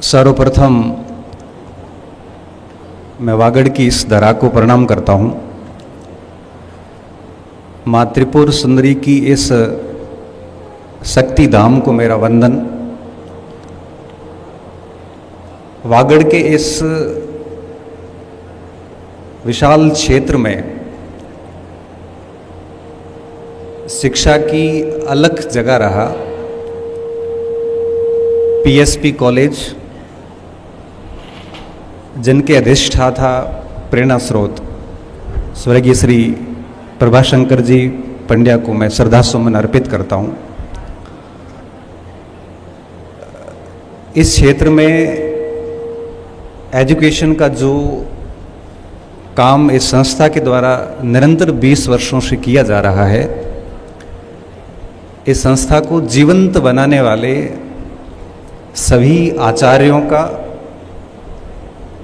सर्वप्रथम मैं वागड़ की इस धरा को प्रणाम करता हूँ। माँ त्रिपुर सुंदरी की इस शक्ति धाम को मेरा वंदन। वागड़ के इस विशाल क्षेत्र में शिक्षा की अलग जगह रहा पीएसपी कॉलेज, जिनके अधिष्ठाता प्रेरणा स्रोत स्वर्गीय श्री प्रभाशंकर जी पंड्या को मैं श्रद्धा सुमन अर्पित करता हूँ। इस क्षेत्र में एजुकेशन का जो काम इस संस्था के द्वारा निरंतर 20 वर्षों से किया जा रहा है, इस संस्था को जीवंत बनाने वाले सभी आचार्यों का,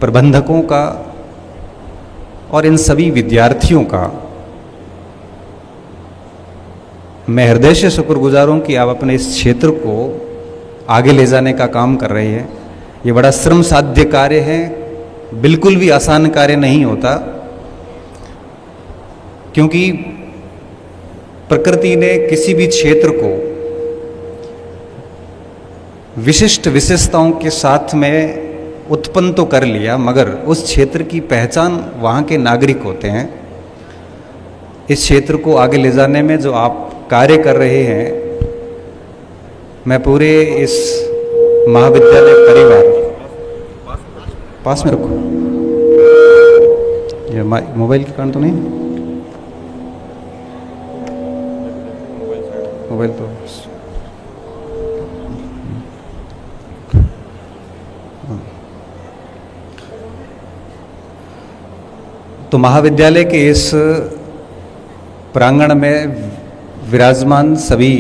प्रबंधकों का और इन सभी विद्यार्थियों का मैं हृदय से शुक्रगुजार हूँ कि आप अपने इस क्षेत्र को आगे ले जाने का काम कर रहे हैं। ये बड़ा श्रम साध्य कार्य है, बिल्कुल भी आसान कार्य नहीं होता, क्योंकि प्रकृति ने किसी भी क्षेत्र को विशिष्ट विशेषताओं के साथ में उत्पन्न तो कर लिया, मगर उस क्षेत्र की पहचान वहाँ के नागरिक होते हैं। इस क्षेत्र को आगे ले जाने में जो आप कार्य कर रहे हैं, मैं पूरे इस महाविद्यालय परिवार पास में रखो, ये मोबाइल के कारण तो नहीं, मोबाइल तो महाविद्यालय के इस प्रांगण में विराजमान सभी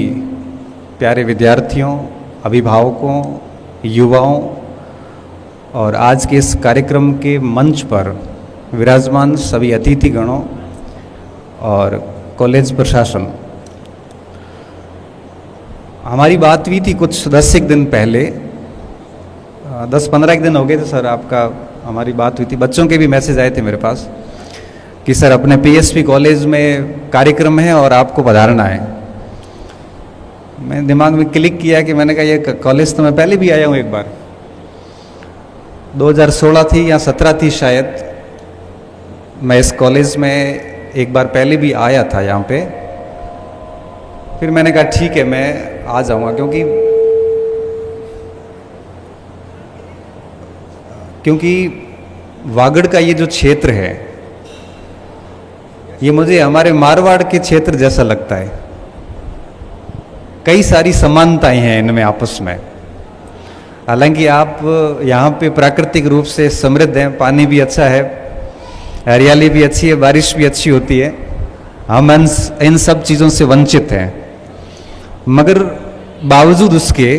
प्यारे विद्यार्थियों, अभिभावकों, युवाओं और आज के इस कार्यक्रम के मंच पर विराजमान सभी अतिथिगणों और कॉलेज प्रशासन। हमारी बात हुई थी कुछ 10 दिन पहले, 10-15 दिन हो गए थे सर, आपका हमारी बात हुई थी। बच्चों के भी मैसेज आए थे मेरे पास कि सर अपने पीएसपी कॉलेज में कार्यक्रम है और आपको पधारना है। मैं दिमाग में क्लिक किया कि मैंने कहा ये कॉलेज तो मैं पहले भी आया हूँ एक बार, 2016 थी या 17 थी शायद, मैं इस कॉलेज में एक बार पहले भी आया था यहाँ पे। फिर मैंने कहा ठीक है मैं आ जाऊँगा, क्योंकि वागड़ का ये जो क्षेत्र है, ये मुझे हमारे मारवाड़ के क्षेत्र जैसा लगता है। कई सारी समानताएं हैं इनमें आपस में। हालांकि आप यहाँ पे प्राकृतिक रूप से समृद्ध हैं, पानी भी अच्छा है, हरियाली भी अच्छी है, बारिश भी अच्छी होती है। हम इन सब चीज़ों से वंचित हैं, मगर बावजूद उसके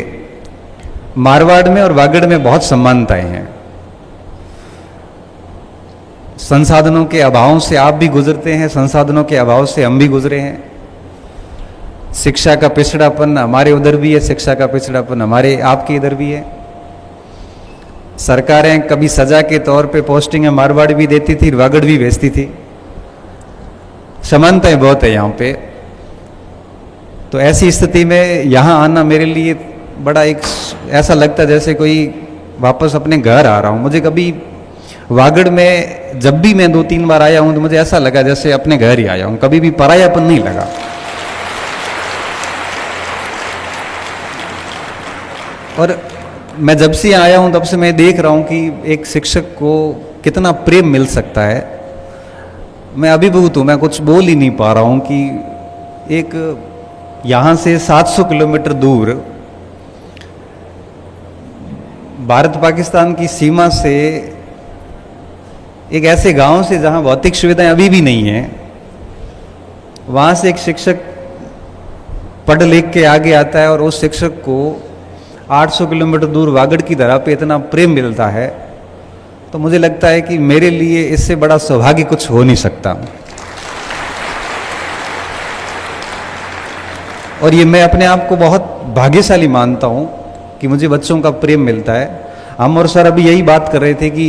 मारवाड़ में और वागड़ में बहुत समानताएं हैं। संसाधनों के अभाव से आप भी गुजरते हैं, संसाधनों के अभाव से हम भी गुजरे हैं। शिक्षा का पिछड़ापन हमारे उधर भी है, शिक्षा का पिछड़ापन हमारे आपके इधर भी है। सरकारें कभी सजा के तौर पे पोस्टिंग मारवाड़ भी देती थी, वागड़ भी भेजती थी। समानताएं बहुत है यहाँ पे। तो ऐसी स्थिति में यहाँ आना मेरे लिए बड़ा एक ऐसा लगता है जैसे कोई वापस अपने घर आ रहा हूँ। मुझे कभी वागड़ में जब भी मैं 2-3 बार आया हूँ तो मुझे ऐसा लगा जैसे अपने घर ही आया हूँ, कभी भी परायापन नहीं लगा। और मैं जब से आया हूँ तब से मैं देख रहा हूँ कि एक शिक्षक को कितना प्रेम मिल सकता है। मैं अभिभूत हूँ, मैं कुछ बोल ही नहीं पा रहा हूँ कि एक यहाँ से 700 किलोमीटर दूर भारत पाकिस्तान की सीमा से एक ऐसे गांव से जहां भौतिक सुविधाएं अभी भी नहीं है, वहां से एक शिक्षक पढ़ लिख के आगे आता है और उस शिक्षक को 800 किलोमीटर दूर वागड़ की धरा पे इतना प्रेम मिलता है, तो मुझे लगता है कि मेरे लिए इससे बड़ा सौभाग्य कुछ हो नहीं सकता। और ये मैं अपने आप को बहुत भाग्यशाली मानता हूँ कि मुझे बच्चों का प्रेम मिलता है। हम और सर अभी यही बात कर रहे थे कि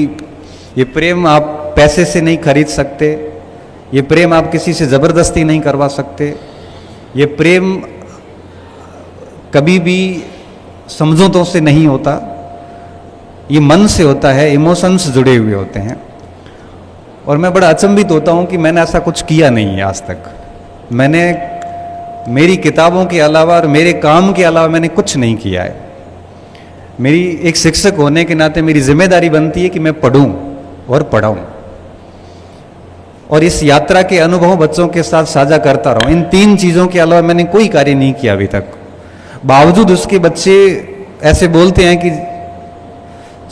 ये प्रेम आप पैसे से नहीं खरीद सकते, ये प्रेम आप किसी से ज़बरदस्ती नहीं करवा सकते, ये प्रेम कभी भी समझौतों से नहीं होता, ये मन से होता है, इमोशंस जुड़े हुए होते हैं। और मैं बड़ा अचंभित होता हूँ कि मैंने ऐसा कुछ किया नहीं है आज तक। मैंने मेरी किताबों के अलावा और मेरे काम के अलावा मैंने कुछ नहीं किया है। मेरी एक शिक्षक होने के नाते मेरी जिम्मेदारी बनती है कि मैं पढ़ूं और पढ़ाऊं और इस यात्रा के अनुभव बच्चों के साथ साझा करता रहूं। इन 3 चीज़ों के अलावा मैंने कोई कार्य नहीं किया अभी तक। बावजूद उसके बच्चे ऐसे बोलते हैं कि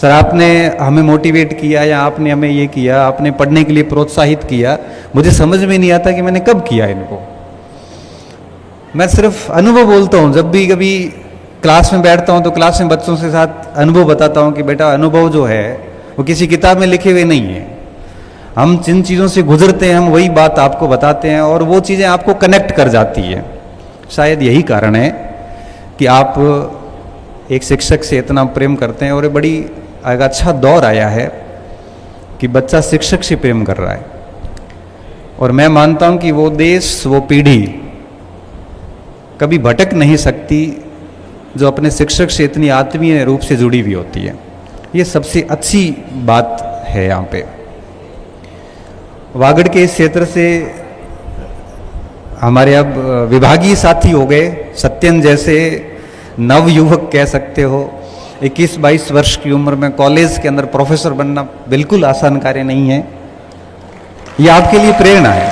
सर आपने हमें मोटिवेट किया या आपने हमें ये किया, आपने पढ़ने के लिए प्रोत्साहित किया। मुझे समझ में नहीं आता कि मैंने कब किया इनको। मैं सिर्फ अनुभव बोलता हूँ। जब भी कभी क्लास में बैठता हूँ तो क्लास में बच्चों के साथ अनुभव बताता हूँ कि बेटा अनुभव जो है वो किसी किताब में लिखे हुए नहीं है। हम जिन चीज़ों से गुजरते हैं हम वही बात आपको बताते हैं और वो चीज़ें आपको कनेक्ट कर जाती है। शायद यही कारण है कि आप एक शिक्षक से इतना प्रेम करते हैं और ये बड़ी एक अच्छा दौर आया है कि बच्चा शिक्षक से प्रेम कर रहा है। और मैं मानता हूं कि वो देश, वो पीढ़ी कभी भटक नहीं सकती जो अपने शिक्षक से इतनी आत्मीय रूप से जुड़ी हुई होती है। ये सबसे अच्छी बात है। यहाँ पे वागड़ के इस क्षेत्र से हमारे अब विभागीय साथी हो गए। सत्यन जैसे नव युवक कह सकते हो, 21-22 वर्ष की उम्र में कॉलेज के अंदर प्रोफेसर बनना बिल्कुल आसान कार्य नहीं है। ये आपके लिए प्रेरणा है।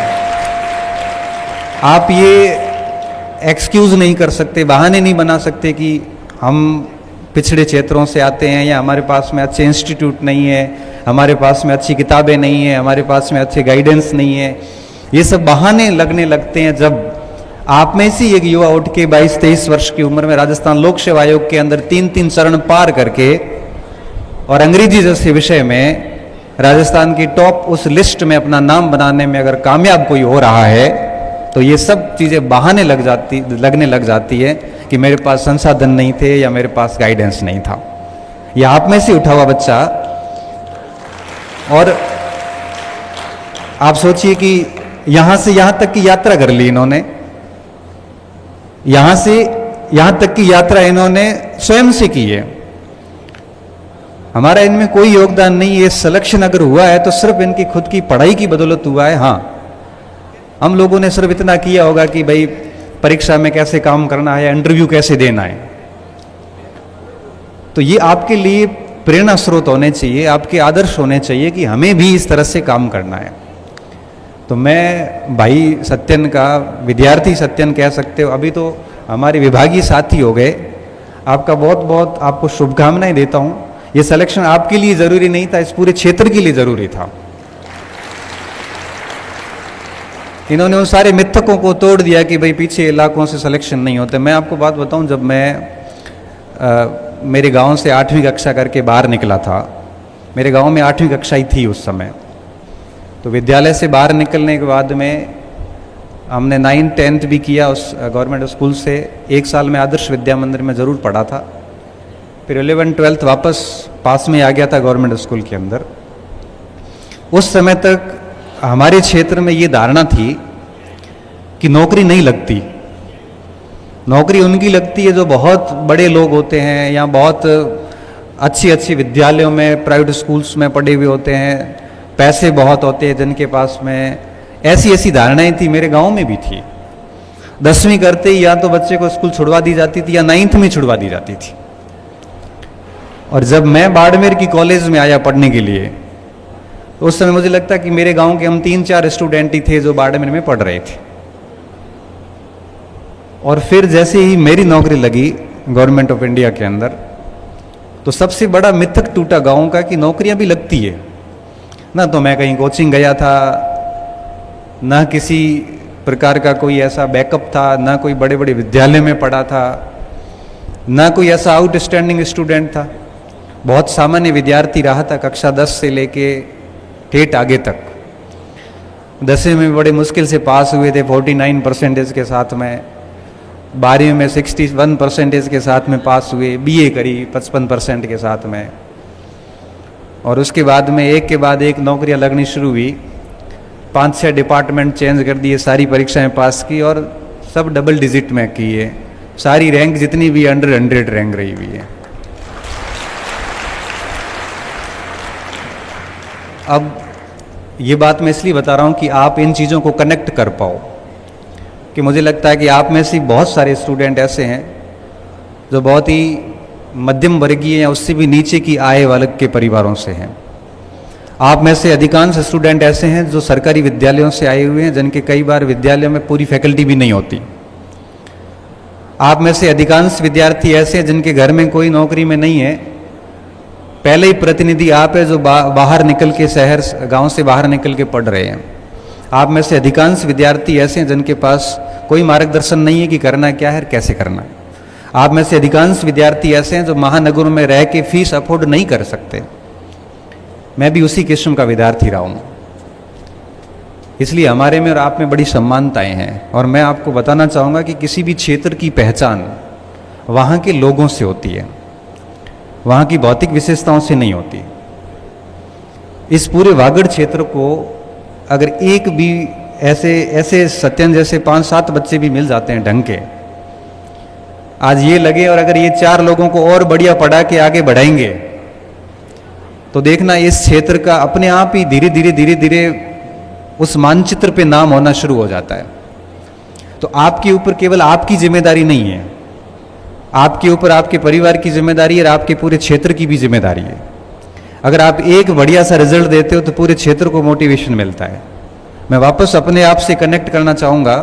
आप ये एक्सक्यूज नहीं कर सकते, बहाने नहीं बना सकते कि हम पिछड़े क्षेत्रों से आते हैं या हमारे पास में अच्छे इंस्टीट्यूट नहीं है, हमारे पास में अच्छी किताबें नहीं है, हमारे पास में अच्छे गाइडेंस नहीं है। ये सब बहाने लगने लगते हैं जब आप में से एक युवा उठ के 22-23 वर्ष की उम्र में राजस्थान लोक सेवा आयोग के अंदर 3-3 चरण पार करके और अंग्रेजी जैसे विषय में राजस्थान की टॉप उस लिस्ट में अपना नाम बनाने में अगर कामयाब कोई हो रहा है तो ये सब चीज़ें बहाने लगने लग जाती है कि मेरे पास संसाधन नहीं थे या मेरे पास गाइडेंस नहीं था। ये आप में से उठा हुआ बच्चा। और आप सोचिए कि यहाँ से यहाँ तक की यात्रा कर ली इन्होंने, यहाँ से यहाँ तक की यात्रा इन्होंने स्वयं से की है। हमारा इनमें कोई योगदान नहीं। ये सिलेक्शन अगर हुआ है तो सिर्फ इनकी खुद की पढ़ाई की बदौलत हुआ है। हाँ, हम लोगों ने सिर्फ इतना किया होगा कि भाई परीक्षा में कैसे काम करना है, इंटरव्यू कैसे देना है। तो ये आपके लिए प्रेरणा स्रोत होने चाहिए, आपके आदर्श होने चाहिए कि हमें भी इस तरह से काम करना है। तो मैं भाई सत्यन का, विद्यार्थी सत्यन कह सकते हो, अभी तो हमारे विभागीय साथी हो गए। आपका बहुत बहुत आपको शुभकामनाएं देता हूँ। ये सिलेक्शन आपके लिए ज़रूरी नहीं था, इस पूरे क्षेत्र के लिए ज़रूरी था। इन्होंने उन सारे मिथकों को तोड़ दिया कि भाई पीछे इलाकों से सिलेक्शन नहीं होते। मैं आपको बात बताऊं, जब मैं मेरे गांव से 8वीं कक्षा करके बाहर निकला था, मेरे गांव में 8वीं कक्षा ही थी उस समय। तो विद्यालय से बाहर निकलने के बाद में हमने 9th 10th भी किया उस गवर्नमेंट स्कूल से। 1 साल में आदर्श विद्या मंदिर में ज़रूर पढ़ा था। फिर 11th 12th वापस पास में आ गया था गवर्नमेंट स्कूल के अंदर। उस समय तक हमारे क्षेत्र में ये धारणा थी कि नौकरी नहीं लगती। नौकरी उनकी लगती है जो बहुत बड़े लोग होते हैं या बहुत अच्छी अच्छी विद्यालयों में, प्राइवेट स्कूल्स में पढ़े हुए होते हैं, पैसे बहुत होते हैं जिनके पास में। ऐसी ऐसी धारणाएं थी, मेरे गांव में भी थी। 10वीं करते ही या तो बच्चे को स्कूल छुड़वा दी जाती थी या 9th में छुड़वा दी जाती थी। और जब मैं बाड़मेर की कॉलेज में आया पढ़ने के लिए, तो उस समय मुझे लगता कि मेरे गांव के हम 3-4 स्टूडेंट ही थे जो बाड़मेर में पढ़ रहे थे। और फिर जैसे ही मेरी नौकरी लगी गवर्नमेंट ऑफ इंडिया के अंदर, तो सबसे बड़ा मिथक टूटा गाँव का कि नौकरियां भी लगती है ना। तो मैं कहीं कोचिंग गया था, ना किसी प्रकार का कोई ऐसा बैकअप था, ना कोई बड़े बड़े विद्यालय में पढ़ा था, ना कोई ऐसा आउटस्टैंडिंग स्टूडेंट था। बहुत सामान्य विद्यार्थी रहा था कक्षा 10 से लेके ठेठ आगे तक। 10वीं में बड़े मुश्किल से पास हुए थे 49% के साथ में। 12वीं में 61% के साथ में पास हुए। बीए करी 55% के साथ में। और उसके बाद में एक के बाद एक नौकरियां लगनी शुरू हुई। 5-6 डिपार्टमेंट चेंज कर दिए, सारी परीक्षाएं पास की और सब डबल डिजिट में की है। सारी रैंक जितनी भी अंडर 100 रैंक रही हुई है। अब ये बात मैं इसलिए बता रहा हूँ कि आप इन चीज़ों को कनेक्ट कर पाओ, कि मुझे लगता है कि आप में से बहुत सारे स्टूडेंट ऐसे हैं जो बहुत ही मध्यम वर्गीय या उससे भी नीचे की आय वर्ग के परिवारों से हैं। आप में से अधिकांश स्टूडेंट ऐसे हैं जो सरकारी विद्यालयों से आए हुए हैं, जिनके कई बार विद्यालयों में पूरी फैकल्टी भी नहीं होती। आप में से अधिकांश विद्यार्थी ऐसे हैं जिनके घर में कोई नौकरी में नहीं है। पहले ही प्रतिनिधि आप है जो बाहर निकल के शहर गांव से बाहर निकल के पढ़ रहे हैं। आप में से अधिकांश विद्यार्थी ऐसे हैं जिनके पास कोई मार्गदर्शन नहीं है कि करना क्या है, कैसे करना है। आप में से अधिकांश विद्यार्थी ऐसे हैं जो महानगरों में रह के फीस अफोर्ड नहीं कर सकते। मैं भी उसी किस्म का विद्यार्थी रहा हूँ, इसलिए हमारे में और आप में बड़ी समानताएं हैं। और मैं आपको बताना चाहूँगा कि किसी भी क्षेत्र की पहचान वहाँ के लोगों से होती है, वहाँ की भौतिक विशेषताओं से नहीं होती। इस पूरे वागड़ क्षेत्र को अगर एक भी ऐसे सत्यन जैसे 5-7 बच्चे भी मिल जाते हैं ढंग के, आज ये लगे और अगर ये 4 लोगों को और बढ़िया पढ़ा के आगे बढ़ाएंगे तो देखना इस क्षेत्र का अपने आप ही धीरे धीरे उस मानचित्र पे नाम होना शुरू हो जाता है। तो आपके ऊपर केवल आपकी जिम्मेदारी नहीं है, आपके ऊपर आपके परिवार की जिम्मेदारी है और आपके पूरे क्षेत्र की भी जिम्मेदारी है। अगर आप एक बढ़िया सा रिजल्ट देते हो तो पूरे क्षेत्र को मोटिवेशन मिलता है। मैं वापस अपने आप से कनेक्ट करना चाहूँगा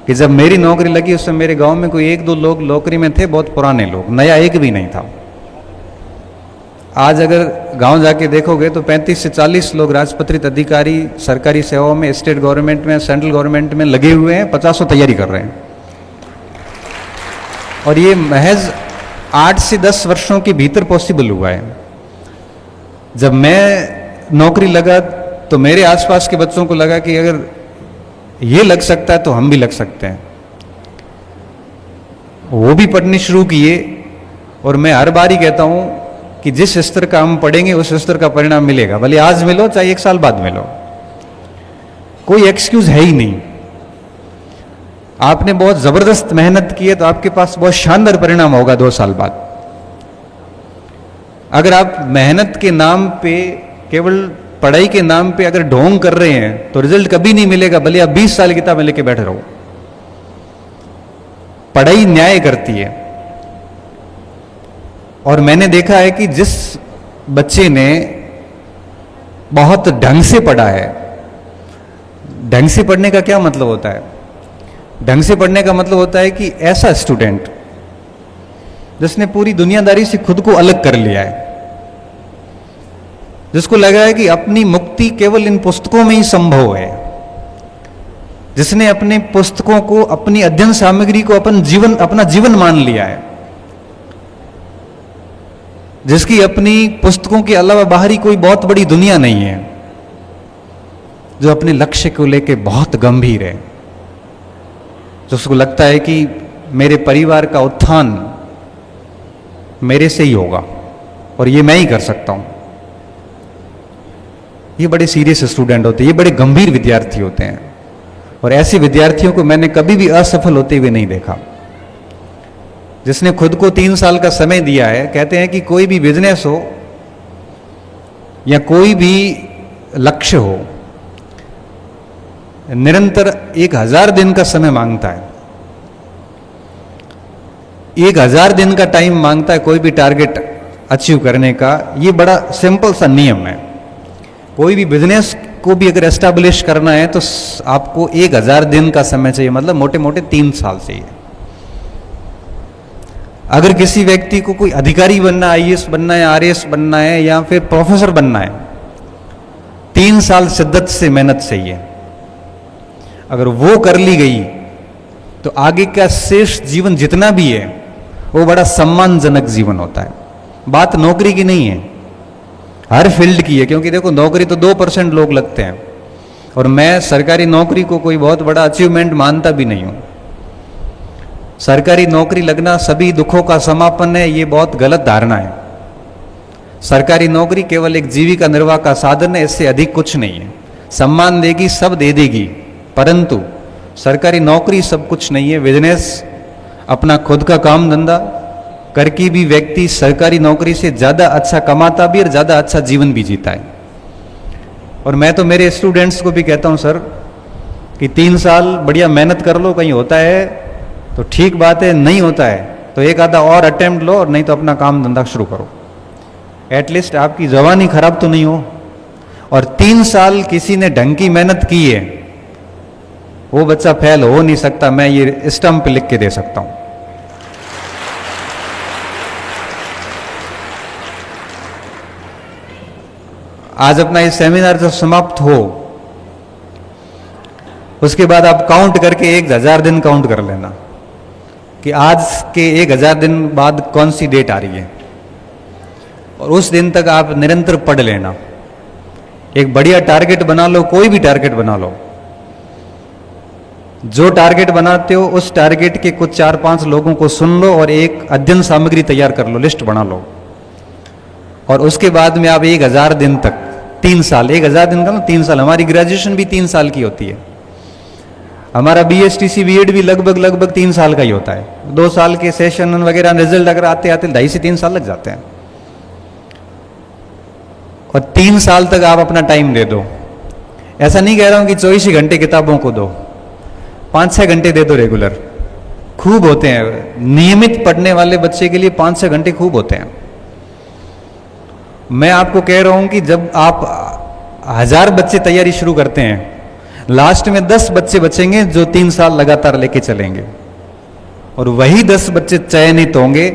कि जब मेरी नौकरी लगी उस समय मेरे गांव में कोई 1-2 लोग नौकरी में थे, बहुत पुराने लोग, नया एक भी नहीं था। आज अगर गांव जाके देखोगे तो 35 से 40 लोग राजपत्रित अधिकारी सरकारी सेवाओं में, स्टेट गवर्नमेंट में, सेंट्रल गवर्नमेंट में लगे हुए हैं, 50 तैयारी कर रहे हैं। और ये महज 8 से 10 वर्षों के भीतर पॉसिबल हुआ है। जब मैं नौकरी लगा तो मेरे आसपास के बच्चों को लगा कि अगर ये लग सकता है तो हम भी लग सकते हैं। वो भी पढ़नी शुरू किए और मैं हर बार ही कहता हूं कि जिस स्तर का हम पढ़ेंगे उस स्तर का परिणाम मिलेगा, भले आज मिलो चाहे 1 साल बाद मिलो, कोई एक्सक्यूज है ही नहीं। आपने बहुत जबरदस्त मेहनत की है तो आपके पास बहुत शानदार परिणाम होगा 2 साल बाद। अगर आप मेहनत के नाम पे, केवल पढ़ाई के नाम पे अगर ढोंग कर रहे हैं तो रिजल्ट कभी नहीं मिलेगा, भले आप 20 साल किताबें लेके बैठे रहो। पढ़ाई न्याय करती है। और मैंने देखा है कि जिस बच्चे ने बहुत ढंग से पढ़ा है, ढंग से पढ़ने का क्या मतलब होता है? ढंग से पढ़ने का मतलब होता है कि ऐसा स्टूडेंट जिसने पूरी दुनियादारी से खुद को अलग कर लिया है, जिसको लगा है कि अपनी मुक्ति केवल इन पुस्तकों में ही संभव है, जिसने अपने पुस्तकों को, अपनी अध्ययन सामग्री को अपना जीवन मान लिया है, जिसकी अपनी पुस्तकों के अलावा बाहरी कोई बहुत बड़ी दुनिया नहीं है, जो अपने लक्ष्य को लेके बहुत गंभीर है, जिसको लगता है कि मेरे परिवार का उत्थान मेरे से ही होगा और ये मैं ही कर सकता हूं। ये बड़े सीरियस स्टूडेंट होते हैं, ये बड़े गंभीर विद्यार्थी होते हैं। और ऐसे विद्यार्थियों को मैंने कभी भी असफल होते हुए नहीं देखा। जिसने खुद को 3 साल का समय दिया है, कहते हैं कि कोई भी बिजनेस हो या कोई भी लक्ष्य हो, निरंतर 1000 दिन का समय मांगता है। 1000 दिन का टाइम मांगता है कोई भी टारगेट अचीव करने का। ये बड़ा सिंपल सा नियम है। कोई भी बिजनेस को भी अगर एस्टैब्लिश करना है तो आपको 1000 दिन का समय चाहिए, मतलब मोटे मोटे 3 साल चाहिए। अगर किसी व्यक्ति को कोई अधिकारी बनना है, IAS बनना है, RAS बनना है या फिर प्रोफेसर बनना है, 3 साल शिद्दत से मेहनत चाहिए। अगर वो कर ली गई तो आगे का शेष जीवन जितना भी है वो बड़ा सम्मानजनक जीवन होता है। बात नौकरी की नहीं है, हर फील्ड की है। क्योंकि देखो, नौकरी तो 2% लोग लगते हैं और मैं सरकारी नौकरी को कोई बहुत बड़ा अचीवमेंट मानता भी नहीं हूं। सरकारी नौकरी लगना सभी दुखों का समापन है, ये बहुत गलत धारणा है। सरकारी नौकरी केवल एक जीविका निर्वाह का साधन है, इससे अधिक कुछ नहीं है। सम्मान देगी, सब दे देगी, परंतु सरकारी नौकरी सब कुछ नहीं है। बिजनेस, अपना खुद का काम धंधा करके भी व्यक्ति सरकारी नौकरी से ज़्यादा अच्छा कमाता भी और ज़्यादा अच्छा जीवन भी जीता है। और मैं तो मेरे स्टूडेंट्स को भी कहता हूँ सर कि 3 साल बढ़िया मेहनत कर लो, कहीं होता है तो ठीक बात है, नहीं होता है तो एक आधा और अटेम्प्ट लो, और नहीं तो अपना काम धंधा शुरू करो। एटलीस्ट आपकी जवानी खराब तो नहीं हो। और 3 साल किसी ने ढंग की मेहनत की है, वो बच्चा फेल हो नहीं सकता, मैं ये स्टंप पे लिख के दे सकता हूं। आज अपना ये सेमिनार जब समाप्त हो, उसके बाद आप काउंट करके 1000 दिन काउंट कर लेना कि आज के 1000 दिन बाद कौन सी डेट आ रही है, और उस दिन तक आप निरंतर पढ़ लेना। एक बढ़िया टारगेट बना लो, कोई भी टारगेट बना लो। जो टारगेट बनाते हो उस टारगेट के कुछ 4-5 लोगों को सुन लो और एक अध्ययन सामग्री तैयार कर लो, लिस्ट बना लो, और उसके बाद में आप 1000 दिन तक 3 साल, 1000 दिन का ना 3 साल, हमारी ग्रेजुएशन भी 3 साल की होती है, हमारा BSTC BEd भी लगभग 3 साल का ही होता है। 2 साल के सेशन वगैरह रिजल्ट अगर आते आते 2.5 से 3 साल लग जाते हैं, और 3 साल तक आप अपना टाइम दे दो। ऐसा नहीं कह रहा हूं कि 24 घंटे किताबों को दो, 5-6 घंटे दे दो रेगुलर, खूब होते हैं। नियमित पढ़ने वाले बच्चे के लिए 5-6 घंटे खूब होते हैं। मैं आपको कह रहा हूं कि जब आप 1000 बच्चे तैयारी शुरू करते हैं, लास्ट में 10 बच्चे बचेंगे जो 3 साल लगातार लेके चलेंगे, और वही 10 बच्चे चयनित होंगे।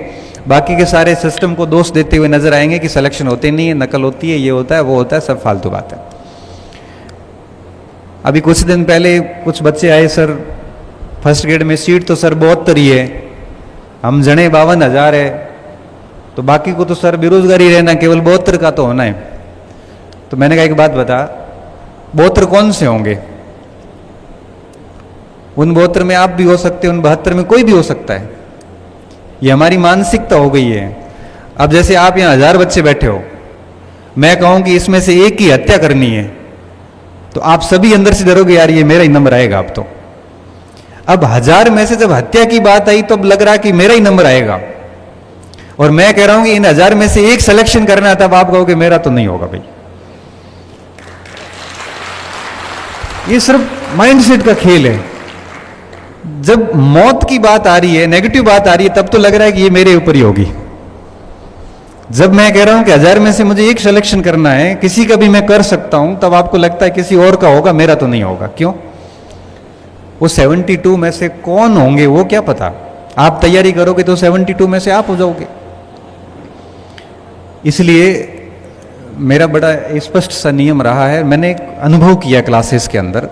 बाकी के सारे सिस्टम को दोष देते हुए नजर आएंगे कि सिलेक्शन होते नहीं है, नकल होती है, ये होता है, वो होता है, सब फालतू बात है। अभी कुछ दिन पहले कुछ बच्चे आए, सर फर्स्ट ग्रेड में सीट तो सर 72 ही है, हम जने 52,000 है, तो बाकी को तो सर बेरोजगारी रहना, केवल 72 का तो होना है। तो मैंने कहा एक बात बता, 72 कौन से होंगे? उन 72 में आप भी हो सकते हैं, उन 72 में कोई भी हो सकता है। ये हमारी मानसिकता हो गई है। अब जैसे आप यहाँ 1000 बच्चे बैठे हो, मैं कहूं कि इसमें से एक की हत्या करनी है, तो आप सभी अंदर से डरोगे, यार ये मेरा ही नंबर आएगा अब तो। अब 1000 में से जब हत्या की बात आई तो अब लग रहा कि मेरा ही नंबर आएगा, और मैं कह रहा हूं कि इन 1000 में से एक सिलेक्शन करना है, तब आप कहोगे मेरा तो नहीं होगा भाई। ये सिर्फ माइंडसेट का खेल है। जब मौत की बात आ रही है, नेगेटिव बात आ रही है, तब तो लग रहा है कि ये मेरे ऊपर ही होगी। जब मैं कह रहा हूं कि 1000 में से मुझे एक सिलेक्शन करना है, किसी का भी मैं कर सकता हूं, तब आपको लगता है किसी और का होगा, मेरा तो नहीं होगा। क्यों? वो 72 में से कौन होंगे वो क्या पता। आप तैयारी करोगे तो 72 में से आप हो जाओगे। इसलिए मेरा बड़ा स्पष्ट सा नियम रहा है, मैंने एक अनुभव किया क्लासेस के अंदर,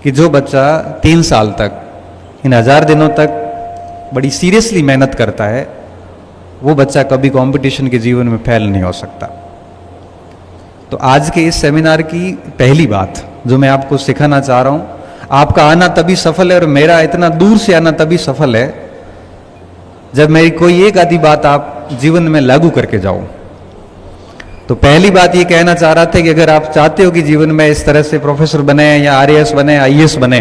कि जो बच्चा 3 साल तक, इन 1000 दिनों तक बड़ी सीरियसली मेहनत करता है, वो बच्चा कभी कंपटीशन के जीवन में फेल नहीं हो सकता। तो आज के इस सेमिनार की पहली बात जो मैं आपको सिखाना चाह रहा हूं, आपका आना तभी सफल है, और मेरा इतना दूर से आना तभी सफल है जब मेरी कोई एक आधी बात आप जीवन में लागू करके जाओ। तो पहली बात ये कहना चाह रहा था कि अगर आप चाहते हो कि जीवन में इस तरह से प्रोफेसर बने या RAS बने, IAS बने,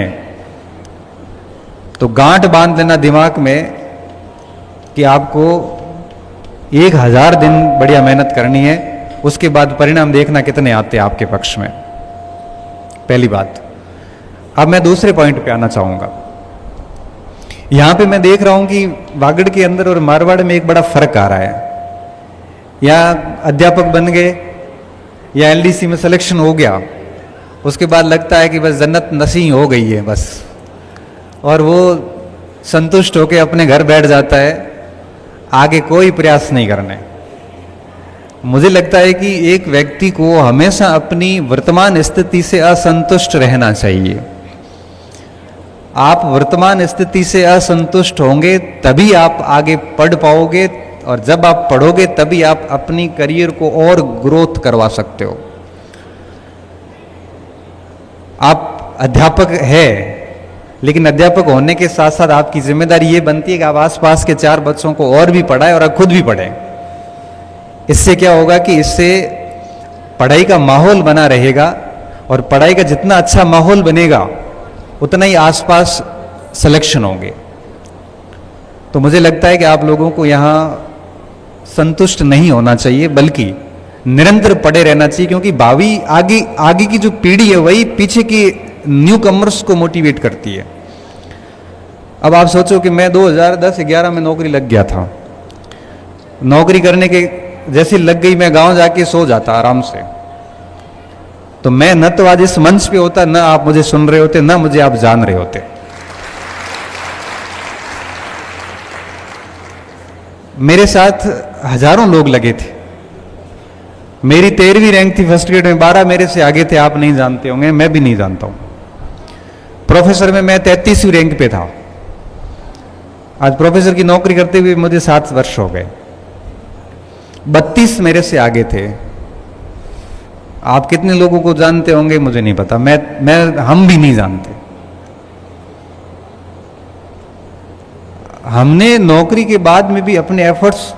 तो गांठ बांध लेना दिमाग में कि आपको 1000 दिन बढ़िया मेहनत करनी है, उसके बाद परिणाम देखना कितने आते हैं आपके पक्ष में। पहली बात। अब मैं दूसरे पॉइंट पे आना चाहूंगा। यहां पे मैं देख रहा हूं कि वागड़ के अंदर और मारवाड़ में एक बड़ा फर्क आ रहा है। या अध्यापक बन गए या LDC में सिलेक्शन हो गया, उसके बाद लगता है कि बस जन्नत नसीब हो गई है बस, और वो संतुष्ट होकर अपने घर बैठ जाता है, आगे कोई प्रयास नहीं करने। मुझे लगता है कि एक व्यक्ति को हमेशा अपनी वर्तमान स्थिति से असंतुष्ट रहना चाहिए। आप वर्तमान स्थिति से असंतुष्ट होंगे तभी आप आगे पढ़ पाओगे, और जब आप पढ़ोगे तभी आप अपनी करियर को और ग्रोथ करवा सकते हो। आप अध्यापक है, लेकिन अध्यापक होने के साथ साथ आपकी जिम्मेदारी ये बनती है कि आप आसपास के 4 बच्चों को और भी पढ़ाएं और आप खुद भी पढ़ें। इससे क्या होगा कि इससे पढ़ाई का माहौल बना रहेगा, और पढ़ाई का जितना अच्छा माहौल बनेगा उतना ही आसपास सिलेक्शन होंगे। तो मुझे लगता है कि आप लोगों को यहाँ संतुष्ट नहीं होना चाहिए, बल्कि निरंतर पढ़े रहना चाहिए, क्योंकि भावी आगे आगे की जो पीढ़ी है वही पीछे की न्यू कमर्स को मोटिवेट करती है। अब आप सोचो कि मैं 2010-11 में नौकरी लग गया था। नौकरी करने के जैसी लग गई, मैं गांव जाके सो जाता आराम से। तो मैं न तो आज इस मंच पे होता, न आप मुझे सुन रहे होते, न मुझे आप जान रहे होते। मेरे साथ हजारों लोग लगे थे। मेरी 13वीं रैंक थी फर्स्ट ग्रेड में, 12 मेरे से आगे थे, आप नहीं जानते होंगे, मैं भी नहीं जानता हूं। प्रोफेसर में मैं 33वीं रैंक पे था। आज प्रोफेसर की नौकरी करते हुए मुझे 7 वर्ष हो गए। 32 मेरे से आगे थे। आप कितने लोगों को जानते होंगे मुझे नहीं पता, हम भी नहीं जानते। हमने नौकरी के बाद में भी अपने एफर्ट्स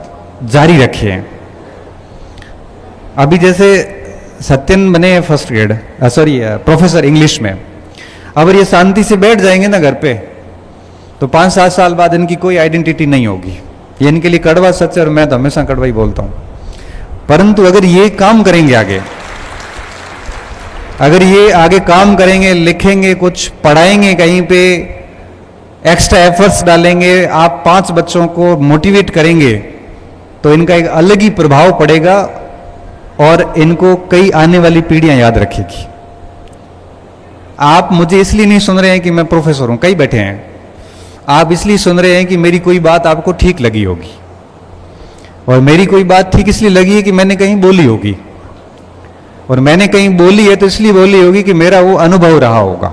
जारी रखे हैं। अभी जैसे सत्यन बने फर्स्ट ग्रेड प्रोफेसर इंग्लिश में, अगर ये शांति से बैठ जाएंगे ना घर पे, तो 5-7 साल बाद इनकी कोई आइडेंटिटी नहीं होगी। ये इनके लिए कड़वा सच है, और मैं तो हमेशा कड़वा ही बोलता हूं। परंतु अगर ये काम करेंगे आगे, अगर ये आगे काम करेंगे, लिखेंगे, कुछ पढ़ाएंगे, कहीं पे एक्स्ट्रा एफर्ट्स डालेंगे, आप 5 बच्चों को मोटिवेट करेंगे, तो इनका एक अलग ही प्रभाव पड़ेगा, और इनको कई आने वाली पीढ़ियां याद रखेगी। आप मुझे इसलिए नहीं सुन रहे हैं कि मैं प्रोफेसर हूं, कई बैठे हैं। आप इसलिए सुन रहे हैं कि मेरी कोई बात आपको ठीक लगी होगी, और मेरी कोई बात ठीक इसलिए लगी है कि मैंने कहीं बोली होगी, और मैंने कहीं बोली है तो इसलिए बोली होगी कि मेरा वो अनुभव रहा होगा,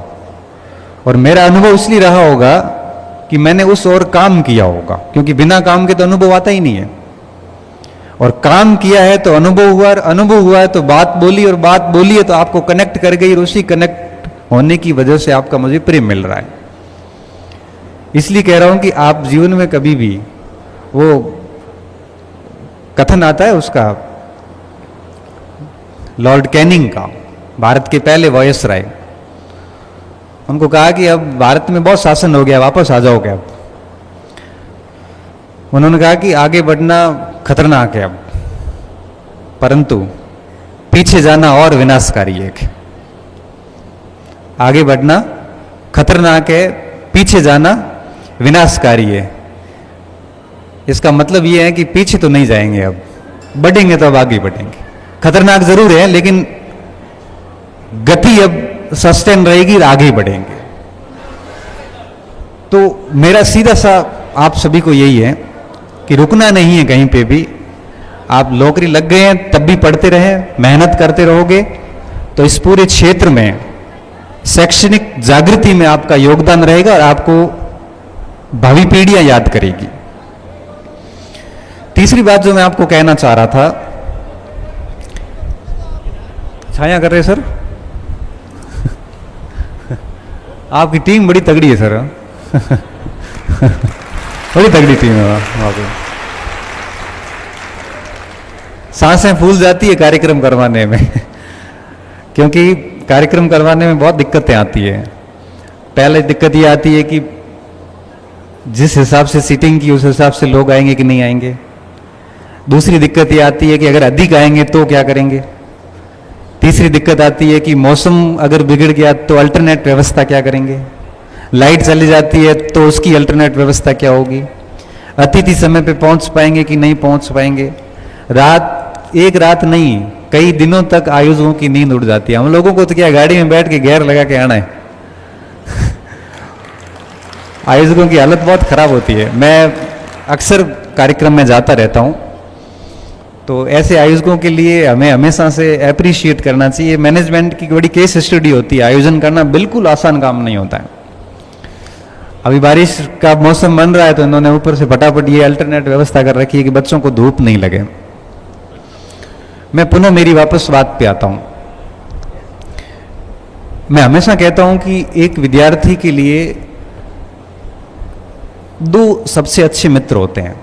और मेरा अनुभव इसलिए रहा होगा कि मैंने उस और काम किया होगा, क्योंकि बिना काम के तो अनुभव आता ही नहीं है। और काम किया है तो अनुभव हुआ, और अनुभव हुआ है तो बात बोली, और बात बोली है तो आपको कनेक्ट कर गई, और उसी कनेक्ट होने की वजह से आपका मुझे प्रेम मिल रहा है। इसलिए कह रहा हूं कि आप जीवन में कभी भी, वो कथन आता है उसका लॉर्ड कैनिंग का, भारत के पहले वायसराय, उनको कहा कि अब भारत में बहुत शासन हो गया, वापस आ जाओगे। अब उन्होंने कहा कि आगे बढ़ना खतरनाक है अब, परंतु पीछे जाना और विनाशकारी है। आगे बढ़ना खतरनाक है, पीछे जाना विनाशकारी है। इसका मतलब यह है कि पीछे तो नहीं जाएंगे, अब बढ़ेंगे तो अब आगे बढ़ेंगे। खतरनाक जरूर है, लेकिन गति अब सस्टेन रहेगी, आगे बढ़ेंगे। तो मेरा सीधा सा आप सभी को यही है कि रुकना नहीं है कहीं पे भी। आप नौकरी लग गए हैं तब भी पढ़ते रहें, मेहनत करते रहोगे तो इस पूरे क्षेत्र में शैक्षणिक जागृति में आपका योगदान रहेगा, और आपको भावी पीढ़ियां याद करेगी। तीसरी बात जो मैं आपको कहना चाह रहा था, छाया कर रहे सर आपकी टीम बड़ी तगड़ी है सर बड़ी तगड़ी टीम है वहां पे। सांसें फूल जाती है कार्यक्रम करवाने में क्योंकि कार्यक्रम करवाने में बहुत दिक्कतें आती है। पहले दिक्कत ये आती है कि जिस हिसाब से सीटिंग की उस हिसाब से लोग आएंगे कि नहीं आएंगे। दूसरी दिक्कत ये आती है कि अगर अधिक आएंगे तो क्या करेंगे। तीसरी दिक्कत आती है कि मौसम अगर बिगड़ गया तो अल्टरनेट व्यवस्था क्या करेंगे। लाइट चली जाती है तो उसकी अल्टरनेट व्यवस्था क्या होगी। अतिथि समय पे पहुंच पाएंगे कि नहीं पहुंच पाएंगे। एक रात नहीं कई दिनों तक आयोजकों की नींद उड़ जाती है। हम लोगों को तो क्या गाड़ी में बैठ के गियर लगा के आना है आयोजकों की हालत बहुत खराब होती है। मैं अक्सर कार्यक्रम में जाता रहता हूं, तो ऐसे आयोजकों के लिए हमें हमेशा से अप्रिशिएट करना चाहिए। मैनेजमेंट की बड़ी केस स्टडी होती है। आयोजन करना बिल्कुल आसान काम नहीं होता है। अभी बारिश का मौसम बन रहा है तो इन्होंने ऊपर से फटाफट ये अल्टरनेट व्यवस्था कर रखी है कि बच्चों को धूप नहीं लगे। मैं पुनः मेरी वापस बात पे आता हूं। मैं हमेशा कहता हूं कि एक विद्यार्थी के लिए दो सबसे अच्छे मित्र होते हैं।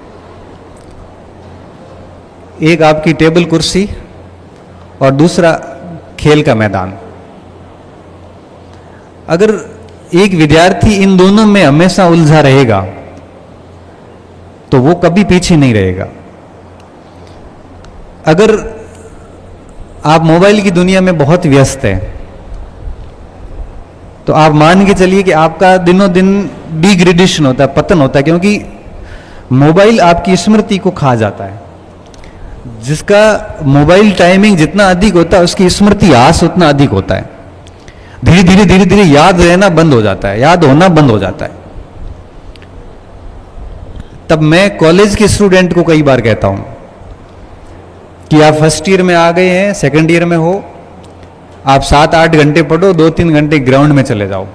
एक आपकी टेबल कुर्सी और दूसरा खेल का मैदान। अगर एक विद्यार्थी इन दोनों में हमेशा उलझा रहेगा तो वो कभी पीछे नहीं रहेगा। अगर आप मोबाइल की दुनिया में बहुत व्यस्त हैं तो आप मान के चलिए कि आपका दिनों दिन डिग्रेडेशन होता है, पतन होता है, क्योंकि मोबाइल आपकी स्मृति को खा जाता है। जिसका मोबाइल टाइमिंग जितना अधिक होता है उसकी स्मृति हास उतना अधिक होता है। धीरे धीरे याद रहना बंद हो जाता है, याद होना बंद हो जाता है। तब मैं कॉलेज के स्टूडेंट को कई बार कहता हूं कि आप फर्स्ट ईयर में आ गए हैं, सेकंड ईयर में हो, आप 7-8 घंटे पढ़ो, 2-3 घंटे ग्राउंड में चले जाओ,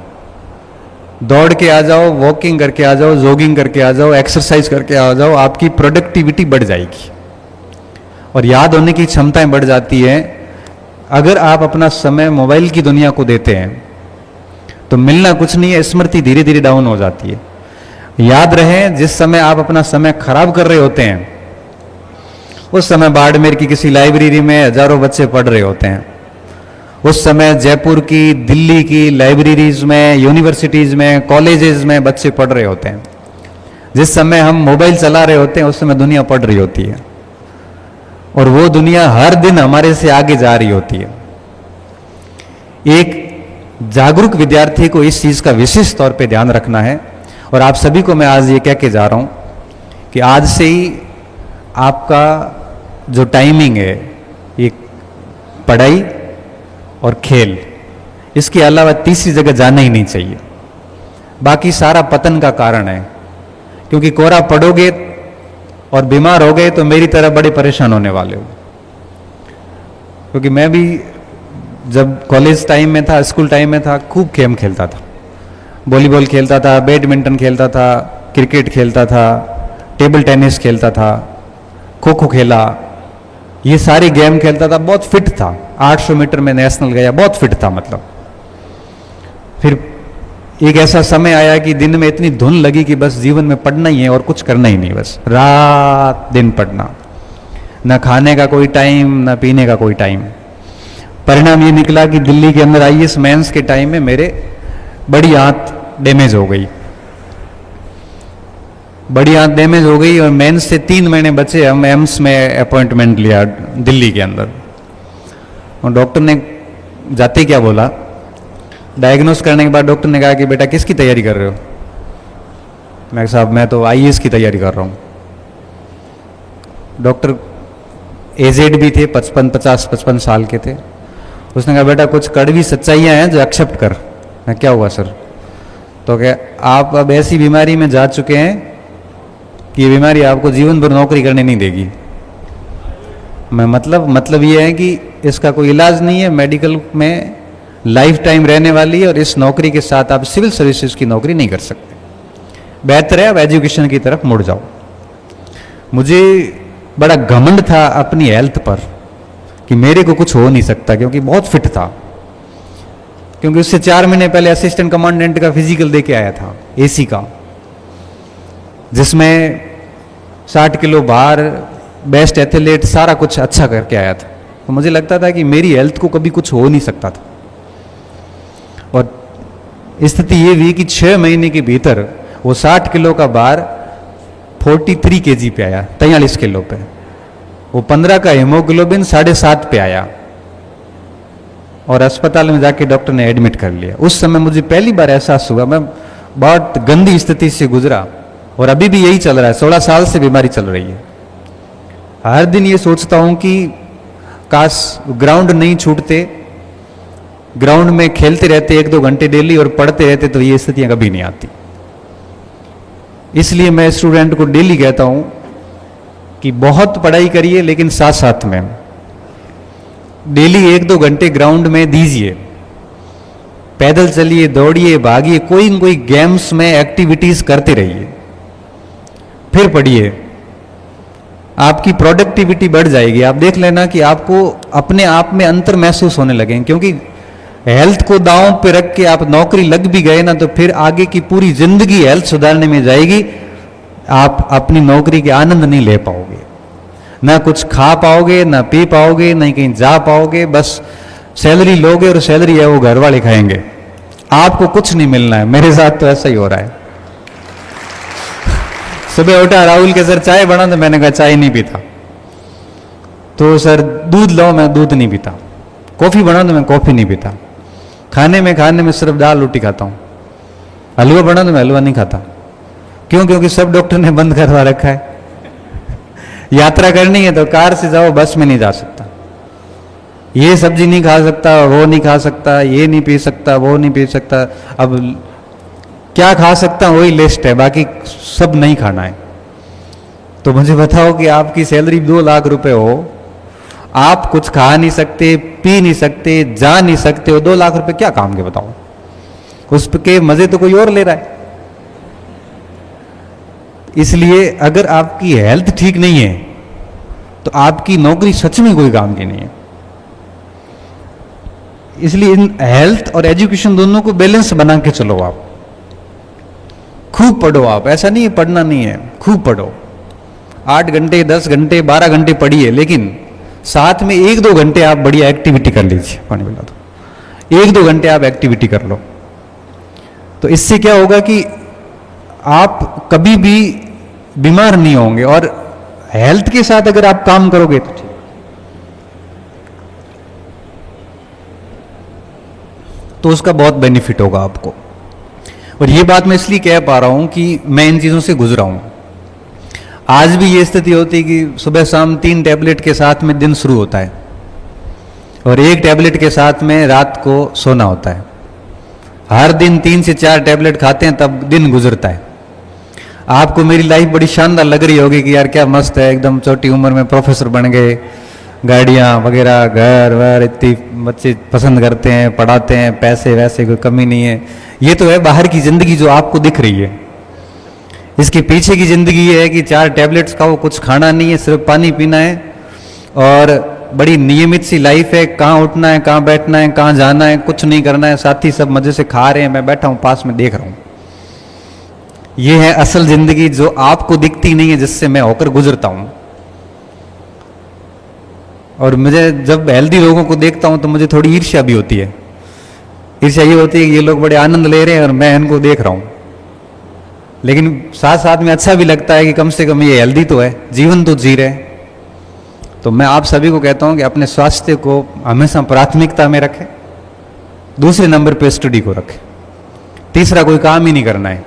दौड़ के आ जाओ, वॉकिंग करके आ जाओ, जॉगिंग करके आ जाओ, एक्सरसाइज करके आ जाओ, आपकी प्रोडक्टिविटी बढ़ जाएगी और याद होने की क्षमताएं बढ़ जाती है। अगर आप अपना समय मोबाइल की दुनिया को देते हैं तो मिलना कुछ नहीं है, स्मृति धीरे धीरे डाउन हो जाती है। याद रहे, जिस समय आप अपना समय खराब कर रहे होते हैं उस समय बाड़मेर की किसी लाइब्रेरी में हजारों बच्चे पढ़ रहे होते हैं, उस समय जयपुर की, दिल्ली की लाइब्रेरीज में, यूनिवर्सिटीज में, कॉलेजेस में बच्चे पढ़ रहे होते हैं। जिस समय हम मोबाइल चला रहे होते हैं उस समय दुनिया पढ़ रही होती है और वो दुनिया हर दिन हमारे से आगे जा रही होती है। एक जागरूक विद्यार्थी को इस चीज का विशेष तौर पे ध्यान रखना है और आप सभी को मैं आज ये कह के जा रहा हूं कि आज से ही आपका जो टाइमिंग है ये पढ़ाई और खेल, इसके अलावा तीसरी जगह जाना ही नहीं चाहिए। बाकी सारा पतन का कारण है, क्योंकि कोरा पढ़ोगे और बीमार हो गए तो मेरी तरह बड़े परेशान होने वाले हो। क्योंकि मैं भी जब कॉलेज टाइम में था, स्कूल टाइम में था, खूब गेम खेलता था, वॉलीबॉल खेलता था, बैडमिंटन खेलता था, क्रिकेट खेलता था, टेबल टेनिस खेलता था, खो खो खेला, ये सारे गेम खेलता था, बहुत फिट था। 800 मीटर में नेशनल गया, बहुत फिट था मतलब। फिर एक ऐसा समय आया कि दिन में इतनी धुन लगी कि बस जीवन में पढ़ना ही है और कुछ करना ही नहीं, बस रात दिन पढ़ना, न खाने का कोई टाइम, न पीने का कोई टाइम। परिणाम ये निकला कि दिल्ली के अंदर आईएएस मेंस के टाइम में मेरे बड़ी आंत डैमेज हो गई, बड़ी आंत डैमेज हो गई और मेंस से 3 महीने बचे। हम एम्स में अपॉइंटमेंट लिया दिल्ली के अंदर और डॉक्टर ने जाते क्या बोला, डायग्नोस करने के बाद डॉक्टर ने कहा कि बेटा किसकी तैयारी कर रहे हो? मैं साहब मैं तो आईएएस की तैयारी कर रहा हूँ। डॉक्टर एजेड भी थे, 55 साल के थे। उसने कहा बेटा कुछ कड़वी सच्चाइयाँ हैं जो एक्सेप्ट कर। मैं क्या हुआ सर? तो क्या आप अब ऐसी बीमारी में जा चुके हैं कि ये बीमारी आपको जीवन भर नौकरी करने नहीं देगी। मैं मतलब ये है कि इसका कोई इलाज नहीं है, मेडिकल में लाइफ टाइम रहने वाली है और इस नौकरी के साथ आप सिविल सर्विसेज की नौकरी नहीं कर सकते। बेहतर है आप एजुकेशन की तरफ मुड़ जाओ। मुझे बड़ा घमंड था अपनी हेल्थ पर कि मेरे को कुछ हो नहीं सकता, क्योंकि बहुत फिट था। क्योंकि उससे 4 महीने पहले असिस्टेंट कमांडेंट का फिजिकल दे के आया था एसी का, जिसमें 60 किलो भार, बेस्ट एथलीट, सारा कुछ अच्छा करके आया था। तो मुझे लगता था कि मेरी हेल्थ को कभी कुछ हो नहीं सकता था। और स्थिति ये हुई कि 6 महीने के भीतर वो 60 किलो का भार 43 kg पे आया, 43 किलो पे। वो 15 का हीमोग्लोबिन 7.5 पे आया और अस्पताल में जाके डॉक्टर ने एडमिट कर लिया। उस समय मुझे पहली बार एहसास हुआ, मैं बहुत गंदी स्थिति से गुजरा और अभी भी यही चल रहा है। 16 साल से बीमारी चल रही है। हर दिन ये सोचता हूं कि काश ग्राउंड नहीं छूटते, ग्राउंड में खेलते रहते 1-2 घंटे डेली और पढ़ते रहते तो ये स्थितियां कभी नहीं आती। इसलिए मैं स्टूडेंट को डेली कहता हूं कि बहुत पढ़ाई करिए, लेकिन साथ साथ में डेली 1-2 घंटे ग्राउंड में दीजिए। पैदल चलिए, दौड़िए, भागिए, कोई न कोई गेम्स में एक्टिविटीज करते रहिए, फिर पढ़िए। आपकी प्रोडक्टिविटी बढ़ जाएगी। आप देख लेना कि आपको अपने आप में अंतर महसूस होने लगेंगे। क्योंकि हेल्थ को दांव पे रख के आप नौकरी लग भी गए ना, तो फिर आगे की पूरी जिंदगी हेल्थ सुधारने में जाएगी, आप अपनी नौकरी के आनंद नहीं ले पाओगे। ना कुछ खा पाओगे, ना पी पाओगे, ना कहीं जा पाओगे, बस सैलरी लोगे और सैलरी है वो घर वाले खाएंगे, आपको कुछ नहीं मिलना है। मेरे साथ तो ऐसा ही हो रहा है। सुबह उठा, राहुल के सर चाय बना, तो मैंने कहा चाय नहीं पीता। तो सर दूध लो, मैं दूध नहीं पीता। कॉफी बना, तो मैं कॉफी नहीं पीता। खाने में सिर्फ दाल रोटी खाता हूँ। हलवा बना, तो मैं हलवा नहीं खाता। क्यों? क्योंकि सब डॉक्टर ने बंद करवा रखा है। यात्रा करनी है तो कार से जाओ, बस में नहीं जा सकता। ये सब्जी नहीं खा सकता, वो नहीं खा सकता, ये नहीं पी सकता, वो नहीं पी सकता। अब क्या खा सकता वही लिस्ट है, बाकी सब नहीं खाना है। तो मुझे बताओ कि आपकी सैलरी 2 लाख रुपए हो, आप कुछ खा नहीं सकते, पी नहीं सकते, जा नहीं सकते हो, 2 लाख रुपए क्या काम के बताओ? उस के मजे तो कोई और ले रहा है। इसलिए अगर आपकी हेल्थ ठीक नहीं है तो आपकी नौकरी सच में कोई काम की नहीं है। इसलिए इन हेल्थ और एजुकेशन दोनों को बैलेंस बना के चलो। आप खूब पढ़ो, आप ऐसा नहीं है पढ़ना नहीं है, खूब पढ़ो, 8 घंटे 10 घंटे 12 घंटे पढ़िए, लेकिन साथ में 1-2 घंटे आप बढ़िया एक्टिविटी कर लीजिए। पानी पिला दो, 1-2 घंटे आप एक्टिविटी कर लो। तो इससे क्या होगा कि आप कभी भी बीमार नहीं होंगे, और हेल्थ के साथ अगर आप काम करोगे तो ठीक। तो उसका बहुत बेनिफिट होगा आपको। और ये बात मैं इसलिए कह पा रहा हूं कि मैं इन चीजों से गुजरा हूं। आज भी ये स्थिति होती है कि सुबह शाम 3 टैबलेट के साथ में दिन शुरू होता है, और 1 टैबलेट के साथ में रात को सोना होता है। हर दिन 3 से 4 टैबलेट खाते हैं, तब दिन गुजरता है। आपको मेरी लाइफ बड़ी शानदार लग रही होगी कि यार क्या मस्त है, एकदम छोटी उम्र में प्रोफेसर बन गए, गाड़ियाँ वगैरह, घर वर, इतनी बच्चे पसंद करते हैं, पढ़ाते हैं, पैसे वैसे कोई कमी नहीं है। ये तो है बाहर की जिंदगी जो आपको दिख रही है। इसके पीछे की जिंदगी ये है कि 4 टैबलेट्स खाओ, कुछ खाना नहीं है, सिर्फ पानी पीना है, और बड़ी नियमित सी लाइफ है। कहाँ उठना है, कहाँ बैठना है, कहाँ जाना है, कुछ नहीं करना है। साथी सब मजे से खा रहे हैं, मैं बैठा हूँ पास में देख रहा हूँ। ये है असल जिंदगी जो आपको दिखती नहीं है, जिससे मैं होकर गुजरता हूं। और मुझे जब हेल्दी लोगों को देखता हूं तो मुझे थोड़ी ईर्ष्या भी होती है। ईर्ष्या ये होती है कि ये लोग बड़े आनंद ले रहे हैं और मैं इनको देख रहा हूं। लेकिन साथ साथ में अच्छा भी लगता है कि कम से कम ये हेल्दी तो है, जीवन तो जी रहे हैं। तो मैं आप सभी को कहता हूं कि अपने स्वास्थ्य को हमेशा प्राथमिकता में रखें, दूसरे नंबर पे स्टडी को रखें, तीसरा कोई काम ही नहीं करना है।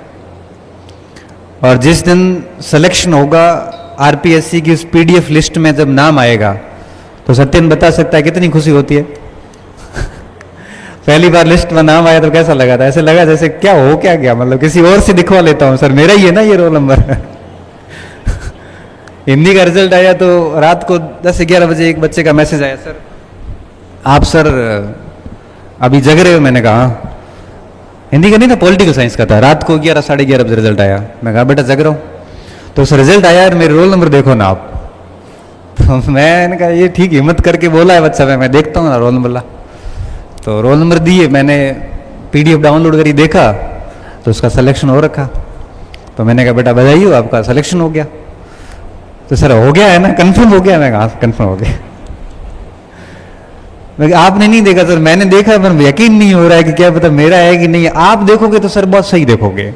और जिस दिन सिलेक्शन होगा आरपीएससी की उस पीडीएफ लिस्ट में जब नाम आएगा, तो सत्यन बता सकता है कितनी खुशी होती है। पहली बार लिस्ट में नाम आया तो कैसा लगा था? ऐसे लगा जैसे क्या हो क्या गया, मतलब किसी और से दिखवा लेता हूं, सर मेरा ही है ना ये रोल नंबर। हिंदी का रिजल्ट आया तो रात को 10-11 बजे एक बच्चे का मैसेज आया, सर आप सर अभी जग रहे हो? मैंने कहा हाँ। हिंदी का नहीं था, पॉलिटिकल साइंस का था। रात को 11-11:30 बजे रिजल्ट आया। मैं कहा बेटा जग रहा हूँ। तो सर रिजल्ट आया और मेरे रोल नंबर देखो ना आप। तो मैंने कहा ये ठीक हिम्मत करके बोला है बच्चा, मैं देखता हूँ ना रोल नंबर ला। तो रोल नंबर दिए, मैंने पीडीएफ डाउनलोड करी, देखा तो उसका सिलेक्शन हो रखा। तो मैंने कहा बेटा बधाई हो, आपका सिलेक्शन हो गया। तो सर हो गया है ना, कंफर्म हो गया? मैं कहा कंफर्म हो गया। आपने नहीं देखा सर? मैंने देखा, पर यकीन नहीं हो रहा है कि क्या पता मेरा है कि नहीं। आप देखोगे तो सर बहुत सही देखोगे।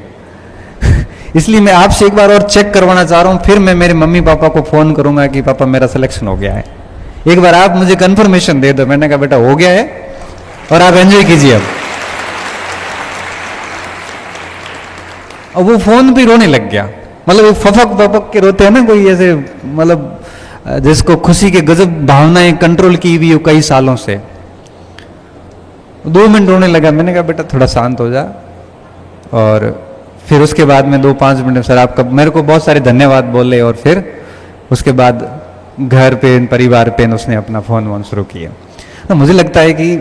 इसलिए मैं आपसे एक बार और चेक करवाना चाह रहा हूं, फिर मैं मेरे मम्मी पापा को फोन करूंगा कि पापा मेरा सिलेक्शन हो गया है, एक बार आप मुझे कंफर्मेशन दे दो। मैंने कहा बेटा हो गया है और आप एंजॉय कीजिए। अब वो फोन पे रोने लग गया, मतलब वो फपक फपक के रोते हैं ना कोई, ऐसे मतलब जिसको खुशी के गजब भावनाएं कंट्रोल की हुई हो कई सालों से। 2 मिनट रोने लगा। मैंने कहा बेटा थोड़ा शांत हो जा। और फिर उसके बाद में 2-5 मिनट सर आपका मेरे को बहुत सारे धन्यवाद बोले, और फिर उसके बाद घर पे परिवार पे उसने अपना फोन वोन शुरू किया। तो मुझे लगता है कि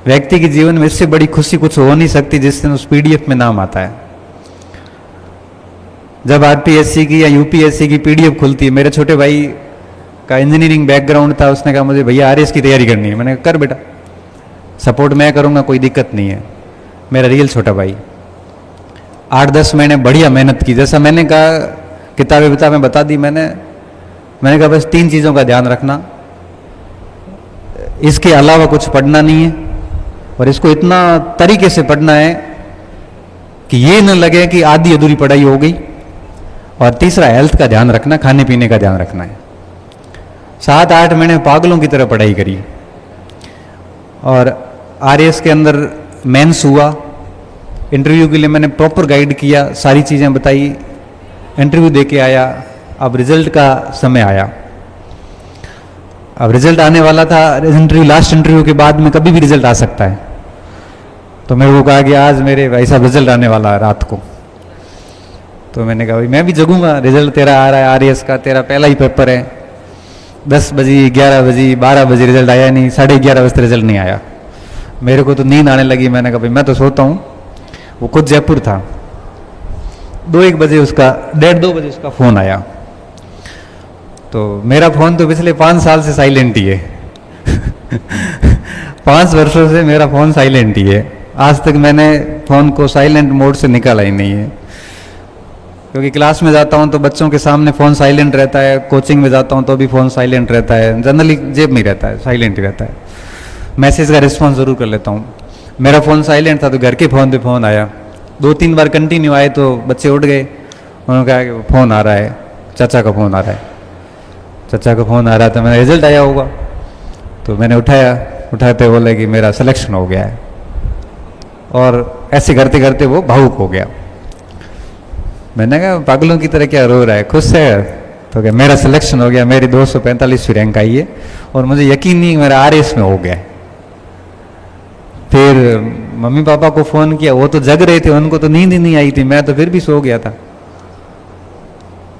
व्यक्ति के जीवन में इससे बड़ी खुशी कुछ हो नहीं सकती जिस दिन उस पीडीएफ में नाम आता है। जब आरपीएससी की या यूपीएससी की पीडीएफ खुलती है, मेरे छोटे भाई का इंजीनियरिंग बैकग्राउंड था, उसने कहा मुझे भैया आरएस की तैयारी करनी है। मैंने कहा कर बेटा, सपोर्ट मैं करूंगा, कोई दिक्कत नहीं है। मेरा रियल छोटा भाई 8-10 महीने बढ़िया मेहनत की। जैसा मैंने कहा किताबें बता दी मैंने, मैंने कहा बस 3 चीज़ों का ध्यान रखना, इसके अलावा कुछ पढ़ना नहीं है, और इसको इतना तरीके से पढ़ना है कि ये न लगे कि आधी अधूरी पढ़ाई हो गई, और तीसरा हेल्थ का ध्यान रखना, खाने पीने का ध्यान रखना है। 7-8 महीने पागलों की तरह पढ़ाई करी, और आरएएस के अंदर मेंस हुआ, इंटरव्यू के लिए मैंने प्रॉपर गाइड किया, सारी चीज़ें बताई, इंटरव्यू दे के आया। अब रिजल्ट का समय आया, अब रिजल्ट आने वाला था। इंटरव्यू, लास्ट इंटरव्यू के बाद में कभी भी रिजल्ट आ सकता है। तो मेरे को कहा कि आज मेरे भाई साहब रिजल्ट आने वाला है रात को। तो मैंने कहा भाई मैं भी जगूंगा, रिजल्ट तेरा आ रहा है आरएएस का, तेरा पहला ही पेपर है। 10 बजे, 11 बजे, 12 बजे रिजल्ट आया नहीं, 11:30 बजे रिजल्ट नहीं आया। मेरे को तो नींद आने लगी। मैंने कहा भाई मैं तो सोता हूँ। वो खुद जयपुर था। 2-1 बजे उसका, 1:30-2 बजे उसका फ़ोन आया। तो मेरा फ़ोन तो पिछले 5 साल से साइलेंट ही है 5 वर्षों से मेरा फ़ोन साइलेंट ही है। आज तक मैंने फ़ोन को साइलेंट मोड से निकाला ही नहीं है, क्योंकि क्लास में जाता हूँ तो बच्चों के सामने फ़ोन साइलेंट रहता है, कोचिंग में जाता हूँ तो भी फ़ोन साइलेंट रहता है, जनरली जेब में रहता है, साइलेंट ही रहता है। मैसेज का रिस्पॉन्स ज़रूर कर लेता हूँ। मेरा फ़ोन साइलेंट था तो घर के फ़ोन पे फ़ोन आया। 2-3 बार कंटिन्यू आए तो बच्चे उठ गए। उन्होंने कहा कि फ़ोन आ रहा है, चाचा का फ़ोन आ रहा है, चाचा का फ़ोन आ रहा था। मैंने रिजल्ट आया होगा, तो मैंने उठाया। उठाते बोले कि मेरा सिलेक्शन हो गया है, और ऐसे करते करते वो भावुक हो गया। मैंने कहा पागलों की तरह क्या रो रहा है, खुश है? तो क्या मेरा सिलेक्शन हो गया, मेरी 245वीं रैंक आई है, और मुझे यकीन नहीं मेरा आरएएस में हो गया है। फिर मम्मी पापा को फ़ोन किया, वो तो जग रहे थे, उनको तो नींद ही नहीं आई थी, मैं तो फिर भी सो गया था।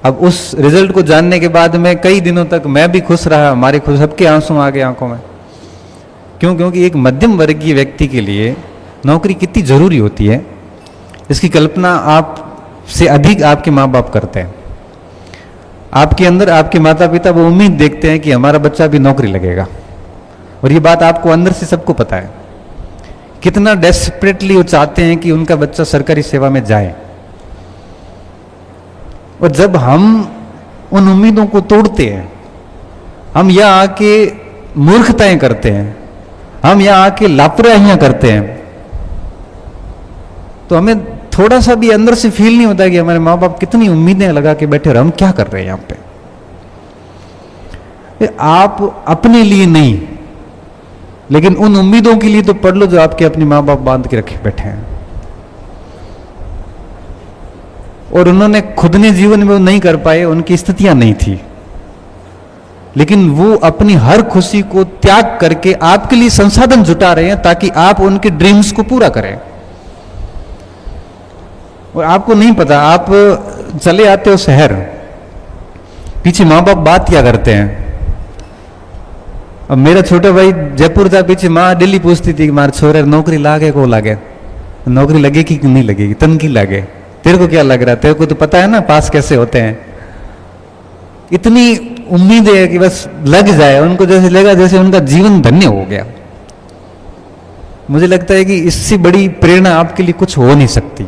अब उस रिजल्ट को जानने के बाद में कई दिनों तक मैं भी खुश रहा, हमारे खुश सबके आंसू आ गए आंखों में। क्यों? क्योंकि एक मध्यम वर्गीय व्यक्ति के लिए नौकरी कितनी ज़रूरी होती है, इसकी कल्पना आप से अधिक आपके माँ बाप करते हैं। आपके अंदर आपके माता पिता वो उम्मीद देखते हैं कि हमारा बच्चा भी नौकरी लगेगा, और ये बात आपको अंदर से सबको पता है। कितना डेस्परेटली वो चाहते हैं कि उनका बच्चा सरकारी सेवा में जाए। और जब हम उन उम्मीदों को तोड़ते हैं, हम यहाँ आके मूर्खताएं करते हैं, हम यहाँ आके लापरवाहियां करते हैं, तो हमें थोड़ा सा भी अंदर से फील नहीं होता कि हमारे माँ बाप कितनी उम्मीदें लगा के बैठे और हम क्या कर रहे हैं यहाँ पे। आप अपने लिए नहीं, लेकिन उन उम्मीदों के लिए तो पढ़ लो जो आपके अपने माँ बाप बांध के रखे बैठे हैं, और उन्होंने खुद ने जीवन में वो नहीं कर पाए, उनकी स्थितियां नहीं थी, लेकिन वो अपनी हर खुशी को त्याग करके आपके लिए संसाधन जुटा रहे हैं ताकि आप उनके ड्रीम्स को पूरा करें। और आपको नहीं पता, आप चले आते हो शहर, पीछे माँ बाप बात क्या करते हैं। अब मेरा छोटा भाई जयपुर था, पीछे माँ दिल्ली पूछती थी कि मारे छोरे नौकरी लागे को लागे, नौकरी लगेगी कि नहीं लगेगी, तनकी लागे, तेरे को क्या लग रहा है, तेरे को तो पता है ना पास कैसे होते हैं। इतनी उम्मीद है कि बस लग जाए, उनको जैसे लगा जैसे उनका जीवन धन्य हो गया। मुझे लगता है कि इससे बड़ी प्रेरणा आपके लिए कुछ हो नहीं सकती।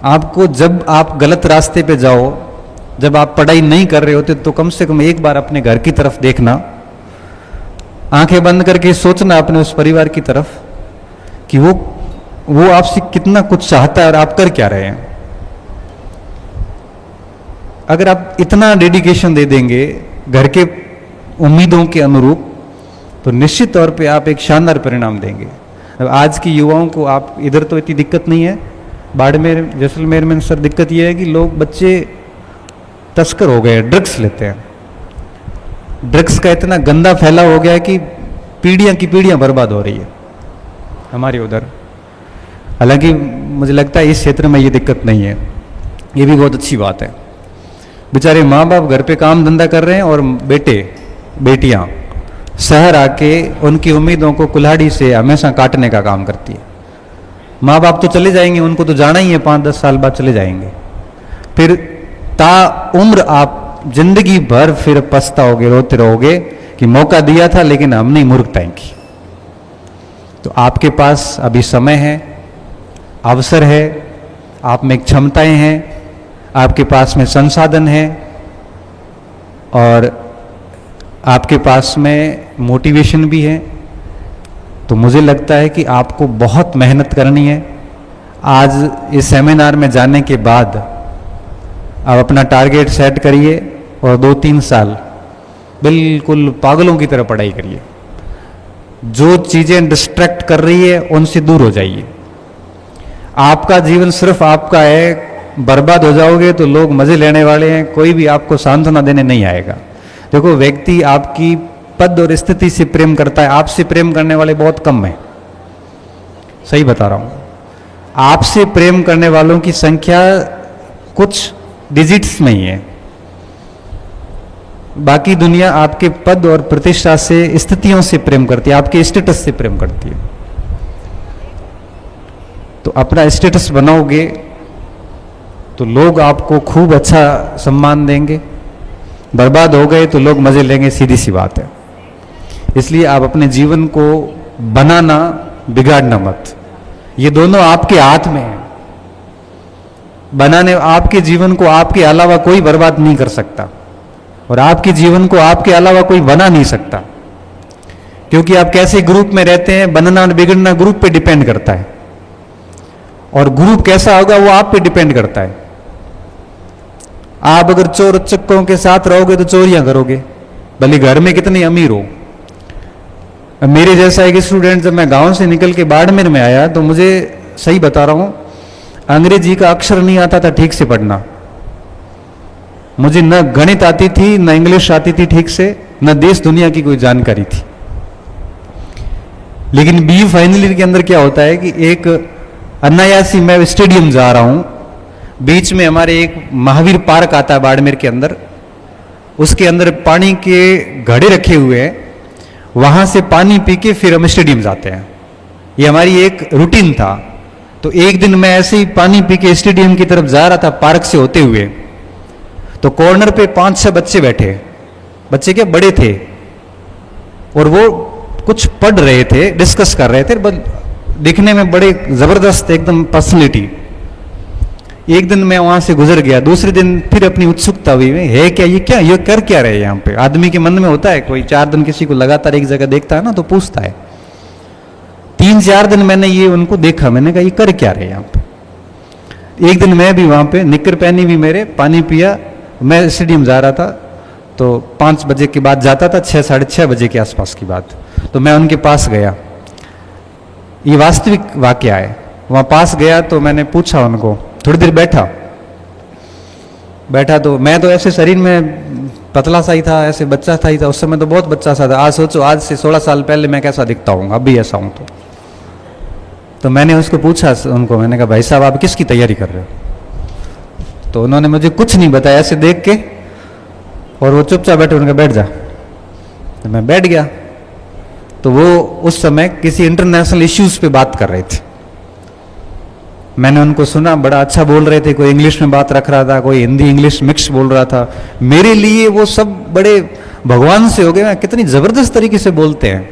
आपको जब आप गलत रास्ते पे जाओ, जब आप पढ़ाई नहीं कर रहे होते, तो कम से कम एक बार अपने घर की तरफ देखना, आंखें बंद करके सोचना अपने उस परिवार की तरफ कि वो आपसे कितना कुछ चाहता है और आप कर क्या रहे हैं। अगर आप इतना डेडिकेशन दे देंगे घर के उम्मीदों के अनुरूप, तो निश्चित तौर पे आप एक शानदार परिणाम देंगे। अब आज की युवाओं को, आप इधर तो इतनी दिक्कत नहीं है, बाड़मेर जैसलमेर में सर दिक्कत यह है कि लोग, बच्चे तस्कर हो गए, ड्रग्स लेते हैं। ड्रग्स का इतना गंदा फैला हो गया है कि पीढ़ियां की पीढ़ियां बर्बाद हो रही है हमारे उधर। हालांकि मुझे लगता है इस क्षेत्र में ये दिक्कत नहीं है, ये भी बहुत अच्छी बात है। बेचारे माँ बाप घर पे काम धंधा कर रहे हैं और बेटे बेटियां शहर आके उनकी उम्मीदों को कुल्हाड़ी से हमेशा काटने का काम करती है। माँ बाप तो चले जाएंगे, उनको तो जाना ही है, 5-10 साल बाद चले जाएंगे, फिर ताउम्र आप जिंदगी भर फिर पछताओगे, रोते रहोगे कि मौका दिया था लेकिन हमने ही मूर्खताएं की। तो आपके पास अभी समय है, अवसर है, आप में क्षमताएं हैं, आपके पास में संसाधन है, और आपके पास में मोटिवेशन भी है, तो मुझे लगता है कि आपको बहुत मेहनत करनी है। आज इस सेमिनार में जाने के बाद आप अपना टारगेट सेट करिए और 2-3 साल बिल्कुल पागलों की तरह पढ़ाई करिए। जो चीज़ें डिस्ट्रैक्ट कर रही है उनसे दूर हो जाइए। आपका जीवन सिर्फ आपका है, बर्बाद हो जाओगे तो लोग मजे लेने वाले हैं, कोई भी आपको सांत्वना देने नहीं आएगा। देखो, व्यक्ति आपकी पद और स्थिति से प्रेम करता है, आपसे प्रेम करने वाले बहुत कम हैं। सही बता रहा हूं, आपसे प्रेम करने वालों की संख्या कुछ डिजिट्स में ही है। बाकी दुनिया आपके पद और प्रतिष्ठा से, स्थितियों से प्रेम करती है, आपके स्टेटस से प्रेम करती है। तो अपना स्टेटस बनाओगे तो लोग आपको खूब अच्छा सम्मान देंगे, बर्बाद हो गए तो लोग मजे लेंगे, सीधी सी बात है। इसलिए आप अपने जीवन को बनाना, बिगाड़ना मत। ये दोनों आपके हाथ में है। बनाने, आपके जीवन को आपके अलावा कोई बर्बाद नहीं कर सकता और आपके जीवन को आपके अलावा कोई बना नहीं सकता, क्योंकि आप कैसे ग्रुप में रहते हैं, बनना और बिगड़ना ग्रुप पे डिपेंड करता है, और ग्रुप कैसा होगा वो आप पे डिपेंड करता है। आप अगर चोर चक्कों के साथ रहोगे तो चोरियां करोगे, भले घर में कितने अमीर हो। मेरे जैसा एक स्टूडेंट, जब मैं गांव से निकल के बाड़मेर में आया तो मुझे, सही बता रहा हूं, अंग्रेजी का अक्षर नहीं आता था ठीक से पढ़ना। मुझे न गणित आती थी, न इंग्लिश आती थी ठीक से, न देश दुनिया की कोई जानकारी थी। लेकिन बी फाइनल के अंदर क्या होता है कि एक अनायासी, मैं स्टेडियम जा रहा हूं, बीच में हमारे एक महावीर पार्क आता है बाड़मेर के अंदर, उसके अंदर पानी के घड़े रखे हुए हैं, वहां से पानी पी के फिर हम स्टेडियम जाते हैं। ये हमारी एक रूटीन था। तो एक दिन मैं ऐसे ही पानी पी के स्टेडियम की तरफ जा रहा था पार्क से होते हुए, तो कॉर्नर पे 5-6 बच्चे बैठे, बच्चे क्या बड़े थे, और वो कुछ पढ़ रहे थे, डिस्कस कर रहे थे, दिखने में बड़े जबरदस्त एकदम पर्सनैलिटी। एक दिन मैं वहां से गुजर गया, दूसरे दिन फिर अपनी उत्सुकता हुई, है क्या ये, क्या ये कर क्या रहे यहाँ पे। आदमी के मन में होता है, कोई 4 दिन किसी को लगातार एक जगह देखता है ना तो पूछता है। 3-4 दिन मैंने ये उनको देखा, मैंने कहा ये कर क्या रहे यहाँ पे। एक दिन मैं भी वहां पे, निक्कर पहनी भी मेरे, पानी पिया, मैं स्टेडियम जा रहा था, तो 5 बजे के बाद जाता था, 6-6:30 बजे के आसपास की बात। तो मैं उनके पास गया, ये वास्तविक वाकया है। वहां पास गया तो मैंने पूछा उनको, थोड़ी देर बैठा तो मैं तो ऐसे शरीर में पतला सा ही था, ऐसे बच्चा था ही था, उस समय तो बहुत बच्चा सा था। आज सोचो, आज से 16 साल पहले मैं कैसा दिखता हूँ, अब भी ऐसा हूँ। तो मैंने उसको पूछा उनको, मैंने कहा भाई साहब आप किसकी तैयारी कर रहे हो। तो उन्होंने मुझे कुछ नहीं बताया, ऐसे देख के, और वो चुपचाप बैठे, उन्होंने कहा बैठ जा। तो मैं बैठ गया। तो वो उस समय किसी इंटरनेशनल इश्यूज पे बात कर रहे थे। मैंने उनको सुना, बड़ा अच्छा बोल रहे थे, कोई इंग्लिश में बात रख रहा था, कोई हिंदी इंग्लिश मिक्स बोल रहा था। मेरे लिए वो सब बड़े भगवान से हो गए, कितनी जबरदस्त तरीके से बोलते हैं।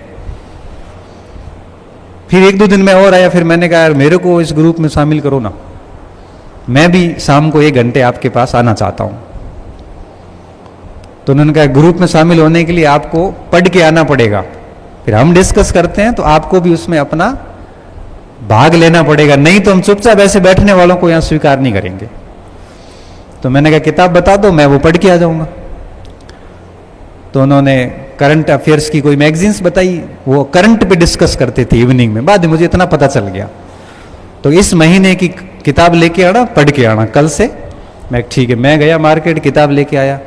फिर 1-2 दिन में और आया, फिर मैंने कहा यार मेरे को इस ग्रुप में शामिल करो ना, मैं भी शाम को 1 घंटे आपके पास आना चाहता हूं। तो उन्होंने कहा ग्रुप में शामिल होने के लिए आपको पढ़ के आना पड़ेगा, फिर हम डिस्कस करते हैं, तो आपको भी उसमें अपना भाग लेना पड़ेगा, नहीं तो हम चुपचाप ऐसे बैठने वालों को यहां स्वीकार नहीं करेंगे। तो मैंने कहा किताब बता दो, मैं वो पढ़ के आ जाऊंगा। तो उन्होंने करंट अफेयर्स की कोई मैगजीन्स बताई, वो करंट पे डिस्कस करते थे इवनिंग में। बाद में मुझे इतना पता चल गया। तो इस महीने की किताब लेके आना, पढ़ के आना कल से। मैं ठीक है, मैं गया मार्केट, किताब लेके आया,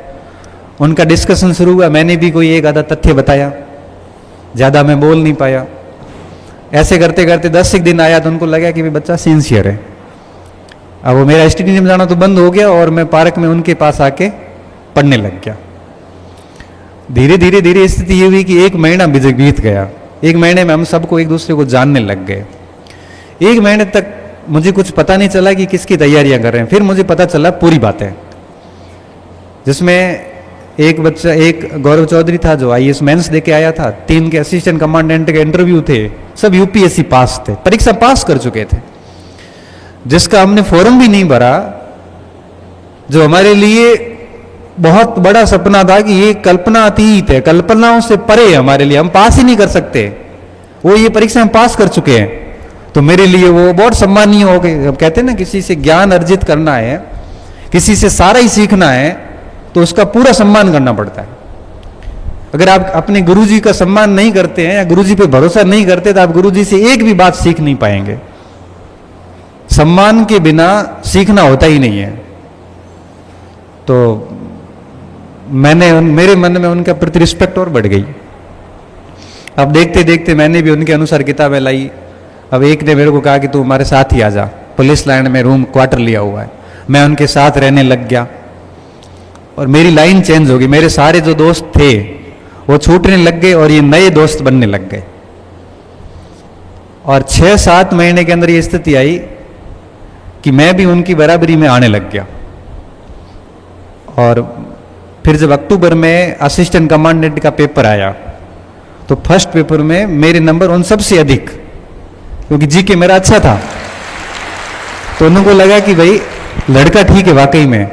उनका डिस्कशन शुरू हुआ। मैंने भी कोई एक आधा तथ्य बताया, ज़्यादा मैं बोल नहीं पाया। ऐसे करते करते 10 दिन आया तो उनको लगा कि भाई बच्चा सिंसियर है। अब वो मेरा स्टेडियम जाना तो बंद हो गया और मैं पार्क में उनके पास आके पढ़ने लग गया। धीरे धीरे धीरे स्थिति ये हुई कि 1 महीना बीत गया। 1 महीने में हम सबको एक दूसरे को जानने लग गए। 1 महीने तक मुझे कुछ पता नहीं चला कि किसकी तैयारियां कर रहे हैं। फिर मुझे पता चला पूरी बातें, जिसमें एक बच्चा, एक गौरव चौधरी था जो IAS मेंस देके आया था, 3 के असिस्टेंट कमांडेंट के इंटरव्यू थे, सब UPSC पास थे, परीक्षा पास कर चुके थे, जिसका हमने फॉर्म भी नहीं भरा, जो हमारे लिए बहुत बड़ा सपना था कि ये कल्पना अतीत है, कल्पनाओं से परे है हमारे लिए, हम पास ही नहीं कर सकते। वो ये परीक्षा हम पास कर चुके हैं, तो मेरे लिए वो बहुत सम्मानीय हो गए। अब कहते हैं ना, किसी से ज्ञान अर्जित करना है, किसी से सारा ही सीखना है, तो उसका पूरा सम्मान करना पड़ता है। अगर आप अपने गुरुजी का सम्मान नहीं करते हैं या गुरुजी पे भरोसा नहीं करते, तो आप गुरुजी से एक भी बात सीख नहीं पाएंगे। सम्मान के बिना सीखना होता ही नहीं है। तो मेरे मन में उनका प्रति रिस्पेक्ट और बढ़ गई। अब देखते देखते मैंने भी उनके अनुसार किताबें लाई। अब एक ने मेरे को कहा कि तू हमारे साथ ही आ जा, पुलिस लाइन में रूम क्वार्टर लिया हुआ है। मैं उनके साथ रहने लग गया और मेरी लाइन चेंज हो गई। मेरे सारे जो दोस्त थे वो छूटने लग गए और ये नए दोस्त बनने लग गए। और 6-7 महीने के अंदर ये स्थिति आई कि मैं भी उनकी बराबरी में आने लग गया। और फिर जब अक्टूबर में असिस्टेंट कमांडेंट का पेपर आया, तो फर्स्ट पेपर में मेरे नंबर उन सबसे अधिक, क्योंकि जीके मेरा अच्छा था, तो उनको लगा कि भाई लड़का ठीक है वाकई में।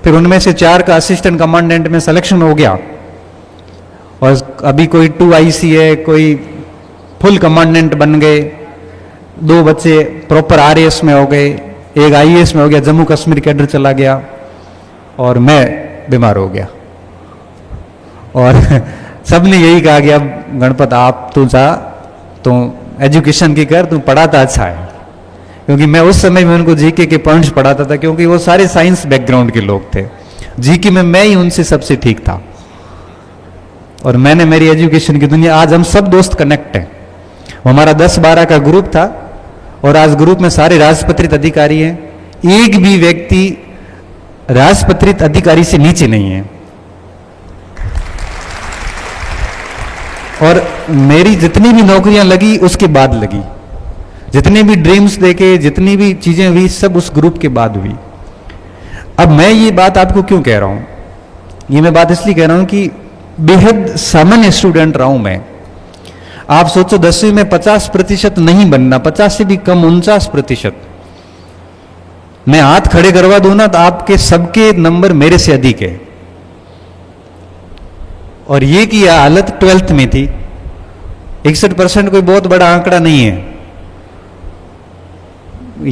फिर उनमें से 4 का असिस्टेंट कमांडेंट में सिलेक्शन हो गया। और अभी कोई 2 IC है, कोई फुल कमांडेंट बन गए, 2 बच्चे प्रॉपर RAS में हो गए, एक IAS में हो गया, जम्मू कश्मीर कैडर चला गया, और मैं बीमार हो गया। और सबने यही कहा कि अब गणपत आप तू जा, तू एजुकेशन की कर, तू पढ़ाता अच्छा है। क्योंकि मैं उस समय में उनको जीके के पॉइंट्स पढ़ाता था, क्योंकि वो सारे साइंस बैकग्राउंड के लोग थे। जीके में मैं ही उनसे सबसे ठीक था। और मैंने मेरी एजुकेशन की दुनिया, आज हम सब दोस्त कनेक्ट हैं। हमारा 10-12 का ग्रुप था और आज ग्रुप में सारे राजपत्रित अधिकारी हैं। एक भी व्यक्ति राजपत्रित अधिकारी से नीचे नहीं है। और मेरी जितनी भी नौकरियां लगी उसके बाद लगी, जितने भी ड्रीम्स देखे, जितनी भी चीजें हुई, सब उस ग्रुप के बाद हुई। अब मैं ये बात आपको क्यों कह रहा हूं? ये मैं बात इसलिए कह रहा हूं कि बेहद सामान्य स्टूडेंट रहा हूं मैं। आप सोचो 10वीं में 50% नहीं बनना, 50 से भी कम, 49%। मैं हाथ खड़े करवा दूं ना, तो आपके सबके नंबर मेरे से अधिक है। और ये की हालत 12th में थी। 61% कोई बहुत बड़ा आंकड़ा नहीं है।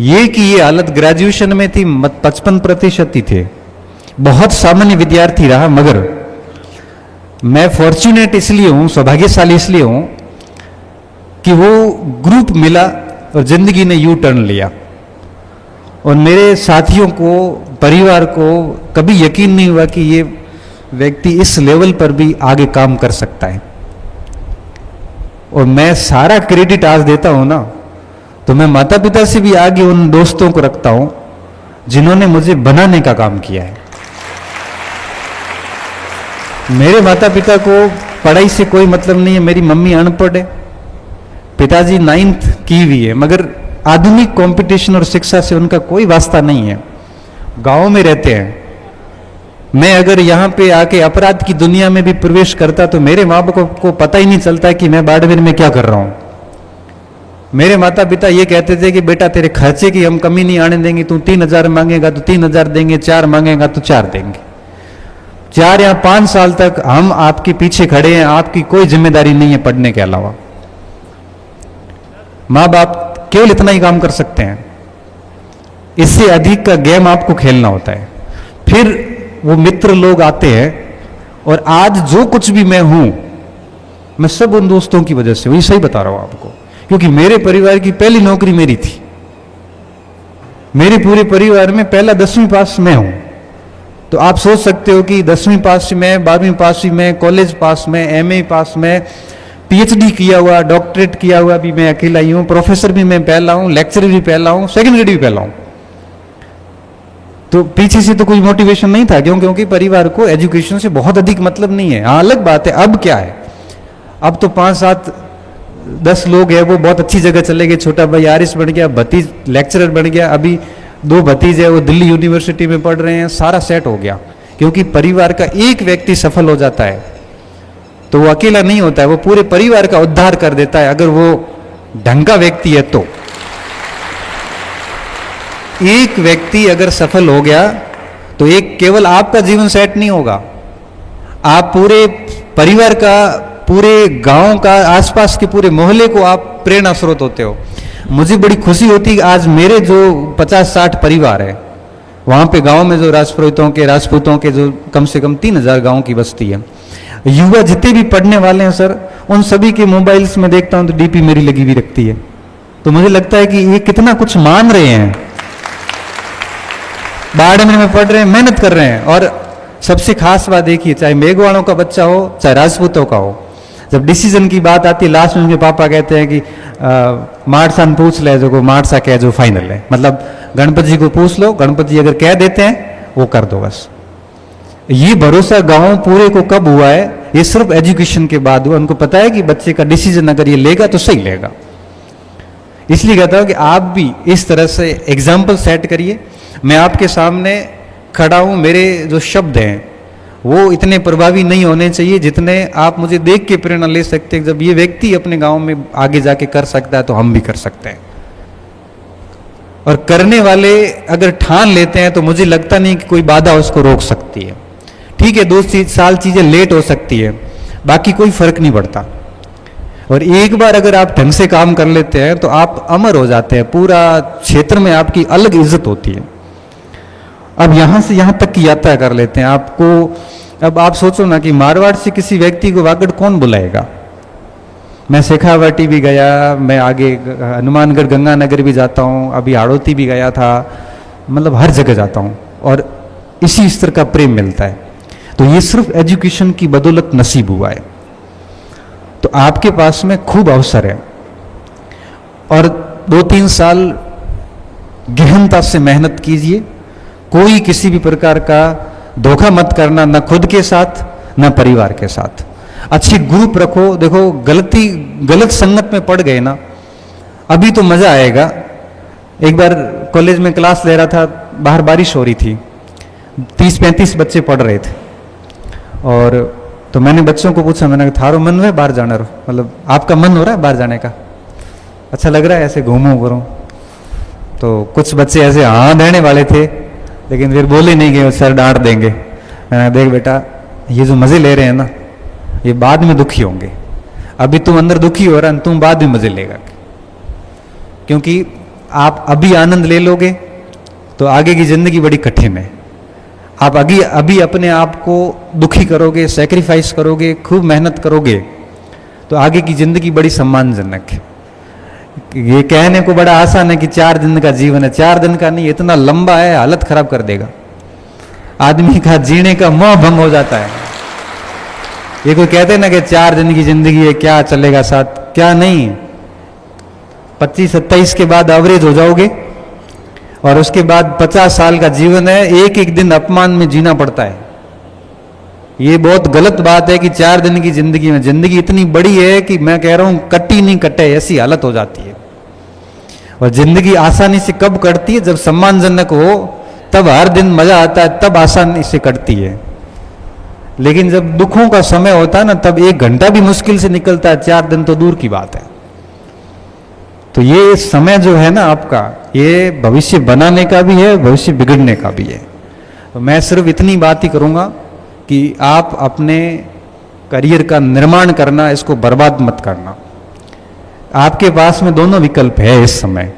ये की ये हालत ग्रेजुएशन में थी, 55% ही थे। बहुत सामान्य विद्यार्थी रहा। मगर मैं फॉर्चुनेट इसलिए हूं, सौभाग्यशाली इसलिए हूं कि वो ग्रुप मिला और जिंदगी ने यू टर्न लिया। और मेरे साथियों को, परिवार को कभी यकीन नहीं हुआ कि ये व्यक्ति इस लेवल पर भी आगे काम कर सकता है। और मैं सारा क्रेडिट आज देता हूं ना, तो मैं माता पिता से भी आगे उन दोस्तों को रखता हूं जिन्होंने मुझे बनाने का काम किया है। मेरे माता पिता को पढ़ाई से कोई मतलब नहीं है। मेरी मम्मी अनपढ़ है, पिताजी 9th की हुई है, मगर आधुनिक कंपटीशन और शिक्षा से उनका कोई वास्ता नहीं है। गांव में रहते हैं। मैं अगर यहां पे आके अपराध की दुनिया में भी प्रवेश करता, तो मेरे माँ बाप को पता ही नहीं चलता कि मैं बाड़मेर में क्या कर रहा हूं। मेरे माता पिता ये कहते थे कि बेटा तेरे खर्चे की हम कमी नहीं आने देंगे, तू 3000 मांगेगा तो 3000 देंगे, 4 मांगेगा तो 4 देंगे। 4 या 5 साल तक हम आपके पीछे खड़े हैं, आपकी कोई जिम्मेदारी नहीं है पढ़ने के अलावा। माँ बाप केवल इतना ही काम कर सकते हैं, इससे अधिक का गेम आपको खेलना होता है। फिर वो मित्र लोग आते हैं, और आज जो कुछ भी मैं हूं, मैं सब उन दोस्तों की वजह से, वही सही बता रहा हूं आपको, क्योंकि मेरे परिवार की पहली नौकरी मेरी थी। मेरे पूरे परिवार में पहला 10वीं पास मैं हूं। तो आप सोच सकते हो कि 10वीं पास में, 12वीं पास में, कॉलेज पास में, MA पास में, PhD किया हुआ, डॉक्टरेट किया हुआ भी मैं अकेला ही हूं, प्रोफेसर भी मैं पहला हूं, लेक्चरर भी पहला हूं, सेकंड ग्रेड भी पहला हूं। तो पीछे से तो कोई मोटिवेशन नहीं था, क्योंकि परिवार को एजुकेशन से बहुत अधिक मतलब नहीं है। हाँ, अलग बात है अब क्या है, अब तो 5, 7, 10 लोग हैं, वो बहुत अच्छी जगह चले गए। छोटा भाई आरिस बन गया, भतीज लेक्चरर बन गया, अभी 2 भतीज है वो दिल्ली यूनिवर्सिटी में पढ़ रहे हैं। सारा सेट हो गया, क्योंकि परिवार का एक व्यक्ति सफल हो जाता है तो वो अकेला नहीं होता है, वो पूरे परिवार का उद्धार कर देता है, अगर वो ढंग का व्यक्ति है तो। एक व्यक्ति अगर सफल हो गया तो एक केवल आपका जीवन सेट नहीं होगा, आप पूरे परिवार का, पूरे गांव का, आसपास के पूरे मोहल्ले को आप प्रेरणा स्रोत होते हो। मुझे बड़ी खुशी होती है आज मेरे जो 50-60 परिवार है, वहाँ पे गांव में जो राजपूतों के जो कम से कम 3000 गाँव की बस्ती है, युवा जितने भी पढ़ने वाले हैं सर, उन सभी के मोबाइल्स में देखता हूँ तो डीपी मेरी लगी हुई रखती है। तो मुझे लगता है कि ये कितना कुछ मान रहे हैं, बाढ़ में पढ़ रहे हैं, मेहनत कर रहे हैं। और सबसे खास बात देखिए, चाहे मेघवाड़ों का बच्चा हो चाहे राजपूतों का हो, जब डिसीजन की बात आती है लास्ट में उनके पापा कहते हैं कि मारसान पूछ ले जो को मारसा कह जो फाइनल है, मतलब गणपति जी को पूछ लो, गणपति जी अगर कह देते हैं वो कर दो बस। ये भरोसा गांव पूरे को कब हुआ है? ये सिर्फ एजुकेशन के बाद हुआ। उनको पता है कि बच्चे का डिसीजन अगर ये लेगा तो सही लेगा। इसलिए कहता हूं कि आप भी इस तरह से एग्जाम्पल सेट करिए। मैं आपके सामने खड़ा हूं, मेरे जो शब्द हैं वो इतने प्रभावी नहीं होने चाहिए जितने आप मुझे देख के प्रेरणा ले सकते हैं। जब ये व्यक्ति अपने गांव में आगे जाके कर सकता है तो हम भी कर सकते हैं। और करने वाले अगर ठान लेते हैं तो मुझे लगता नहीं कि कोई बाधा उसको रोक सकती है। ठीक है, 2 साल चीजें लेट हो सकती है, बाकी कोई फर्क नहीं पड़ता। और एक बार अगर आप ढंग से काम कर लेते हैं तो आप अमर हो जाते हैं, पूरा क्षेत्र में आपकी अलग इज्जत होती है। अब यहां से यहां तक की यात्रा कर लेते हैं आपको। अब आप सोचो ना कि मारवाड़ से किसी व्यक्ति को वागड़ कौन बुलाएगा। मैं शेखावाटी भी गया, मैं आगे हनुमानगढ़ गंगानगर भी जाता हूँ, अभी हाड़ौती भी गया था, मतलब हर जगह जाता हूँ और इसी स्तर का प्रेम मिलता है। तो ये सिर्फ एजुकेशन की बदौलत नसीब हुआ है। तो आपके पास में खूब अवसर है और 2-3 साल गहनता से मेहनत कीजिए। कोई किसी भी प्रकार का धोखा मत करना, न खुद के साथ न परिवार के साथ। अच्छी ग्रुप रखो। देखो गलत संगत में पड़ गए ना, अभी तो मजा आएगा। एक बार कॉलेज में क्लास ले रहा था, बाहर बारिश हो रही थी, 30-35 बच्चे पढ़ रहे थे और तो मैंने बच्चों को पूछा, मैंने कहा थारो मन है बाहर जाना, मतलब आपका मन हो रहा है बाहर जाने का, अच्छा लग रहा है ऐसे घूमूं करूं? तो कुछ बच्चे ऐसे हाँ देने वाले थे लेकिन फिर बोले नहीं कि सर डांट देंगे। मैंने देख बेटा, ये जो मजे ले रहे हैं ना ये बाद में दुखी होंगे, अभी तुम अंदर दुखी हो रहा है, तुम बाद में मजे लेगा। क्योंकि आप अभी आनंद ले लोगे तो आगे की जिंदगी बड़ी कठिन है। आप अभी अपने आप को दुखी करोगे, सैक्रिफाइस करोगे, खूब मेहनत करोगे तो आगे की जिंदगी बड़ी सम्मानजनक है। ये कहने को बड़ा आसान है कि 4 दिन का जीवन है, 4 दिन का नहीं, इतना लंबा है, हालत खराब कर देगा। आदमी का जीने का मोह भंग हो जाता है। ये कोई कहते हैं ना कि 4 दिन की जिंदगी है, क्या चलेगा साथ, क्या नहीं, 25-27 के बाद एवरेज हो जाओगे और उसके बाद 50 साल का जीवन है, एक एक दिन अपमान में जीना पड़ता है। ये बहुत गलत बात है कि 4 दिन की जिंदगी में, जिंदगी इतनी बड़ी है कि मैं कह रहा हूं कटी नहीं कटे ऐसी हालत हो जाती है। और जिंदगी आसानी से कब कटती है? जब सम्मानजनक हो, तब हर दिन मजा आता है, तब आसानी से कटती है। लेकिन जब दुखों का समय होता है ना, तब 1 घंटा भी मुश्किल से निकलता है, 4 दिन तो दूर की बात है। तो ये समय जो है ना आपका, ये भविष्य बनाने का भी है, भविष्य बिगड़ने का भी है। तो मैं सिर्फ इतनी बात ही करूंगा कि आप अपने करियर का निर्माण करना, इसको बर्बाद मत करना। आपके पास में दोनों विकल्प है इस समय।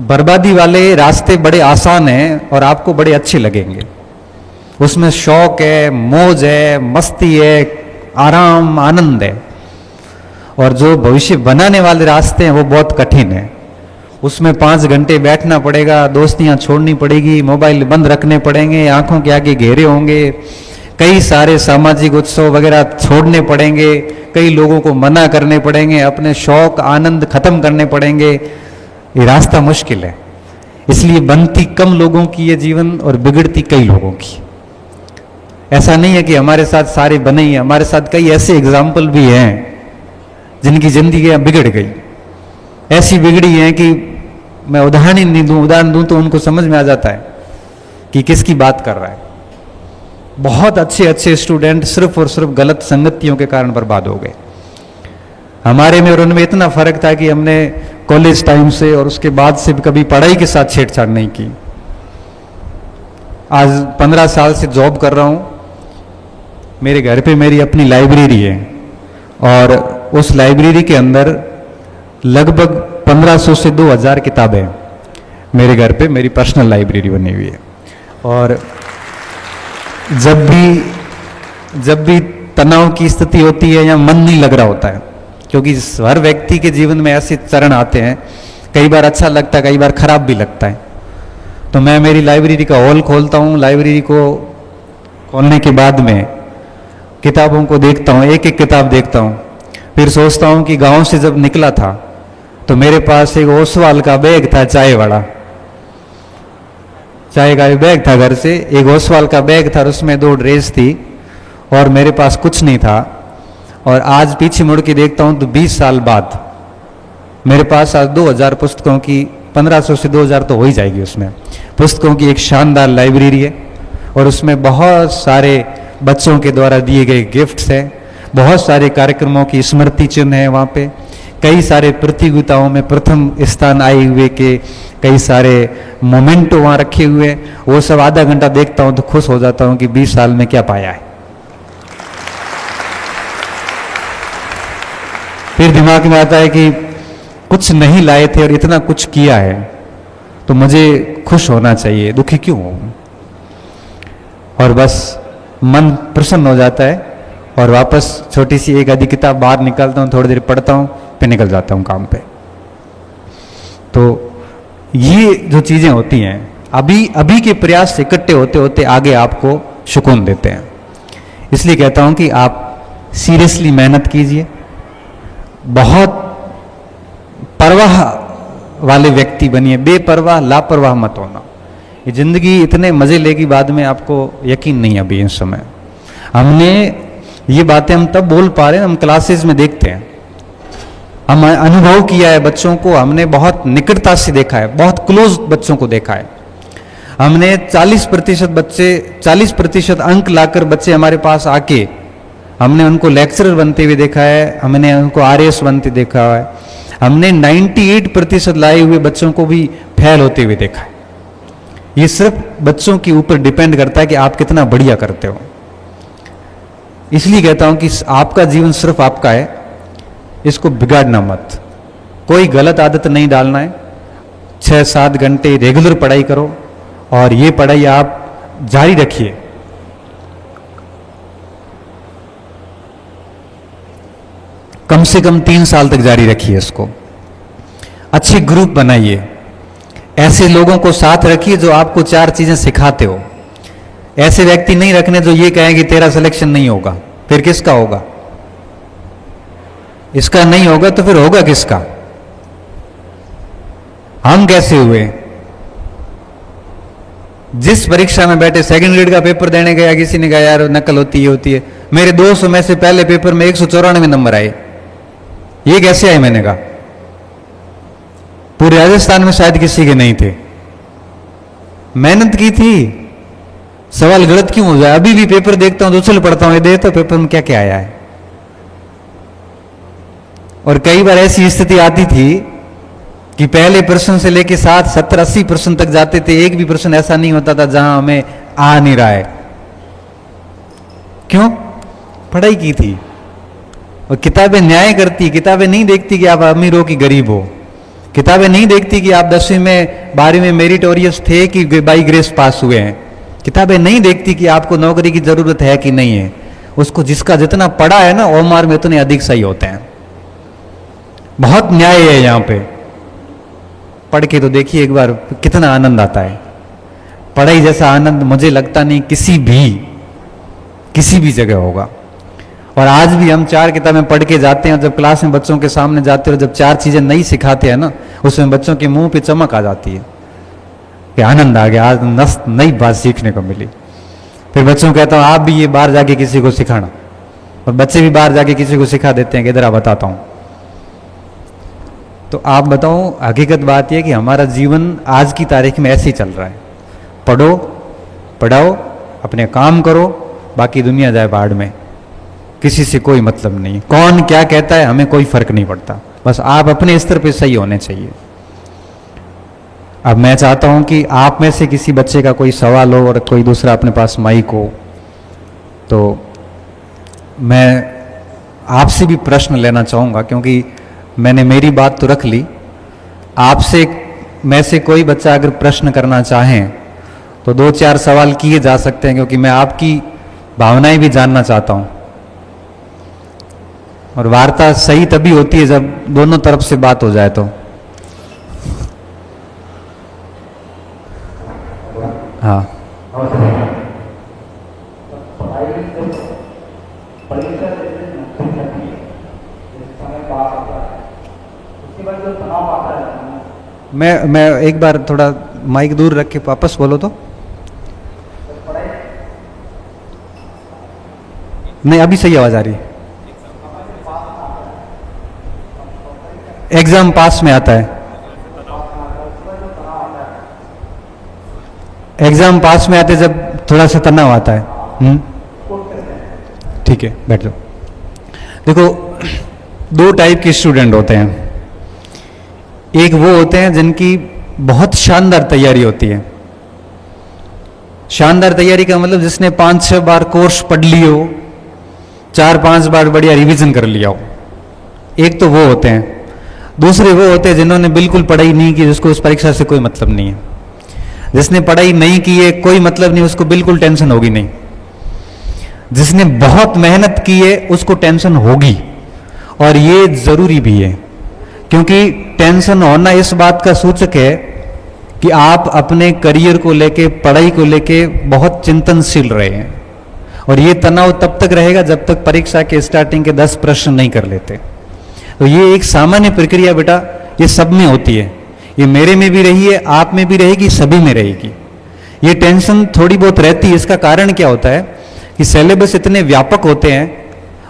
बर्बादी वाले रास्ते बड़े आसान हैं और आपको बड़े अच्छे लगेंगे, उसमें शौक है, मौज है, मस्ती है, आराम, आनंद है। और जो भविष्य बनाने वाले रास्ते हैं वो बहुत कठिन है, उसमें 5 घंटे बैठना पड़ेगा, दोस्तियां छोड़नी पड़ेगी, मोबाइल बंद रखने पड़ेंगे, आंखों के आगे घेरे होंगे, कई सारे सामाजिक उत्सव वगैरह छोड़ने पड़ेंगे, कई लोगों को मना करने पड़ेंगे, अपने शौक आनंद खत्म करने पड़ेंगे। ये रास्ता मुश्किल है। इसलिए बनती कम लोगों की ये जीवन और बिगड़ती कई लोगों की। ऐसा नहीं है कि हमारे साथ सारे बने ही, हमारे साथ कई ऐसे एग्जाम्पल भी हैं जिनकी जिंदगी बिगड़ गई, ऐसी बिगड़ी है कि मैं उदाहरण दूं तो उनको समझ में आ जाता है कि किसकी बात कर रहा है। बहुत अच्छे अच्छे स्टूडेंट सिर्फ और सिर्फ गलत संगतियों के कारण बर्बाद हो गए। हमारे में और उनमें इतना फर्क था कि हमने कॉलेज टाइम से और उसके बाद से भी कभी पढ़ाई के साथ छेड़छाड़ नहीं की। आज 15 साल से जॉब कर रहा हूँ। मेरे घर पे मेरी अपनी लाइब्रेरी है और उस लाइब्रेरी के अंदर लगभग 1500 से 2000 किताबें मेरे घर पे मेरी पर्सनल लाइब्रेरी बनी हुई है। और जब भी तनाव की स्थिति होती है या मन नहीं लग रहा होता है, क्योंकि हर व्यक्ति के जीवन में ऐसे चरण आते हैं, कई बार अच्छा लगता है, कई बार खराब भी लगता है, तो मैं मेरी लाइब्रेरी का हॉल खोलता हूँ। लाइब्रेरी को खोलने के बाद में किताबों को देखता हूँ, एक एक किताब देखता हूँ। फिर सोचता हूँ कि गांव से जब निकला था तो मेरे पास एक ओसवाल का बैग था, चाय वाला, चाय का बैग था घर से, एक ओसवाल का बैग था और उसमें 2 ड्रेस थी और मेरे पास कुछ नहीं था। और आज पीछे मुड़ के देखता हूँ तो 20 साल बाद मेरे पास आज 2000 पुस्तकों की, 1500 से 2000 तो हो ही जाएगी उसमें, पुस्तकों की एक शानदार लाइब्रेरी है। और उसमें बहुत सारे बच्चों के द्वारा दिए गए गिफ्ट्स हैं, बहुत सारे कार्यक्रमों की स्मृति चिन्ह है वहाँ पे, कई सारे प्रतियोगिताओं में प्रथम स्थान आए हुए के कई सारे मोमेंटो वहाँ रखे हुए हैं। वो सब आधा घंटा देखता हूँ तो खुश हो जाता हूँ कि 20 साल में क्या पाया है। फिर दिमाग में आता है कि कुछ नहीं लाए थे और इतना कुछ किया है, तो मुझे खुश होना चाहिए, दुखी क्यों हूँ। और बस मन प्रसन्न हो जाता है और वापस छोटी सी एक आधी किताब बाहर निकालता हूँ, थोड़ी देर पढ़ता हूँ, फिर निकल जाता हूँ काम पे। तो ये जो चीज़ें होती हैं अभी के प्रयास से इकट्ठे होते होते आगे आपको सुकून देते हैं। इसलिए कहता हूँ कि आप सीरियसली मेहनत कीजिए, बहुत परवाह वाले व्यक्ति बनिए, बेपरवाह लापरवाह मत होना। ये जिंदगी इतने मजे लेगी, बाद में आपको यकीन नहीं अभी इस समय। हमने ये बातें हम तब बोल पा रहे हैं, हम क्लासेस में देखते हैं, हम अनुभव किया है बच्चों को, हमने बहुत निकटता से देखा है, बहुत क्लोज बच्चों को देखा है। हमने 40% अंक लाकर बच्चे हमारे पास आके हमने उनको लेक्चरर बनते हुए देखा है, हमने उनको RS बनते देखा है, हमने 98% लाए हुए बच्चों को भी फेल होते हुए देखा है। ये सिर्फ बच्चों के ऊपर डिपेंड करता है कि आप कितना बढ़िया करते हो। इसलिए कहता हूं कि आपका जीवन सिर्फ आपका है, इसको बिगाड़ना मत, कोई गलत आदत नहीं डालना है। 6-7 घंटे रेगुलर पढ़ाई करो और ये पढ़ाई आप जारी रखिए। कम से कम 3 साल तक जारी रखिए इसको। अच्छे ग्रुप बनाइए, ऐसे लोगों को साथ रखिए जो आपको 4 चीजें सिखाते हो। ऐसे व्यक्ति नहीं रखने जो ये कहें कि तेरा सिलेक्शन नहीं होगा, फिर किसका होगा? इसका नहीं होगा तो फिर होगा किसका? हम कैसे हुए? जिस परीक्षा में बैठे, सेकंड ग्रेड का पेपर देने गया, किसी ने कहा यार नकल होती है। मेरे 200 में से पहले पेपर में 194 नंबर आए। ये कैसे आए? मैंने कहा पूरे राजस्थान में शायद किसी के नहीं थे। मेहनत की थी, सवाल गलत क्यों हो जाए? अभी भी पेपर देखता हूं, दूसरे पढ़ता हूं, ये देखता हूं पेपर में क्या क्या आया है। और कई बार ऐसी स्थिति आती थी कि पहले प्रश्न से लेके 60, 70, 80% तक जाते थे, एक भी प्रश्न ऐसा नहीं होता था जहां हमें आ नहीं रहा है। क्यों? पढ़ाई की थी। और किताबें न्याय करती, किताबें नहीं देखती कि आप अमीर हो कि गरीब हो, किताबें नहीं देखती कि आप 10वीं में 12वीं में मेरिटोरियस थे कि बाई ग्रेस पास हुए हैं, किताबें नहीं देखती कि आपको नौकरी की जरूरत है कि नहीं है। उसको जिसका जितना पढ़ा है ना, ओमार में उतने अधिक सही होते हैं। बहुत न्याय है यहां पे। पढ़ के तो देखिए एक बार, कितना आनंद आता है। पढ़ाई जैसा आनंद मुझे लगता नहीं किसी भी जगह होगा। और आज भी हम 4 किताबें पढ़ के जाते हैं, जब क्लास में बच्चों के सामने जाते हैं, जब 4 चीजें नहीं सिखाते हैं ना, उसमें बच्चों के मुंह पे चमक आ जाती है कि आनंद आ गया, आज नई बात सीखने को मिली। फिर बच्चों को कहता हूं आप भी ये बाहर जाके किसी को सिखाना, और बच्चे भी बाहर जाके किसी को सिखा देते हैं कि इधर आ बताता हूं। तो आप बताओ, हकीकत बात यह कि हमारा जीवन आज की तारीख में ऐसे ही चल रहा है। पढ़ो, पढ़ाओ, अपने काम करो, बाकी दुनिया जाए बाढ़ में, किसी से कोई मतलब नहीं। कौन क्या कहता है हमें कोई फर्क नहीं पड़ता, बस आप अपने स्तर पे सही होने चाहिए। अब मैं चाहता हूं कि आप में से किसी बच्चे का कोई सवाल हो और कोई दूसरा अपने पास माइक हो, तो मैं आपसे भी प्रश्न लेना चाहूँगा, क्योंकि मैंने मेरी बात तो रख ली। आपसे में से कोई बच्चा अगर प्रश्न करना चाहें तो 2-4 सवाल किए जा सकते हैं, क्योंकि मैं आपकी भावनाएं भी जानना चाहता हूँ। और वार्ता सही तभी होती है जब दोनों तरफ से बात हो जाए। तो हाँ, मैं एक बार थोड़ा माइक दूर रख के वापस बोलो तो। नहीं, अभी सही आवाज आ रही है। एग्जाम पास में आता है, एग्जाम पास में आते जब थोड़ा सा तनाव आता है। ठीक है, बैठ जाओ। देखो, 2 टाइप के स्टूडेंट होते हैं। एक वो होते हैं जिनकी बहुत शानदार तैयारी होती है। शानदार तैयारी का मतलब जिसने 5-6 बार कोर्स पढ़ लिया हो, 4-5 बार बढ़िया रिवीजन कर लिया हो। एक तो वो होते हैं। दूसरे वो होते हैं जिन्होंने बिल्कुल पढ़ाई नहीं की, जिसको उस परीक्षा से कोई मतलब नहीं है। जिसने पढ़ाई नहीं की है, कोई मतलब नहीं, उसको बिल्कुल टेंशन होगी नहीं। जिसने बहुत मेहनत की है उसको टेंशन होगी, और ये जरूरी भी है, क्योंकि टेंशन होना इस बात का सूचक है कि आप अपने करियर को लेके, पढ़ाई को लेके बहुत चिंतनशील रहे हैं। और ये तनाव तब तक रहेगा जब तक परीक्षा के स्टार्टिंग के 10 प्रश्न नहीं कर लेते। तो ये एक सामान्य प्रक्रिया बेटा, ये सब में होती है। ये मेरे में भी रही है, आप में भी रहेगी, सभी में रहेगी। ये टेंशन थोड़ी बहुत रहती है। इसका कारण क्या होता है कि सिलेबस इतने व्यापक होते हैं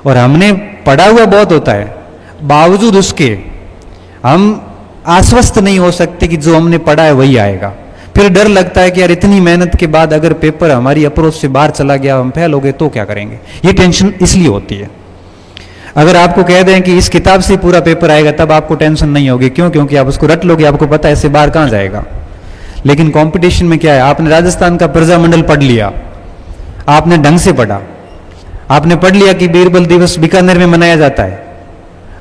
और हमने पढ़ा हुआ बहुत होता है, बावजूद उसके हम आश्वस्त नहीं हो सकते कि जो हमने पढ़ा है वही आएगा। फिर डर लगता है कि यार इतनी मेहनत के बाद अगर पेपर हमारी अप्रोच से बाहर चला गया, हम फेल हो गए तो क्या करेंगे। ये टेंशन इसलिए होती है। अगर आपको कह दें कि इस किताब से पूरा पेपर आएगा, तब आपको टेंशन नहीं होगी। क्यों? क्योंकि आप उसको रट लोगे, आपको पता है इससे बाहर कहां जाएगा। लेकिन कंपटीशन में क्या है, आपने राजस्थान का प्रजामंडल पढ़ लिया, आपने ढंग से पढ़ा, आपने पढ़ लिया कि बीरबल दिवस बीकानेर में मनाया जाता है।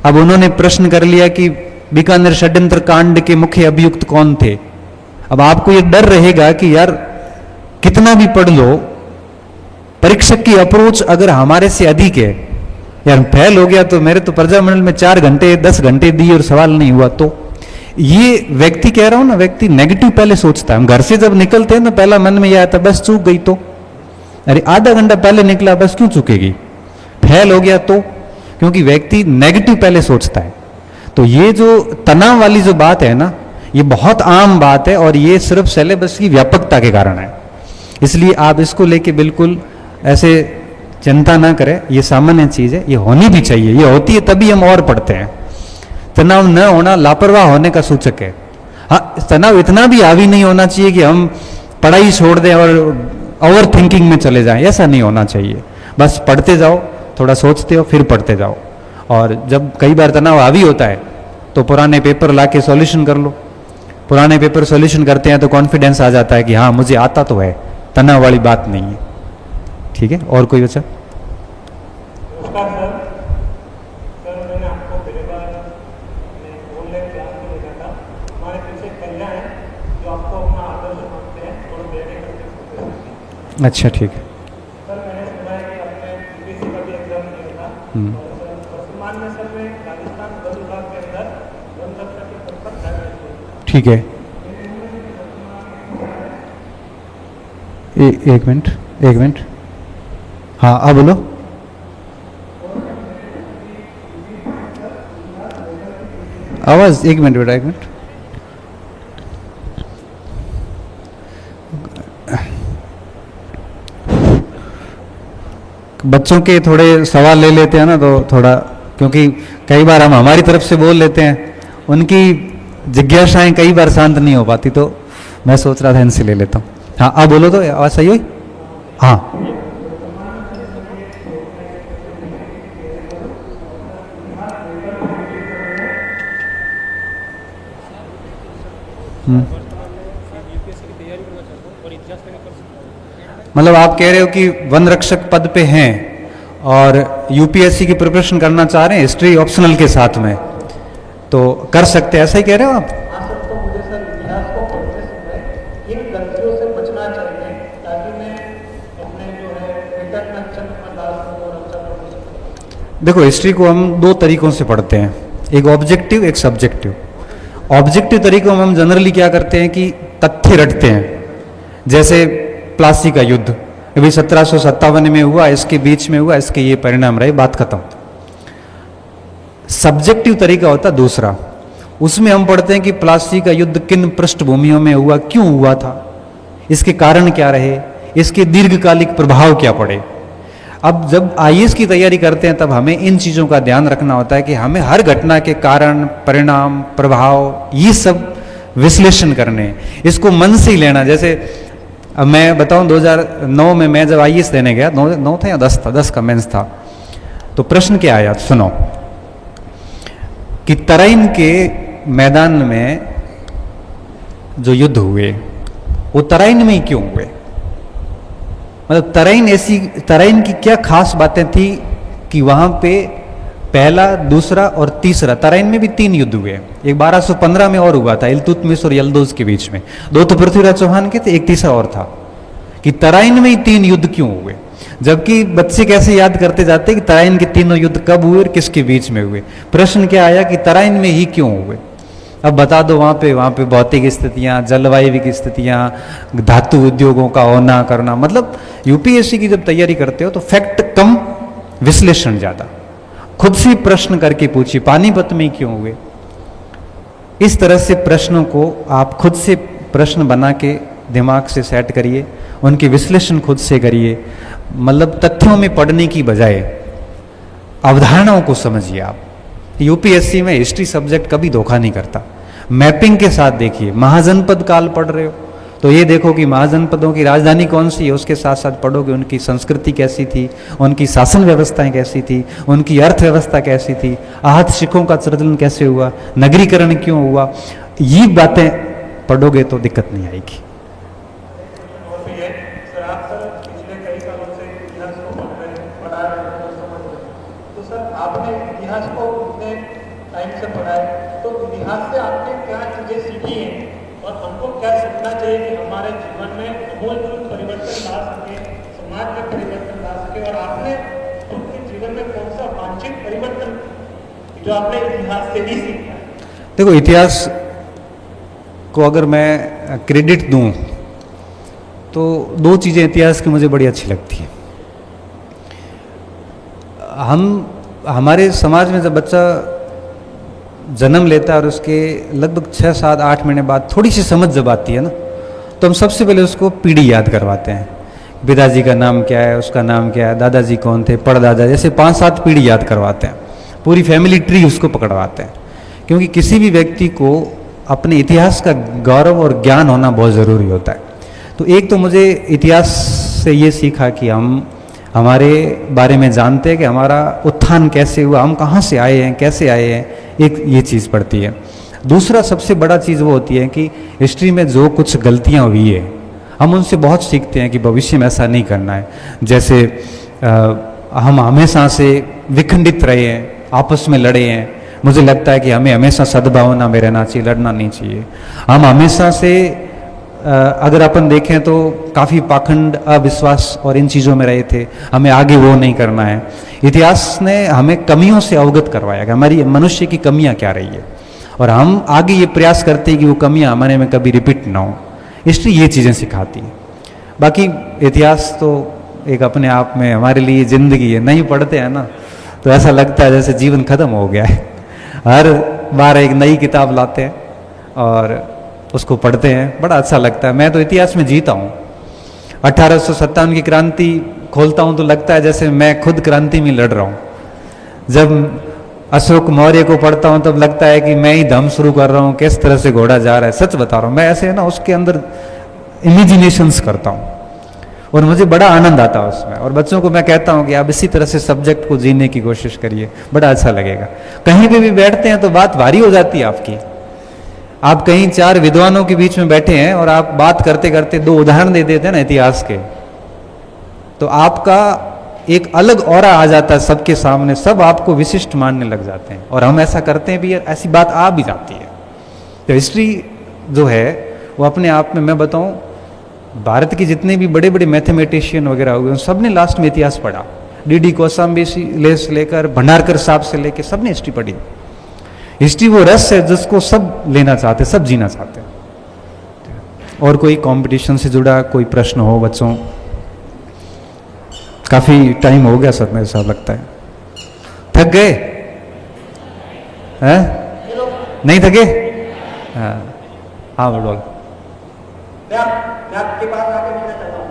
अब उन्होंने प्रश्न कर लिया कि बीकानेर षड्यंत्र कांड के मुख्य अभियुक्त कौन थे। अब आपको ये डर रहेगा कि यार कितना भी पढ़ लो, परीक्षक की अप्रोच अगर हमारे से अधिक है, यार फेल हो गया तो मेरे तो प्रजामंडल में 4 घंटे 10 घंटे दिए और सवाल नहीं हुआ। तो ये व्यक्ति, कह रहा हूं ना, व्यक्ति नेगेटिव पहले सोचता है। हम घर से जब निकलते हैं तो पहला मन में यह आता है बस चूक गई तो, अरे आधा घंटा पहले निकला बस क्यों चूकेगी, फेल हो गया तो, क्योंकि व्यक्ति नेगेटिव पहले सोचता है। तो ये जो तनाव वाली जो बात है ना, ये बहुत आम बात है और ये सिर्फ सिलेबस की व्यापकता के कारण है। इसलिए आप इसको लेके बिल्कुल ऐसे चिंता ना करें, ये सामान्य चीज है, ये होनी भी चाहिए। ये होती है तभी हम और पढ़ते हैं। तनाव न होना लापरवाह होने का सूचक है। हाँ, तनाव इतना भी हावी नहीं होना चाहिए कि हम पढ़ाई छोड़ दें और ओवर थिंकिंग में चले जाएं, ऐसा नहीं होना चाहिए। बस पढ़ते जाओ, थोड़ा सोचते हो, फिर पढ़ते जाओ। और जब कई बार तनाव हावी होता है तो पुराने पेपर ला के सॉल्यूशन कर लो। पुराने पेपर सॉल्यूशन करते हैं तो कॉन्फिडेंस आ जाता है कि हाँ मुझे आता तो है, तनाव वाली बात नहीं है। ठीक है, और कोई बच्चा? नमस्कार सर। सर मैंने आपको पहले बार ऑनलाइन क्लास में देखा था। हमारे पीछे कन्या है जो आपको अपना आदर्श मानते हैं और बेटे करते हैं। अच्छा, ठीक है। सर मैंने सुना है कि आपने यूपीएससी का भी एग्जाम दिया था, और सर वर्तमान में सर मैं राजस्थान वन विभाग के अंदर वन रक्षक के पद पर कार्यरत हूँ। ठीक है, एक मिनट। हाँ, अब बोलो। आवाज, एक मिनट बेटा, एक मिनट। बच्चों के थोड़े सवाल ले लेते हैं ना, तो थोड़ा, क्योंकि कई बार हम हमारी तरफ से बोल लेते हैं, उनकी जिज्ञासाएं कई बार शांत नहीं हो पाती, तो मैं सोच रहा था इनसे ले लेता हूँ। हाँ, अब बोलो तो, आवाज सही हुई? हाँ, मतलब आप कह रहे हो कि वन रक्षक पद पे हैं और यूपीएससी की प्रिपरेशन करना चाह रहे हैं हिस्ट्री ऑप्शनल के साथ में, तो कर सकते हैं, ऐसा ही कह रहे हो आप? हाँ सर, तो मुझे सर इतिहास को पढ़ते समय इन गलतियों से बचना चाहिए ताकि मैं अपने जो है रिटर्न में अच्छा नंबर ला सकूँ और अच्छा पढ़ सकूँ। देखो, हिस्ट्री को हम दो तरीकों से पढ़ते हैं, एक ऑब्जेक्टिव एक सब्जेक्टिव। ऑब्जेक्टिव तरीकों में हम जनरली क्या करते हैं कि तथ्य रटते हैं, जैसे प्लासी का युद्ध अभी 1757 में हुआ, इसके बीच में हुआ, इसके ये परिणाम रहे, बात खत्म। सब्जेक्टिव तरीका होता दूसरा, उसमें हम पढ़ते हैं कि प्लासी का युद्ध किन पृष्ठभूमियों में हुआ, क्यों हुआ था, इसके कारण क्या रहे, इसके दीर्घकालिक प्रभाव क्या पड़े। अब जब आईएएस की तैयारी करते हैं तब हमें इन चीज़ों का ध्यान रखना होता है कि हमें हर घटना के कारण, परिणाम, प्रभाव, ये सब विश्लेषण करने हैं, इसको मन से ही लेना। जैसे अब मैं बताऊं, 2009 में मैं जब आईएएस देने गया, 9 था या 10 था, 10 का मेंस था, तो प्रश्न क्या आया सुनो, कि तराइन के मैदान में जो युद्ध हुए वो तराइन में ही क्यों हुए, मतलब तराइन की क्या खास बातें थी कि वहां पे पहला, दूसरा और तीसरा, तराइन में भी 3 युद्ध हुए, एक 1215 में और हुआ था इल्तुतमिश और यल्दौज के बीच में, 2 तो पृथ्वीराज चौहान के थे, एक तीसरा और था, कि तराइन में ही 3 युद्ध क्यों हुए। जबकि बच्चे कैसे याद करते जाते कि तराइन के तीनों युद्ध कब हुए और किसके बीच में हुए। प्रश्न क्या आया कि तराइन में ही क्यों हुए। अब बता दो, वहाँ पे भौतिक स्थितियाँ, जलवायु की स्थितियाँ, धातु उद्योगों का होना करना, मतलब यूपीएससी की जब तैयारी करते हो तो फैक्ट कम, विश्लेषण ज़्यादा। खुद से प्रश्न करके पूछिए, पानीपत में क्यों हुए। इस तरह से प्रश्नों को आप खुद से प्रश्न बना के दिमाग से सेट करिए, उनके विश्लेषण खुद से करिए, मतलब तथ्यों में पढ़ने की बजाय अवधारणाओं को समझिए आप। यूपीएससी में हिस्ट्री सब्जेक्ट कभी धोखा नहीं करता। मैपिंग के साथ देखिए, महाजनपद काल पढ़ रहे हो तो ये देखो कि महाजनपदों की राजधानी कौन सी है, उसके साथ साथ पढ़ोगे उनकी संस्कृति कैसी थी, उनकी शासन व्यवस्थाएं कैसी थी, उनकी अर्थव्यवस्था कैसी थी, आहत सिखों का प्रचलन कैसे हुआ, नगरीकरण क्यों हुआ, ये बातें पढ़ोगे तो दिक्कत नहीं आएगी। सर आप पिछले कई सालों से इतिहास को पढ़ा रहे हैं, समझ रहे हैं, तो सर आपने इतिहास को इतने टाइम से पढ़ा है, तो इतिहास से आपने क्या चीज़ें सीखी हैं और हमको क्या सीखना चाहिए कि हमारे जीवन में आमूलचूल परिवर्तन ला सके, समाज में परिवर्तन ला सके, और आपने अपने जीवन में कौन सा वांछित परिवर्तन जो आपने इतिहास से ही सीखा है। देखो, इतिहास को अगर मैं क्रेडिट दूं तो 2 चीज़ें इतिहास की मुझे बड़ी अच्छी लगती हैं। हमारे समाज में जब बच्चा जन्म लेता है और उसके लगभग 6, 7, 8 महीने बाद थोड़ी सी समझ जब आती है ना, तो हम सबसे पहले उसको पीढ़ी याद करवाते हैं, पिताजी का नाम क्या है, उसका नाम क्या है, दादाजी कौन थे, परदादा, जैसे 5-7 पीढ़ी याद करवाते हैं, पूरी फैमिली ट्री उसको पकड़वाते हैं। क्योंकि किसी भी व्यक्ति को अपने इतिहास का गौरव और ज्ञान होना बहुत ज़रूरी होता है। तो एक तो मुझे इतिहास से ये सीखा कि हम हमारे बारे में जानते हैं कि हमारा उत्थान कैसे हुआ, हम कहाँ से आए हैं, कैसे आए हैं, एक ये चीज़ पड़ती है। दूसरा सबसे बड़ा चीज़ वो होती है कि हिस्ट्री में जो कुछ गलतियाँ हुई है हम उनसे बहुत सीखते हैं कि भविष्य में ऐसा नहीं करना है। जैसे हम हमेशा से विखंडित रहे हैं, आपस में लड़े हैं, मुझे लगता है कि हमें हमेशा सद्भावना में रहना चाहिए, लड़ना नहीं चाहिए। हम हमेशा से अगर अपन देखें तो काफ़ी पाखंड, अविश्वास और इन चीज़ों में रहे थे, हमें आगे वो नहीं करना है। इतिहास ने हमें कमियों से अवगत करवाया कि हमारी मनुष्य की कमियां क्या रही है, और हम आगे ये प्रयास करते हैं कि वो कमियां हमारे में कभी रिपीट ना हो। इसलिए ये चीज़ें सिखाती हैं। बाकी इतिहास तो एक अपने आप में हमारे लिए ज़िंदगी है, नहीं पढ़ते हैं ना तो ऐसा लगता है जैसे जीवन खत्म हो गया है। हर बार एक नई किताब लाते हैं और उसको पढ़ते हैं, बड़ा अच्छा लगता है। मैं तो इतिहास में जीता हूँ। 1857 की क्रांति खोलता हूँ तो लगता है जैसे मैं खुद क्रांति में लड़ रहा हूँ। जब अशोक मौर्य को पढ़ता हूँ तब लगता है कि मैं ही धम शुरू कर रहा हूँ, किस तरह से घोड़ा जा रहा है। सच बता रहा हूँ, मैं ऐसे है ना उसके अंदर इमेजिनेशंस करता हूँ और मुझे बड़ा आनंद आता है उसमें। और बच्चों को मैं कहता हूँ कि आप इसी तरह से सब्जेक्ट को जीने की कोशिश करिए, बड़ा अच्छा लगेगा। कहीं पे भी बैठते हैं तो बात भारी हो जाती है आपकी, आप कहीं चार विद्वानों के बीच में बैठे हैं और आप बात करते करते दो उदाहरण दे देते हैं ना इतिहास के, तो आपका एक अलग ऑरा आ जाता है सबके सामने, सब आपको विशिष्ट मानने लग जाते हैं। और हम ऐसा करते हैं भी, ऐसी बात आ भी जाती है। तो हिस्ट्री जो है वो अपने आप में, मैं बताऊं, भारत के जितने भी बड़े बड़े मैथमेटिशियन वगैरह हुए, सब ने लास्ट में इतिहास पढ़ा। डी कौशाम्बी से लेकर भंडारकर साहब से लेकर सब ने हिस्ट्री पढ़ी। हिस्ट्री वो रस है जिसको सब लेना चाहते, सब जीना चाहते हैं। और कोई कंपटीशन से जुड़ा कोई प्रश्न हो बच्चों? काफी टाइम हो गया सर, मेरे साथ लगता है। थक गए हैं? नहीं थके? हाँ हाँ बोल। मैं आपके पास आके मिलना चाहता हूँ,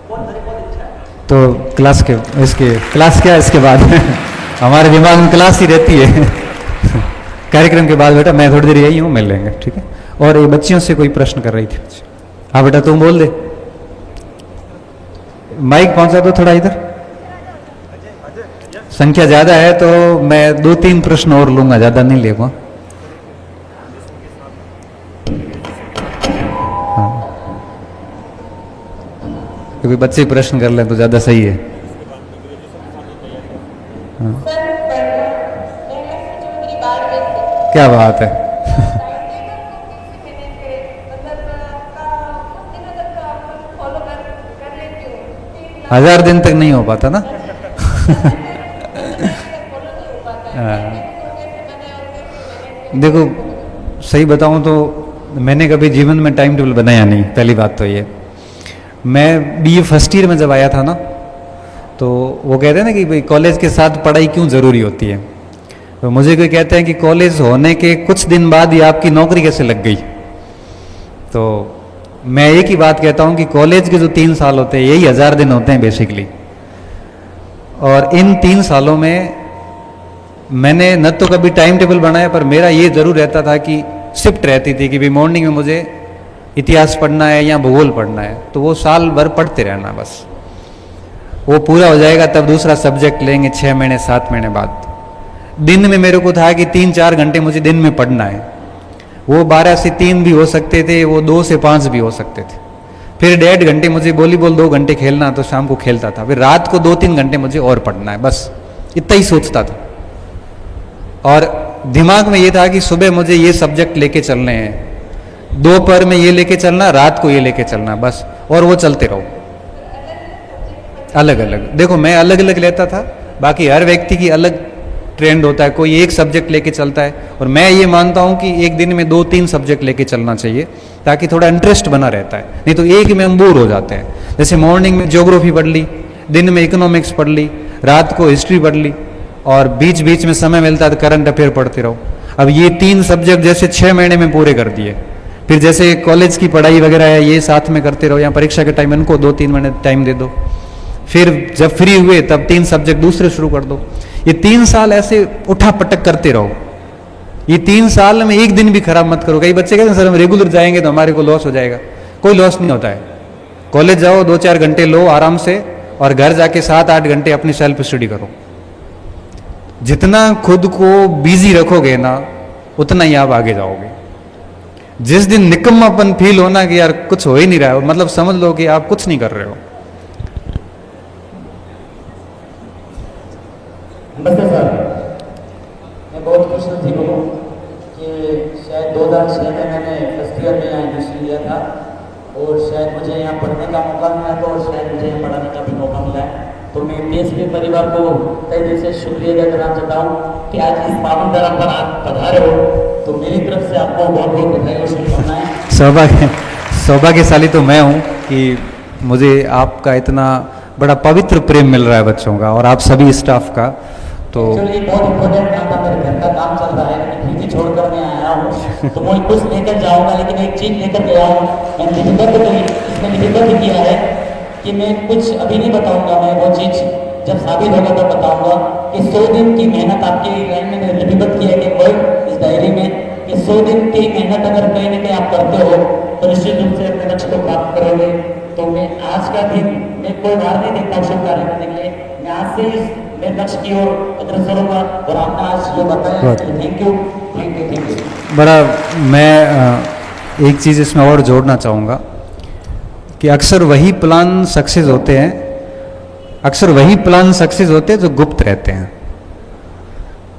कौन इच्छा है? तो क्लास के, इसके क्लास क्या है इसके बाद हमारे दिमाग में क्लास ही रहती है कार्यक्रम के बाद बेटा मैं थोड़ी देर यही हूँ, मिल लेंगे, ठीक है। और ये बच्चियों से कोई प्रश्न कर रही थी। हाँ बेटा तुम बोल दे, माइक पहुंचा दो थोड़ा इधर, संख्या ज्यादा है तो मैं 2-3 प्रश्न और लूंगा, ज्यादा नहीं लेगा। क्योंकि बच्चे प्रश्न कर लें तो ज्यादा सही है। हाँ। क्या बात है हजार दिन तक नहीं हो पाता ना देखो सही बताऊं तो मैंने कभी जीवन में टाइम टेबल बनाया नहीं, पहली बात तो ये। मैं बीए फर्स्ट ईयर में जब आया था ना, तो वो कहते हैं ना कि भाई कॉलेज के साथ पढ़ाई क्यों ज़रूरी होती है। तो मुझे कोई कहते हैं कि कॉलेज होने के कुछ दिन बाद ही आपकी नौकरी कैसे लग गई। तो मैं एक ही बात कहता हूँ कि कॉलेज के जो 3 साल होते हैं यही 1000 दिन होते हैं बेसिकली। और इन 3 सालों में मैंने न तो कभी टाइम टेबल बनाया, पर मेरा ये ज़रूर रहता था कि शिफ्ट रहती थी कि भाई मॉर्निंग में मुझे इतिहास पढ़ना है या भूगोल पढ़ना है, तो वो साल भर पढ़ते रहना, बस वो पूरा हो जाएगा तब दूसरा सब्जेक्ट लेंगे 6 महीने 7 महीने बाद। दिन में मेरे को था कि 3-4 घंटे मुझे दिन में पढ़ना है, वो 12 से 3 भी हो सकते थे, वो 2 से 5 भी हो सकते थे। फिर 1.5 घंटे मुझे वॉलीबॉल 2 घंटे खेलना, तो शाम को खेलता था। फिर रात को 2-3 घंटे मुझे और पढ़ना है, बस इतना ही सोचता था। और दिमाग में ये था कि सुबह मुझे ये सब्जेक्ट लेके चलने हैं, दोपहर में ये लेके चलना, रात को ये लेके चलना, बस। और वो चलते रहो अलग अलग। देखो मैं अलग अलग लेता था, बाकी हर व्यक्ति की अलग ट्रेंड होता है, कोई एक सब्जेक्ट लेके चलता है। और मैं ये मानता हूँ कि एक दिन में 2-3 सब्जेक्ट लेके चलना चाहिए, ताकि थोड़ा इंटरेस्ट बना रहता है। नहीं तो एक में हम बोर हो जाते हैं। जैसे मॉर्निंग में ज्योग्राफी पढ़ ली, दिन में इकोनॉमिक्स पढ़ ली, रात को हिस्ट्री पढ़ ली, और बीच बीच में समय मिलता है तो करंट अफेयर पढ़ते रहो। अब ये 3 सब्जेक्ट जैसे 6 महीने में पूरे कर दिए। फिर जैसे कॉलेज की पढ़ाई वगैरह है ये साथ में करते रहो, या परीक्षा के टाइम इनको 2-3 महीने टाइम दे दो। फिर जब फ्री हुए तब 3 सब्जेक्ट दूसरे शुरू कर दो। ये 3 साल ऐसे उठा पटक करते रहो। ये 3 साल में एक दिन भी खराब मत करो। कई बच्चे कहते हैं सर हम रेगुलर जाएंगे तो हमारे को लॉस हो जाएगा। कोई लॉस नहीं होता है। कॉलेज जाओ, 2-4 घंटे लो आराम से, और घर जाके 7-8 घंटे अपनी सेल्फ स्टडी करो। जितना खुद को बिजी रखोगे ना, उतना ही आप आगे जाओगे। जिस दिन निकम्मापन फील होना कि यार कुछ हो ही नहीं रहा है, मतलब समझ लो कि आप कुछ नहीं कर रहे हो। नमस्ते सर, मैं बहुत खुश नसीब हूँ कि शायद 2006 में मैंने फर्स्ट ईयर में यहाँ एडमिशन लिया था, और शायद मुझे यहाँ पढ़ने का मौका मिला था, और शायद मुझे यहाँ पढ़ाने का भी मौका मिला है। तो मैं पीएसपी परिवार को कई दिल से शुक्रिया अदा करना चाहता हूँ कि आज इस पावन धर्म पर आप पधारे हो। तो मेरी तरफ से आपको बहुत बहुत बधाई और शुभकामनाएं। सौभाग्यशाली तो मैं हूँ कि मुझे आपका इतना बड़ा पवित्र प्रेम मिल रहा है बच्चों का, और आप सभी स्टाफ का। तो एक्चुअली बहुत इम्पोर्टेंट काम था, मेरे घर का काम चल रहा है, लेकिन फिर भी छोड़कर मैं आया हूँ। तो मैं कुछ लेकर जाऊँगा, लेकिन एक चीज़ लेकर गया हूँ। मैंने निबंध किया है कि मैं कुछ अभी नहीं बताऊंगा, मैं वो चीज़ जब साबित होगा तब बताऊंगा कि 100 दिन की मेहनत आपकी लाइन में मैंने लिपिबद्ध किया है कि इस डायरी में कि 100 दिन की मेहनत अगर कहीं ना कहीं आप करते हो तो निश्चित रूप से अपने लक्ष्य को प्राप्त करोगे। तो मैं आज का दिन मैं कोई बाहर नहीं देखता शुभ कार्य करने के लिए, मैं आज से मैं लक्ष्य की ओर अग्रसर होगा। और आपने आज जो बताया, थैंक यू। बड़ा मैं एक चीज़ इसमें और जोड़ना चाहूँगा कि अक्सर वही प्लान सक्सेस होते हैं, अक्सर वही प्लान सक्सेस होते हैं जो गुप्त रहते हैं।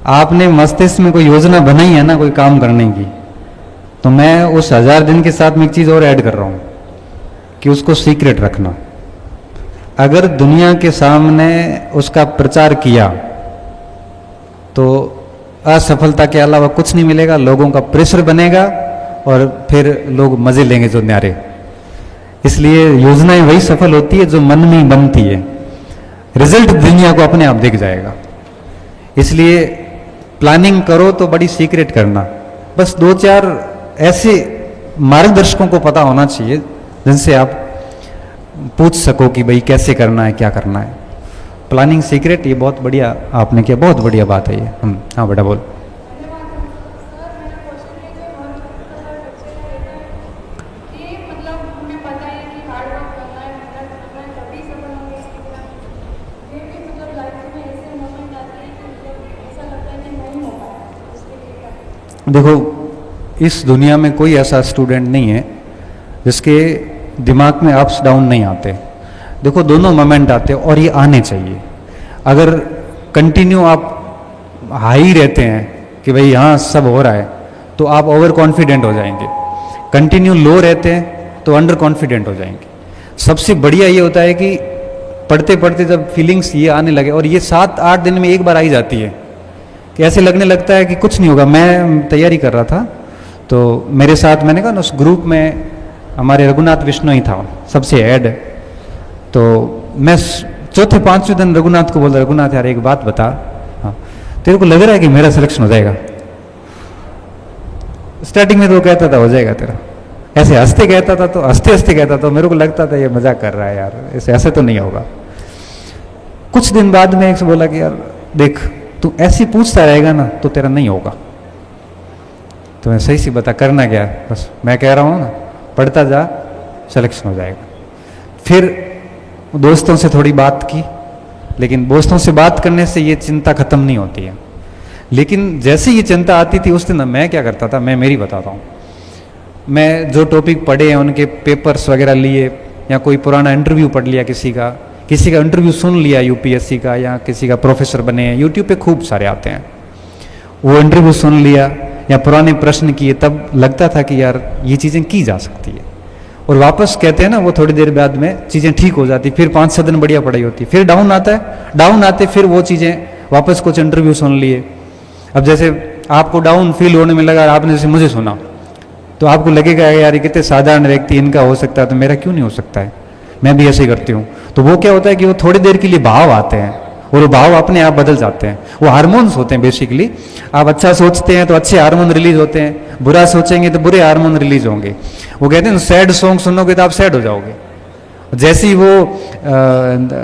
आपने मस्तिष्क में कोई योजना बनाई है ना कोई काम करने की, तो मैं उस 1000 दिन के साथ में एक चीज़ और ऐड कर रहा हूँ कि उसको सीक्रेट रखना। अगर दुनिया के सामने उसका प्रचार किया तो असफलता के अलावा कुछ नहीं मिलेगा, लोगों का प्रेशर बनेगा और फिर लोग मजे लेंगे जो न्यारे। इसलिए योजनाएं वही सफल होती है जो मन में ही बनती है, रिजल्ट दुनिया को अपने आप दिख जाएगा। इसलिए प्लानिंग करो तो बड़ी सीक्रेट करना, बस 2-4 ऐसे मार्गदर्शकों को पता होना चाहिए जिनसे आप पूछ सको कि भाई कैसे करना है, क्या करना है। प्लानिंग सीक्रेट, ये बहुत बढ़िया आपने किया, बहुत बढ़िया बात है ये। हाँ बेटा बोल। देखो, इस दुनिया में कोई ऐसा स्टूडेंट नहीं है जिसके दिमाग में अप्स डाउन नहीं आते। देखो, दोनों मोमेंट आते हैं और ये आने चाहिए। अगर कंटिन्यू आप हाई रहते हैं कि भाई हाँ सब हो रहा है, तो आप ओवर कॉन्फिडेंट हो जाएंगे। कंटिन्यू लो रहते हैं तो अंडर कॉन्फिडेंट हो जाएंगे। सबसे बढ़िया ये होता है कि पढ़ते पढ़ते जब फीलिंग्स ये आने लगे, और ये 7-8 दिन में एक बार आई जाती है कि ऐसे लगने लगता है कि कुछ नहीं होगा। मैं तैयारी कर रहा था तो मेरे साथ, मैंने कहा ना, उस ग्रुप में हमारे रघुनाथ विष्णु ही था सबसे हेड। तो मैं 4थे-5वें दिन रघुनाथ को बोल रहा, रघुनाथ यार एक बात बता, हाँ तेरे को लग रहा है कि मेरा सिलेक्शन हो जाएगा? स्टार्टिंग में तो वो कहता था हो जाएगा तेरा, ऐसे हंसते कहता था, तो हंसते हंसते कहता था। मेरे को लगता था ये मजाक कर रहा है यार, ऐसे तो नहीं होगा। कुछ दिन बाद में एक से बोला कि यार देख, तू ऐसे पूछता रहेगा ना तो तेरा नहीं होगा। तो मैं सही सी बता करना क्या, बस मैं कह रहा हूँ ना, पढ़ता जा, सिलेक्शन हो जाएगा। फिर दोस्तों से थोड़ी बात की, लेकिन दोस्तों से बात करने से ये चिंता खत्म नहीं होती है। लेकिन जैसे ये चिंता आती थी उस दिन मैं क्या करता था, मैं मेरी बताता हूँ। मैं जो टॉपिक पढ़े हैं उनके पेपर्स वगैरह लिए, या कोई पुराना इंटरव्यू पढ़ लिया, किसी का इंटरव्यू सुन लिया यूपीएससी का, या किसी का प्रोफेसर बने हैं, यूट्यूब पे खूब सारे आते हैं, वो इंटरव्यू सुन लिया या पुराने प्रश्न किए। तब लगता था कि यार ये चीज़ें की जा सकती है। और वापस कहते हैं ना, वो थोड़ी देर बाद में चीज़ें ठीक हो जाती, फिर 5-6 दिन बढ़िया पढ़ाई होती, फिर डाउन आता है, डाउन आते फिर वो चीज़ें वापस कुछ इंटरव्यू सुन लिए। अब जैसे आपको डाउन फील होने में लगा, आपने जैसे मुझे सुना, तो आपको लगेगा यार ये कितने साधारण व्यक्ति, इनका हो सकता है तो मेरा क्यों नहीं हो सकता है, मैं भी ऐसे ही करती हूँ। तो वो क्या होता है कि वो थोड़ी देर के लिए भाव आते हैं और वो भाव अपने आप बदल जाते हैं। वो हार्मोन्स होते हैं बेसिकली। आप अच्छा सोचते हैं तो अच्छे हार्मोन रिलीज होते हैं, बुरा सोचेंगे तो बुरे हार्मोन रिलीज होंगे। वो कहते हैं सैड सॉन्ग सुनोगे तो आप सैड हो जाओगे। जैसे ही वो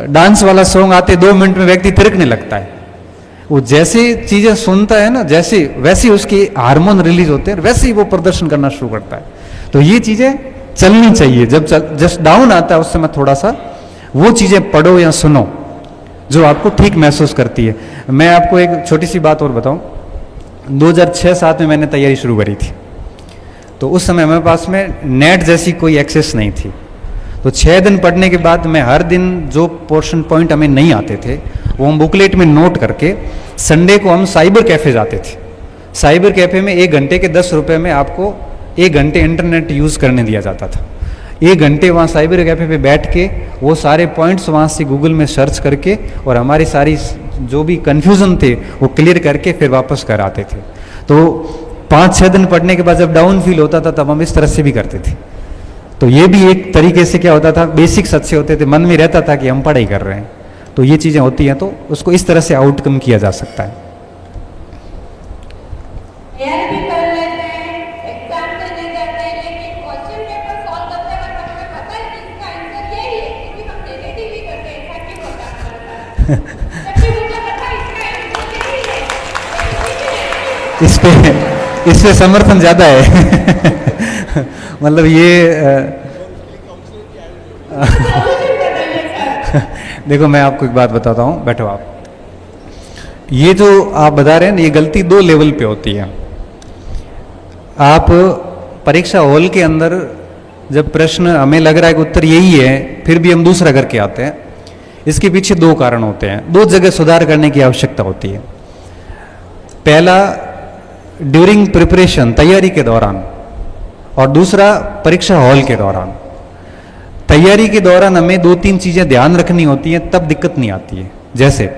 डांस वाला सॉन्ग आते 2 मिनट में व्यक्ति थिरकने लगता है। वो जैसे चीजें सुनता है ना, जैसे वैसे उसके हार्मोन रिलीज होते हैं, वैसे ही वो प्रदर्शन करना शुरू करता है। तो ये चीजें चलनी चाहिए। जब जस्ट डाउन आता है उस समय थोड़ा सा वो चीजें पढ़ो या सुनो जो आपको ठीक महसूस करती है। मैं आपको एक छोटी सी बात और बताऊं, 2006-7 में मैंने तैयारी शुरू करी थी। तो उस समय मेरे पास में नेट जैसी कोई एक्सेस नहीं थी। तो 6 दिन पढ़ने के बाद मैं हर दिन जो पोर्शन पॉइंट हमें नहीं आते थे वो हम बुकलेट में नोट करके, संडे को हम साइबर कैफ़े जाते थे। साइबर कैफ़े में 1 घंटे के 10 रुपये में आपको 1 घंटे इंटरनेट यूज़ करने दिया जाता था। 1 घंटे वहाँ साइबर कैफ़े पे बैठ के वो सारे पॉइंट्स वहाँ से गूगल में सर्च करके और हमारी सारी जो भी कन्फ्यूज़न थे वो क्लियर करके फिर वापस कर आते थे। तो 5-6 दिन पढ़ने के बाद जब डाउन फील होता था तब हम इस तरह से भी करते थे। तो ये भी एक तरीके से क्या होता था, बेसिक्स अच्छे होते थे, मन में रहता था कि हम पढ़ाई कर रहे हैं। तो ये चीज़ें होती हैं तो उसको इस तरह से आउटकम किया जा सकता है। इस पे समर्थन ज्यादा है। मतलब ये देखो मैं आपको एक बात बताता हूँ, बैठो आप। ये जो आप बता रहे हैं ना, ये गलती 2 लेवल पे होती है। आप परीक्षा हॉल के अंदर जब प्रश्न हमें लग रहा है कि उत्तर यही है, फिर भी हम दूसरा करके आते हैं, इसके पीछे दो कारण होते हैं, दो जगह सुधार करने की आवश्यकता होती है। पहला ड्यूरिंग प्रिपरेशन, तैयारी के दौरान, और दूसरा परीक्षा हॉल के दौरान। तैयारी के दौरान हमें दो तीन चीजें ध्यान रखनी होती हैं, तब दिक्कत नहीं आती है। जैसे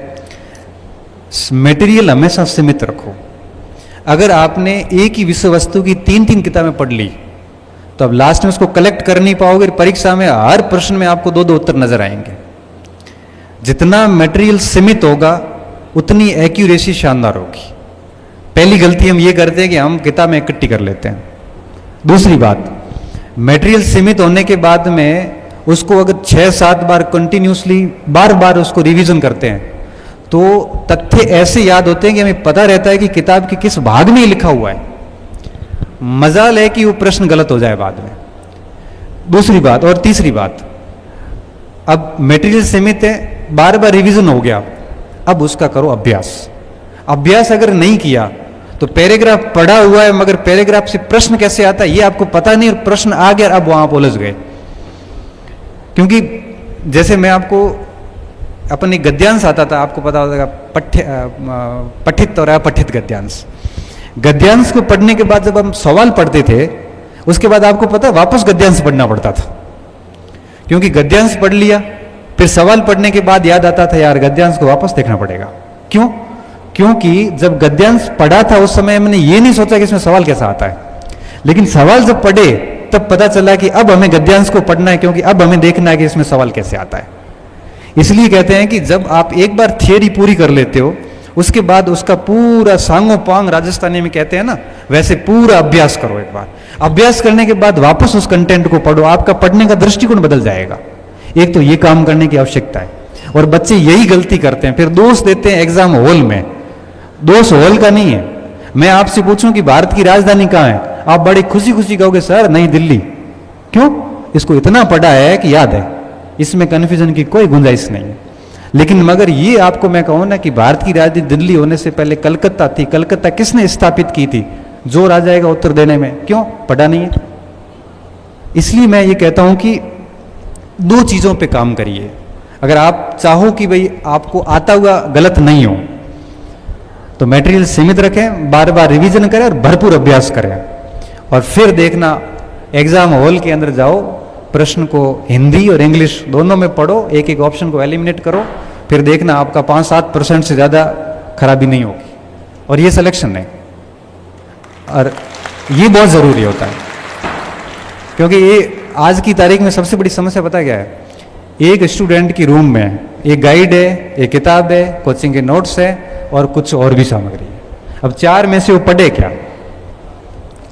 मटेरियल हमेशा सीमित रखो। अगर आपने एक ही विषय वस्तु की तीन तीन किताबें पढ़ ली तो अब लास्ट में उसको कलेक्ट कर नहीं पाओगे, परीक्षा में हर प्रश्न में आपको दो दो उत्तर नजर आएंगे। जितना मटेरियल सीमित होगा उतनी एक्यूरेसी शानदार होगी। पहली गलती हम ये करते हैं कि हम किताबें इकट्ठी कर लेते हैं। दूसरी बात, मटेरियल सीमित होने के बाद में उसको अगर 6-7 बार कंटिन्यूसली बार बार उसको रिवीजन करते हैं तो तथ्य ऐसे याद होते हैं कि हमें पता रहता है कि किताब के किस भाग में लिखा हुआ है। मजाल है कि वो प्रश्न गलत हो जाए बाद में। दूसरी बात, और तीसरी बात, अब मटेरियल सीमित है, बार बार रिवीजन हो गया, अब उसका करो अभ्यास। अभ्यास अगर नहीं किया तो पैराग्राफ पढ़ा हुआ है मगर पैराग्राफ से प्रश्न कैसे आता है ये आपको पता नहीं, और प्रश्न आ गया अब वहां आप उलझ गए। क्योंकि जैसे मैं आपको अपन एक गद्यांश आता था, आपको पता होगा, पठित और अपठित गद्यांश। गद्यांश को पढ़ने के बाद जब हम सवाल पढ़ते थे उसके बाद आपको पता वापस गद्यांश पढ़ना पड़ता था, क्योंकि गद्यांश पढ़ लिया फिर सवाल पढ़ने के बाद याद आता था यार गद्यांश को वापस देखना पड़ेगा। क्यों? क्योंकि जब गद्यांश पढ़ा था उस समय मैंने ये नहीं सोचा कि इसमें सवाल कैसा आता है, लेकिन सवाल जब पढ़े तब पता चला कि अब हमें गद्यांश को पढ़ना है, क्योंकि अब हमें देखना है कि इसमें सवाल कैसे आता है। इसलिए कहते हैं कि जब आप एक बार थियरी पूरी कर लेते हो उसके बाद उसका पूरा सांगो पांग, राजस्थानी में कहते हैं ना, वैसे पूरा अभ्यास करो। एक बार अभ्यास करने के बाद वापस उस कंटेंट को पढ़ो, आपका पढ़ने का दृष्टिकोण बदल जाएगा। एक तो ये काम करने की आवश्यकता है। और बच्चे यही गलती करते हैं, फिर दोष देते हैं एग्जाम हॉल में। दोष हॉल का नहीं है। मैं आपसे पूछूं कि भारत की राजधानी कहाँ है, आप बड़ी खुशी खुशी कहोगे सर नई दिल्ली। क्यों? इसको इतना पढ़ा है कि याद है, इसमें कन्फ्यूजन की कोई गुंजाइश नहीं है। लेकिन मगर ये आपको मैं कहूं ना कि भारत की राजधानी दिल्ली होने से पहले कलकत्ता थी। कलकत्ता किसने स्थापित की थी? जोर आ जाएगा उत्तर देने में। क्यों? पढ़ा नहीं है। इसलिए मैं ये कहता हूं कि दो चीजों पे काम करिए। अगर आप चाहो कि भाई आपको आता हुआ गलत नहीं हो तो मटेरियल सीमित रखें, बार बार रिवीजन करें और भरपूर अभ्यास करें, और फिर देखना एग्जाम हॉल के अंदर जाओ, प्रश्न को हिंदी और इंग्लिश दोनों में पढ़ो, एक एक ऑप्शन को एलिमिनेट करो, फिर देखना आपका 5-7% से ज़्यादा खराबी नहीं होगी। और ये सिलेक्शन है, और ये बहुत ज़रूरी होता है, क्योंकि ये आज की तारीख में सबसे बड़ी समस्या पता क्या है? एक स्टूडेंट की रूम में एक गाइड है, एक किताब है, कोचिंग के नोट्स है और कुछ और भी सामग्री है। अब 4 में से वो पढ़े क्या?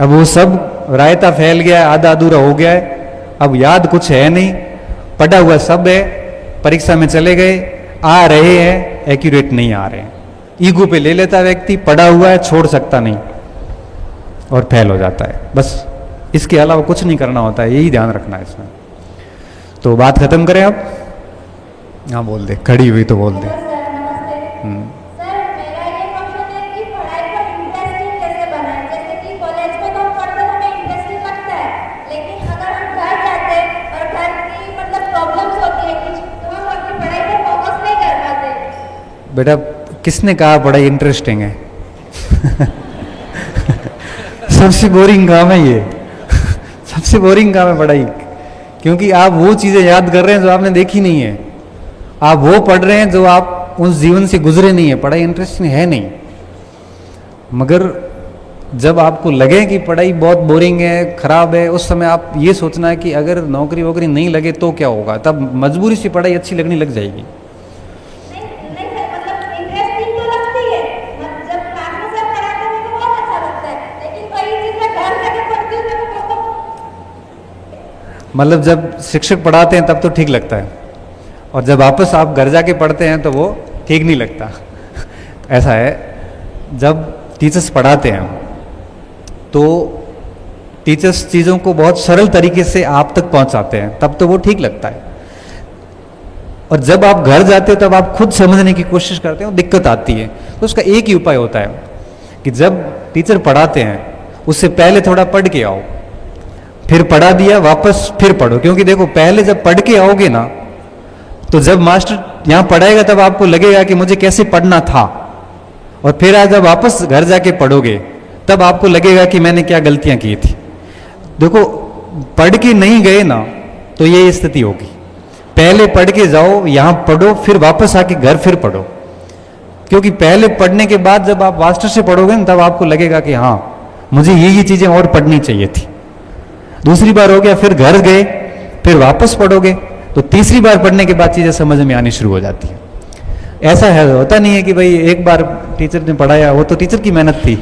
अब वो सब रायता फैल गया है, आधा अधूरा हो गया है, अब याद कुछ है नहीं, पढ़ा हुआ सब है, परीक्षा में चले गए, आ रहे हैं, एक्यूरेट नहीं आ रहे हैं। ईगो पे ले लेता व्यक्ति, पढ़ा हुआ है छोड़ सकता नहीं और फेल हो जाता है। बस इसके अलावा कुछ नहीं करना होता है, यही ध्यान रखना है इसमें। तो बात खत्म करें अब? हाँ बोल दे, खड़ी हुई तो बोल दे। बेटा किसने कहा पढ़ाई इंटरेस्टिंग है? सबसे बोरिंग काम है ये। सबसे बोरिंग काम है पढ़ाई, क्योंकि आप वो चीजें याद कर रहे हैं जो आपने देखी नहीं है, आप वो पढ़ रहे हैं जो आप उस जीवन से गुजरे नहीं है। पढ़ाई इंटरेस्टिंग है नहीं। मगर जब आपको लगे कि पढ़ाई बहुत बोरिंग है, खराब है, उस समय आप ये सोचना है कि अगर नौकरी वोकरी नहीं लगे तो क्या होगा, तब मजबूरी से पढ़ाई अच्छी लगने लग जाएगी। मतलब जब शिक्षक पढ़ाते हैं तब तो ठीक लगता है, और जब वापस आप घर जाके पढ़ते हैं तो वो ठीक नहीं लगता। ऐसा है, जब टीचर्स पढ़ाते हैं तो टीचर्स चीज़ों को बहुत सरल तरीके से आप तक पहुंचाते हैं, तब तो वो ठीक लगता है। और जब आप घर जाते हो तब आप खुद समझने की कोशिश करते हो, दिक्कत आती है। तो उसका एक ही उपाय होता है कि जब टीचर पढ़ाते हैं उससे पहले थोड़ा पढ़ के आओ, फिर पढ़ा दिया वापस फिर पढ़ो। क्योंकि देखो पहले जब पढ़ के आओगे ना, तो जब मास्टर यहाँ पढ़ाएगा तब आपको लगेगा कि मुझे कैसे पढ़ना था, और फिर आज जब वापस घर जाके पढ़ोगे तब आपको लगेगा कि मैंने क्या गलतियां की थी। देखो पढ़ के नहीं गए ना तो ये स्थिति होगी। पहले पढ़ के जाओ, यहाँ पढ़ो, फिर वापस आके घर फिर पढ़ो। क्योंकि पहले पढ़ने के बाद जब आप मास्टर से पढ़ोगे ना तब आपको लगेगा कि हाँ मुझे ये चीजें और पढ़नी चाहिए थी। दूसरी बार हो गया, फिर घर गए, फिर वापस पढ़ोगे, तो तीसरी बार पढ़ने के बाद चीजें समझ में आनी शुरू हो जाती है। ऐसा है, होता नहीं है कि भाई एक बार टीचर ने पढ़ाया, वो तो टीचर की मेहनत थी,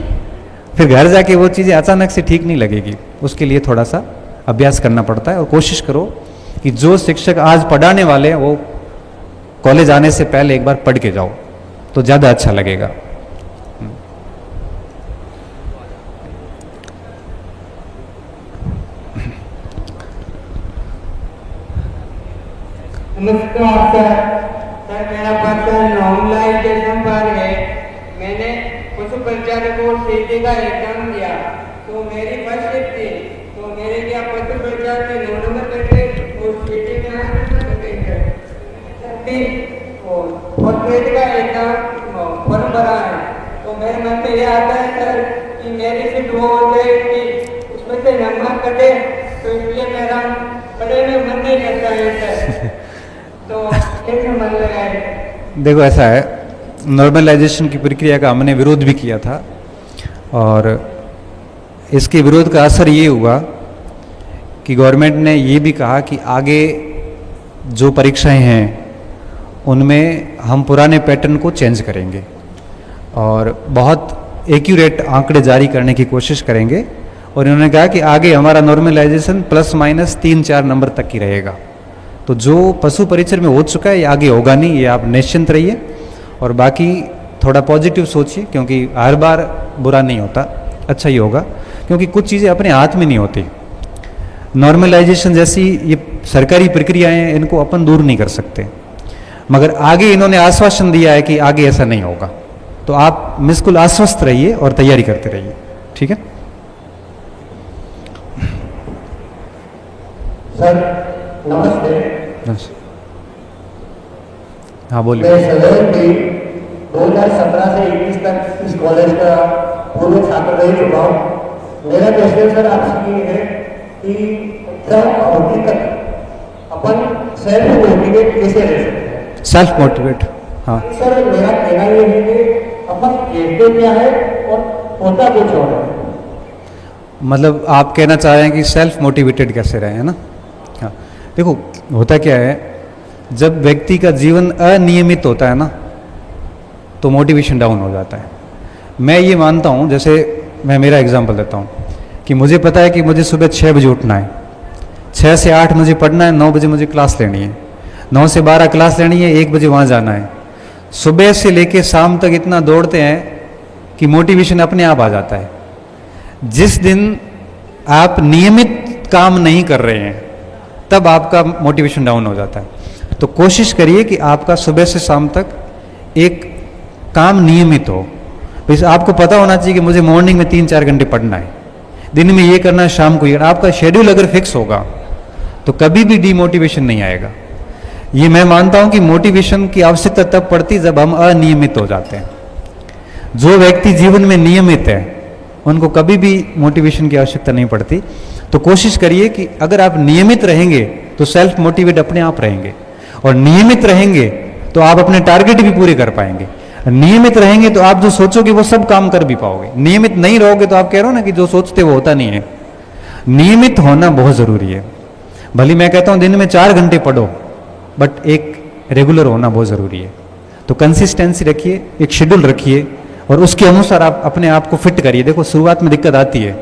फिर घर जाके वो चीज़ें अचानक से ठीक नहीं लगेगी। उसके लिए थोड़ा सा अभ्यास करना पड़ता है। और कोशिश करो कि जो शिक्षक आज पढ़ाने वाले हैं वो कॉलेज आने से पहले एक बार पढ़ के जाओ तो ज़्यादा अच्छा लगेगा। नमस्कार सर, मेरा पर्सन नॉर्मलाइजेशन पर है। मैंने पशु परिचारक और सीटी का एग्जाम दिया तो मेरी फर्स्ट शिफ्ट थी, तो मेरे क्या पशु परिचार में 9 नंबर कटे और सीटी में 8 नंबर कटे। और फर्स्ट ग्रेड का एग्जाम फॉर्म भरा है, तो मेरे मन में यह आता है सर कि मेरी शिफ्ट वो हो जाए कि उसमें से नंबर कटे, तो इसलिए मेरा पढ़ने में मन नहीं करता है सर। तो कैसे मन लगाए? देखो ऐसा है, नॉर्मलाइजेशन की प्रक्रिया का हमने विरोध भी किया था, और इसके विरोध का असर ये हुआ कि गवर्नमेंट ने ये भी कहा कि आगे जो परीक्षाएं हैं उनमें हम पुराने पैटर्न को चेंज करेंगे और बहुत एक्यूरेट आंकड़े जारी करने की कोशिश करेंगे। और इन्होंने कहा कि आगे हमारा नॉर्मलाइजेशन ±3-4 नंबर तक ही रहेगा। तो जो पशु परिचर में हो चुका है ये आगे होगा नहीं, ये आप निश्चिंत रहिए। और बाकी थोड़ा पॉजिटिव सोचिए, क्योंकि हर बार बुरा नहीं होता, अच्छा ही होगा। क्योंकि कुछ चीज़ें अपने हाथ में नहीं होती। नॉर्मलाइजेशन जैसी ये सरकारी प्रक्रियाएं हैं, इनको अपन दूर नहीं कर सकते, मगर आगे इन्होंने आश्वासन दिया है कि आगे ऐसा नहीं होगा। तो आप बिल्कुल आश्वस्त रहिए और तैयारी करते रहिए, ठीक है। सर नमस्ते। हाँ बोलिए। मैं सदैव की 2017 से 21 तक इस कॉलेज का पूर्व छात्र रह चुका हूँ। मेरा क्वेश्चन सर आपसे ये है कि अपन सेल्फ मोटिवेट कैसे रह सकते हैं? सेल्फ मोटिवेट, हाँ सर मेरा कहना ये है कि अपन कहते क्या है और होता कुछ और है। मतलब आप कहना चाह रहे हैं कि सेल्फ मोटिवेटेड कैसे रहे, है ना। हाँ देखो होता क्या है, जब व्यक्ति का जीवन अनियमित होता है ना तो मोटिवेशन डाउन हो जाता है। मैं ये मानता हूँ, जैसे मैं मेरा एग्जांपल देता हूँ कि मुझे पता है कि मुझे सुबह 6 बजे उठना है, 6 से 8 मुझे पढ़ना है, 9 बजे मुझे क्लास लेनी है, 9 से 12 क्लास लेनी है, 1 बजे वहाँ जाना है। सुबह से लेके शाम तक इतना दौड़ते हैं कि मोटिवेशन अपने आप आ जाता है। जिस दिन आप नियमित काम नहीं कर रहे हैं तब आपका मोटिवेशन डाउन हो जाता है। तो कोशिश करिए कि आपका सुबह से शाम तक एक काम नियमित हो। बस आपको पता होना चाहिए कि मुझे मॉर्निंग में 3-4 घंटे पढ़ना है, दिन में ये करना है, शाम को ये। आपका शेड्यूल अगर फिक्स होगा तो कभी भी डिमोटिवेशन नहीं आएगा। ये मैं मानता हूं कि मोटिवेशन की आवश्यकता तब पड़ती जब हम अनियमित हो जाते हैं। जो व्यक्ति जीवन में नियमित है उनको कभी भी मोटिवेशन की आवश्यकता नहीं पड़ती। तो कोशिश करिए कि अगर आप नियमित रहेंगे तो सेल्फ मोटिवेट अपने आप रहेंगे, और नियमित रहेंगे तो आप अपने टारगेट भी पूरे कर पाएंगे। नियमित रहेंगे तो आप जो सोचोगे वो सब काम कर भी पाओगे। नियमित नहीं रहोगे तो आप कह रहे हो ना कि जो सोचते वो होता नहीं है। नियमित होना बहुत जरूरी है। भले मैं कहता हूं दिन में 4 घंटे पढ़ो, बट एक रेगुलर होना बहुत जरूरी है। तो कंसिस्टेंसी रखिए, एक शेड्यूल रखिए और उसके अनुसार आप अपने आप को फिट करिए। देखो शुरुआत में दिक्कत आती है,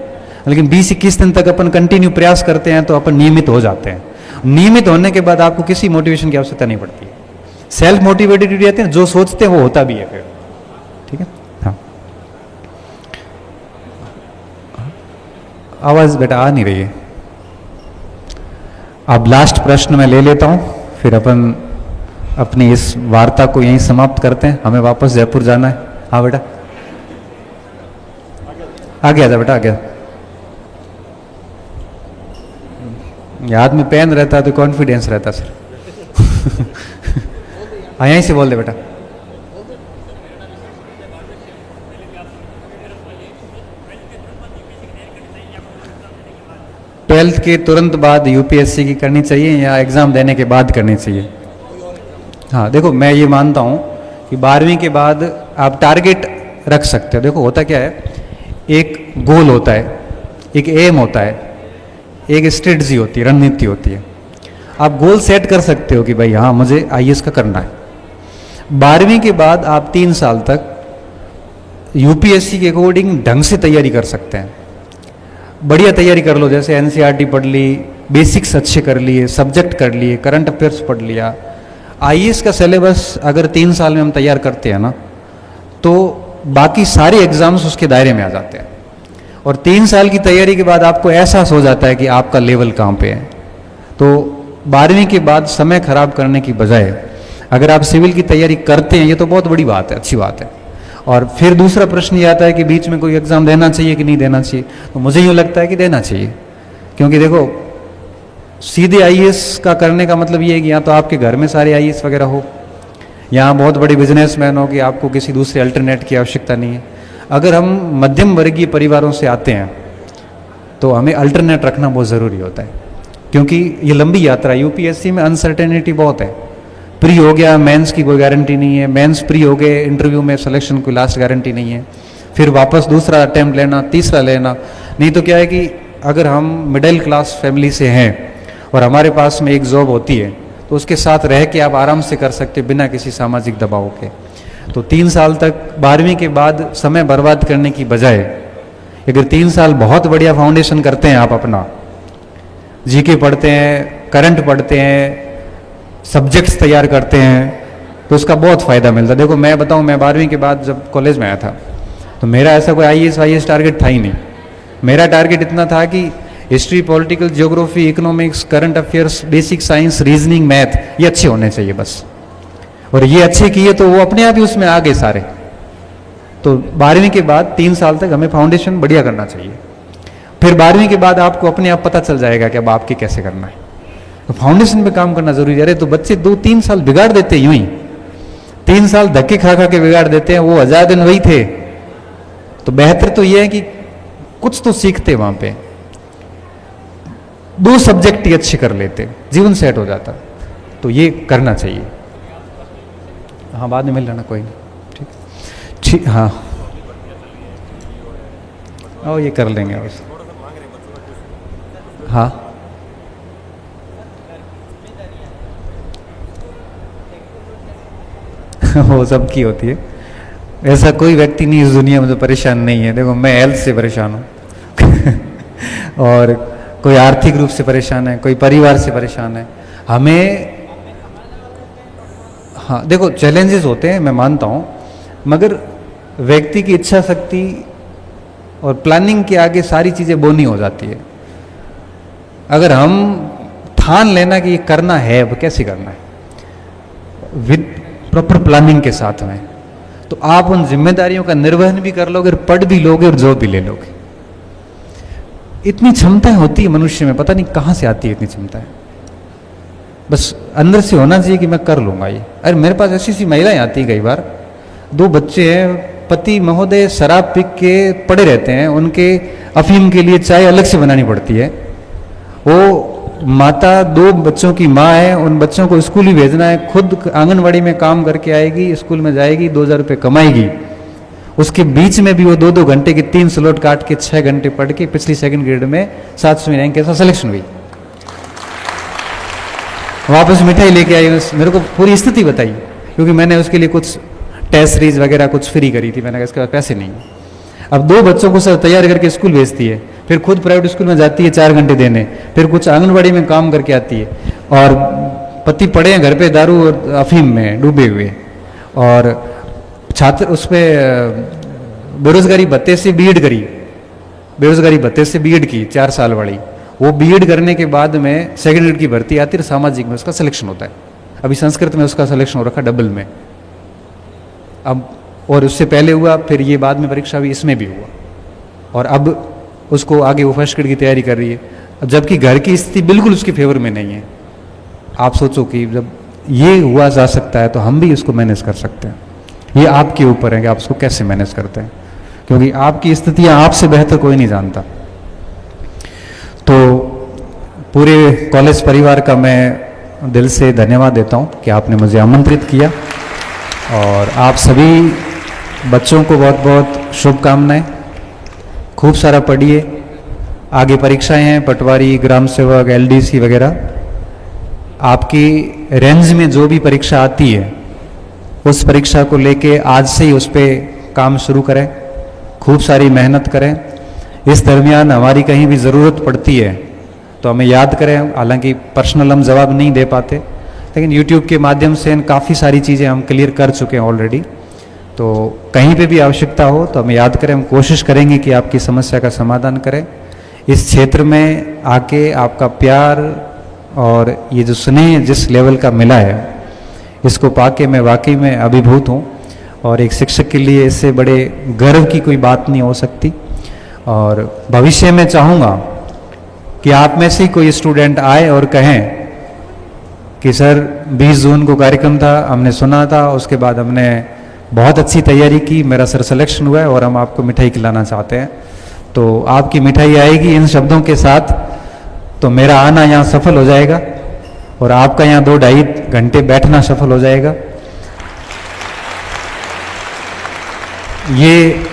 लेकिन 20-21 दिन तक अपन कंटिन्यू प्रयास करते हैं तो अपन नियमित हो जाते हैं। नियमित होने के बाद आपको किसी मोटिवेशन की आवश्यकता नहीं पड़ती है। सेल्फ मोटिवेटेड रहते हैं, जो सोचते हैं वो होता भी है फिर, ठीक है। हाँ आवाज बेटा आ नहीं रही है। अब लास्ट प्रश्न मैं ले लेता हूं, फिर अपन अपनी इस वार्ता को यहीं समाप्त करते हैं। हमें वापस जयपुर जाना है। हाँ बेटा आ गया था, बेटा आ गया। ये हाथ में पेन रहता है तो कॉन्फिडेंस रहता सर। हाँ यहीं से बोल दे बेटा। ट्वेल्थ के तुरंत बाद यूपीएससी की करनी चाहिए या एग्ज़ाम देने के बाद करनी चाहिए? हाँ देखो, मैं ये मानता हूँ कि 12वीं के बाद आप टारगेट रख सकते हो। देखो होता क्या है, एक गोल होता है, एक एम होता है, एक स्ट्रेटजी होती है, रणनीति होती है। आप गोल सेट कर सकते हो कि भाई हाँ मुझे आईएएस का करना है। 12वीं के बाद आप 3 साल तक यूपीएससी के अकॉर्डिंग ढंग से तैयारी कर सकते हैं। बढ़िया तैयारी कर लो, जैसे एनसीईआरटी पढ़ ली, बेसिक्स अच्छे कर लिए, सब्जेक्ट कर लिए, करंट अफेयर्स पढ़ लिया। आईएएस का सिलेबस अगर 3 साल में हम तैयार करते हैं ना, तो बाकी सारे एग्जाम्स उसके दायरे में आ जाते हैं। और 3 साल की तैयारी के बाद आपको एहसास हो जाता है कि आपका लेवल कहाँ पे है। तो 12वीं के बाद समय खराब करने की बजाय अगर आप सिविल की तैयारी करते हैं, ये तो बहुत बड़ी बात है, अच्छी बात है। और फिर दूसरा प्रश्न ये आता है कि बीच में कोई एग्ज़ाम देना चाहिए कि नहीं देना चाहिए। तो मुझे यूँ लगता है कि देना चाहिए, क्योंकि देखो सीधे आईएएस का करने का मतलब ये है कि या तो आपके घर में सारे आईएएस वगैरह हो, यहाँ बहुत बड़े बिजनेसमैन हो कि आपको किसी दूसरे अल्टरनेट की आवश्यकता नहीं है। अगर हम मध्यम वर्गीय परिवारों से आते हैं तो हमें अल्टरनेट रखना बहुत ज़रूरी होता है, क्योंकि ये लंबी यात्रा, यूपीएससी में अनसर्टेनिटी बहुत है। प्री हो गया, मेंस की कोई गारंटी नहीं है, मेंस प्री हो गए, इंटरव्यू में सिलेक्शन की लास्ट गारंटी नहीं है, फिर वापस दूसरा अटैम्प्ट लेना, तीसरा लेना। नहीं तो क्या है कि अगर हम मिडिल क्लास फैमिली से हैं और हमारे पास में एक जॉब होती है तो उसके साथ रह के आप आराम से कर सकते बिना किसी सामाजिक दबाव के। तो 3 साल तक 12वीं के बाद समय बर्बाद करने की बजाय अगर 3 साल बहुत बढ़िया फाउंडेशन करते हैं, आप अपना जीके पढ़ते हैं, करंट पढ़ते हैं, सब्जेक्ट्स तैयार करते हैं, तो उसका बहुत फ़ायदा मिलता है। देखो मैं बताऊं, मैं 12वीं के बाद जब कॉलेज में आया था तो मेरा ऐसा कोई आईएएस टारगेट था ही नहीं। मेरा टारगेट इतना था कि history, political, geography, economics, current affairs, basic science, reasoning, math, ये अच्छे होने चाहिए बस। और ये अच्छे किए तो वो अपने आप ही उसमें आ गए सारे। तो 12वीं के बाद 3 साल तक हमें फाउंडेशन बढ़िया करना चाहिए। फिर 12वीं के बाद आपको अपने आप पता चल जाएगा कि अब आपके कैसे करना है। तो फाउंडेशन पे काम करना जरूरी है। अरे तो बच्चे 2-3 साल बिगाड़ देते यूं ही, 3 साल धक्के खा खा के बिगाड़ देते हैं, वो 1000 दिन वही थे। तो बेहतर तो ये है कि कुछ तो सीखते वहां पे, 2 सब्जेक्ट ही अच्छे कर लेते, जीवन सेट हो जाता। तो ये करना चाहिए। हाँ बाद में मिल लेना, कोई नहीं, ठीक ठीक। हाँ और ये कर लेंगे बस। हाँ वो सबकी होती है, ऐसा कोई व्यक्ति नहीं इस दुनिया में जो परेशान नहीं है। देखो मैं हेल्थ से परेशान हूँ और कोई आर्थिक रूप से परेशान है, कोई परिवार से परेशान है। हमें हाँ देखो चैलेंजेस होते हैं, मैं मानता हूँ, मगर व्यक्ति की इच्छा शक्ति और प्लानिंग के आगे सारी चीज़ें बोनी हो जाती है। अगर हम ठान लेना कि ये करना है, अब कैसे करना है, विद प्रॉपर प्लानिंग के साथ में, तो आप उन जिम्मेदारियों का निर्वहन भी कर लोगे, पढ़ भी लोगे और जॉब भी ले लोगे। इतनी क्षमताएं होती है मनुष्य में, पता नहीं कहाँ से आती है इतनी क्षमताएं। बस अंदर से होना चाहिए कि मैं कर लूंगा ये। अरे मेरे पास ऐसी सी महिलाएं आती है, कई बार 2 बच्चे हैं, पति महोदय शराब पी के पड़े रहते हैं, उनके अफीम के लिए चाय अलग से बनानी पड़ती है। वो माता 2 बच्चों की माँ है, उन बच्चों को स्कूल ही भेजना है, खुद आंगनवाड़ी में काम करके आएगी, स्कूल में जाएगी, 2000 रुपये कमाएगी। उसके बीच में भी वो 2-2 घंटे के 3 स्लॉट काट के 6 घंटे पढ़ के पिछली 2nd ग्रेड में 7वीं रैंक के साथ सिलेक्शन हुई। वापस मिठाई लेके आई, मेरे को पूरी स्थिति बताई, क्योंकि मैंने उसके लिए कुछ टेस्ट सीरीज वगैरह कुछ फ्री करी थी। मैंने कहा इसके पास पैसे नहीं। अब 2 बच्चों को सब तैयार करके स्कूल भेजती है, फिर खुद प्राइवेट स्कूल में जाती है 4 घंटे देने, फिर कुछ आंगनबाड़ी में काम करके आती है, और पति पड़े हैं घर पे दारू और अफीम में डूबे हुए, और छात्र उस पर बेरोजगारी भत्ते से बीएड करी, बेरोजगारी भत्ते से बीएड की 4 साल वाली। वो बीएड करने के बाद में 2nd ग्रेड की भर्ती आती है, सामाजिक में उसका सिलेक्शन होता है। अभी संस्कृत में उसका सिलेक्शन हो रखा डबल में, अब और उससे पहले हुआ, फिर ये बाद में परीक्षा हुई, इसमें भी हुआ, और अब उसको आगे वो 1st ग्रेड की तैयारी कर रही है। जबकि घर की स्थिति बिल्कुल उसके फेवर में नहीं है। आप सोचो कि जब ये हुआ जा सकता है तो हम भी इसको मैनेज कर सकते हैं। ये आपके ऊपर है कि आप उसको कैसे मैनेज करते हैं, क्योंकि आपकी स्थितियां आपसे बेहतर कोई नहीं जानता। तो पूरे कॉलेज परिवार का मैं दिल से धन्यवाद देता हूं कि आपने मुझे आमंत्रित किया, और आप सभी बच्चों को बहुत बहुत शुभकामनाएं। खूब सारा पढ़िए, आगे परीक्षाएं हैं, पटवारी, ग्राम सेवक, एलडीसी वगैरह। आपकी रेंज में जो भी परीक्षा आती है उस परीक्षा को लेके आज से ही उस पर काम शुरू करें, खूब सारी मेहनत करें। इस दरमियान हमारी कहीं भी ज़रूरत पड़ती है तो हमें याद करें। हालांकि पर्सनल हम जवाब नहीं दे पाते, लेकिन यूट्यूब के माध्यम से काफ़ी सारी चीज़ें हम क्लियर कर चुके हैं ऑलरेडी। तो कहीं पे भी आवश्यकता हो तो हमें याद करें, हम कोशिश करेंगे कि आपकी समस्या का समाधान करें। इस क्षेत्र में आके आपका प्यार और ये जो स्नेह जिस लेवल का मिला है, इसको पाके मैं वाकई में अभिभूत हूँ, और एक शिक्षक के लिए इससे बड़े गर्व की कोई बात नहीं हो सकती। और भविष्य में चाहूँगा कि आप में से कोई स्टूडेंट आए और कहें कि सर 20 जून को कार्यक्रम था, हमने सुना था, उसके बाद हमने बहुत अच्छी तैयारी की, मेरा सर सिलेक्शन हुआ है और हम आपको मिठाई खिलाना चाहते हैं। तो आपकी मिठाई आएगी इन शब्दों के साथ, तो मेरा आना यहाँ सफल हो जाएगा और आपका यहाँ 2-2.5 घंटे बैठना सफल हो जाएगा। ये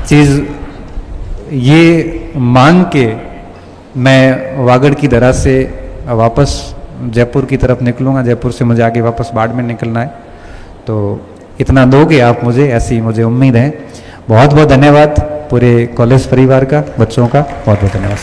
चीज़ ये मांग के मैं वागड़ की दरा से वापस जयपुर की तरफ निकलूँगा। जयपुर से मुझे आगे वापस बाड़मेर निकलना है, तो इतना दोगे आप मुझे, ऐसी मुझे उम्मीद है। बहुत बहुत धन्यवाद पूरे कॉलेज परिवार का, बच्चों का बहुत बहुत धन्यवाद।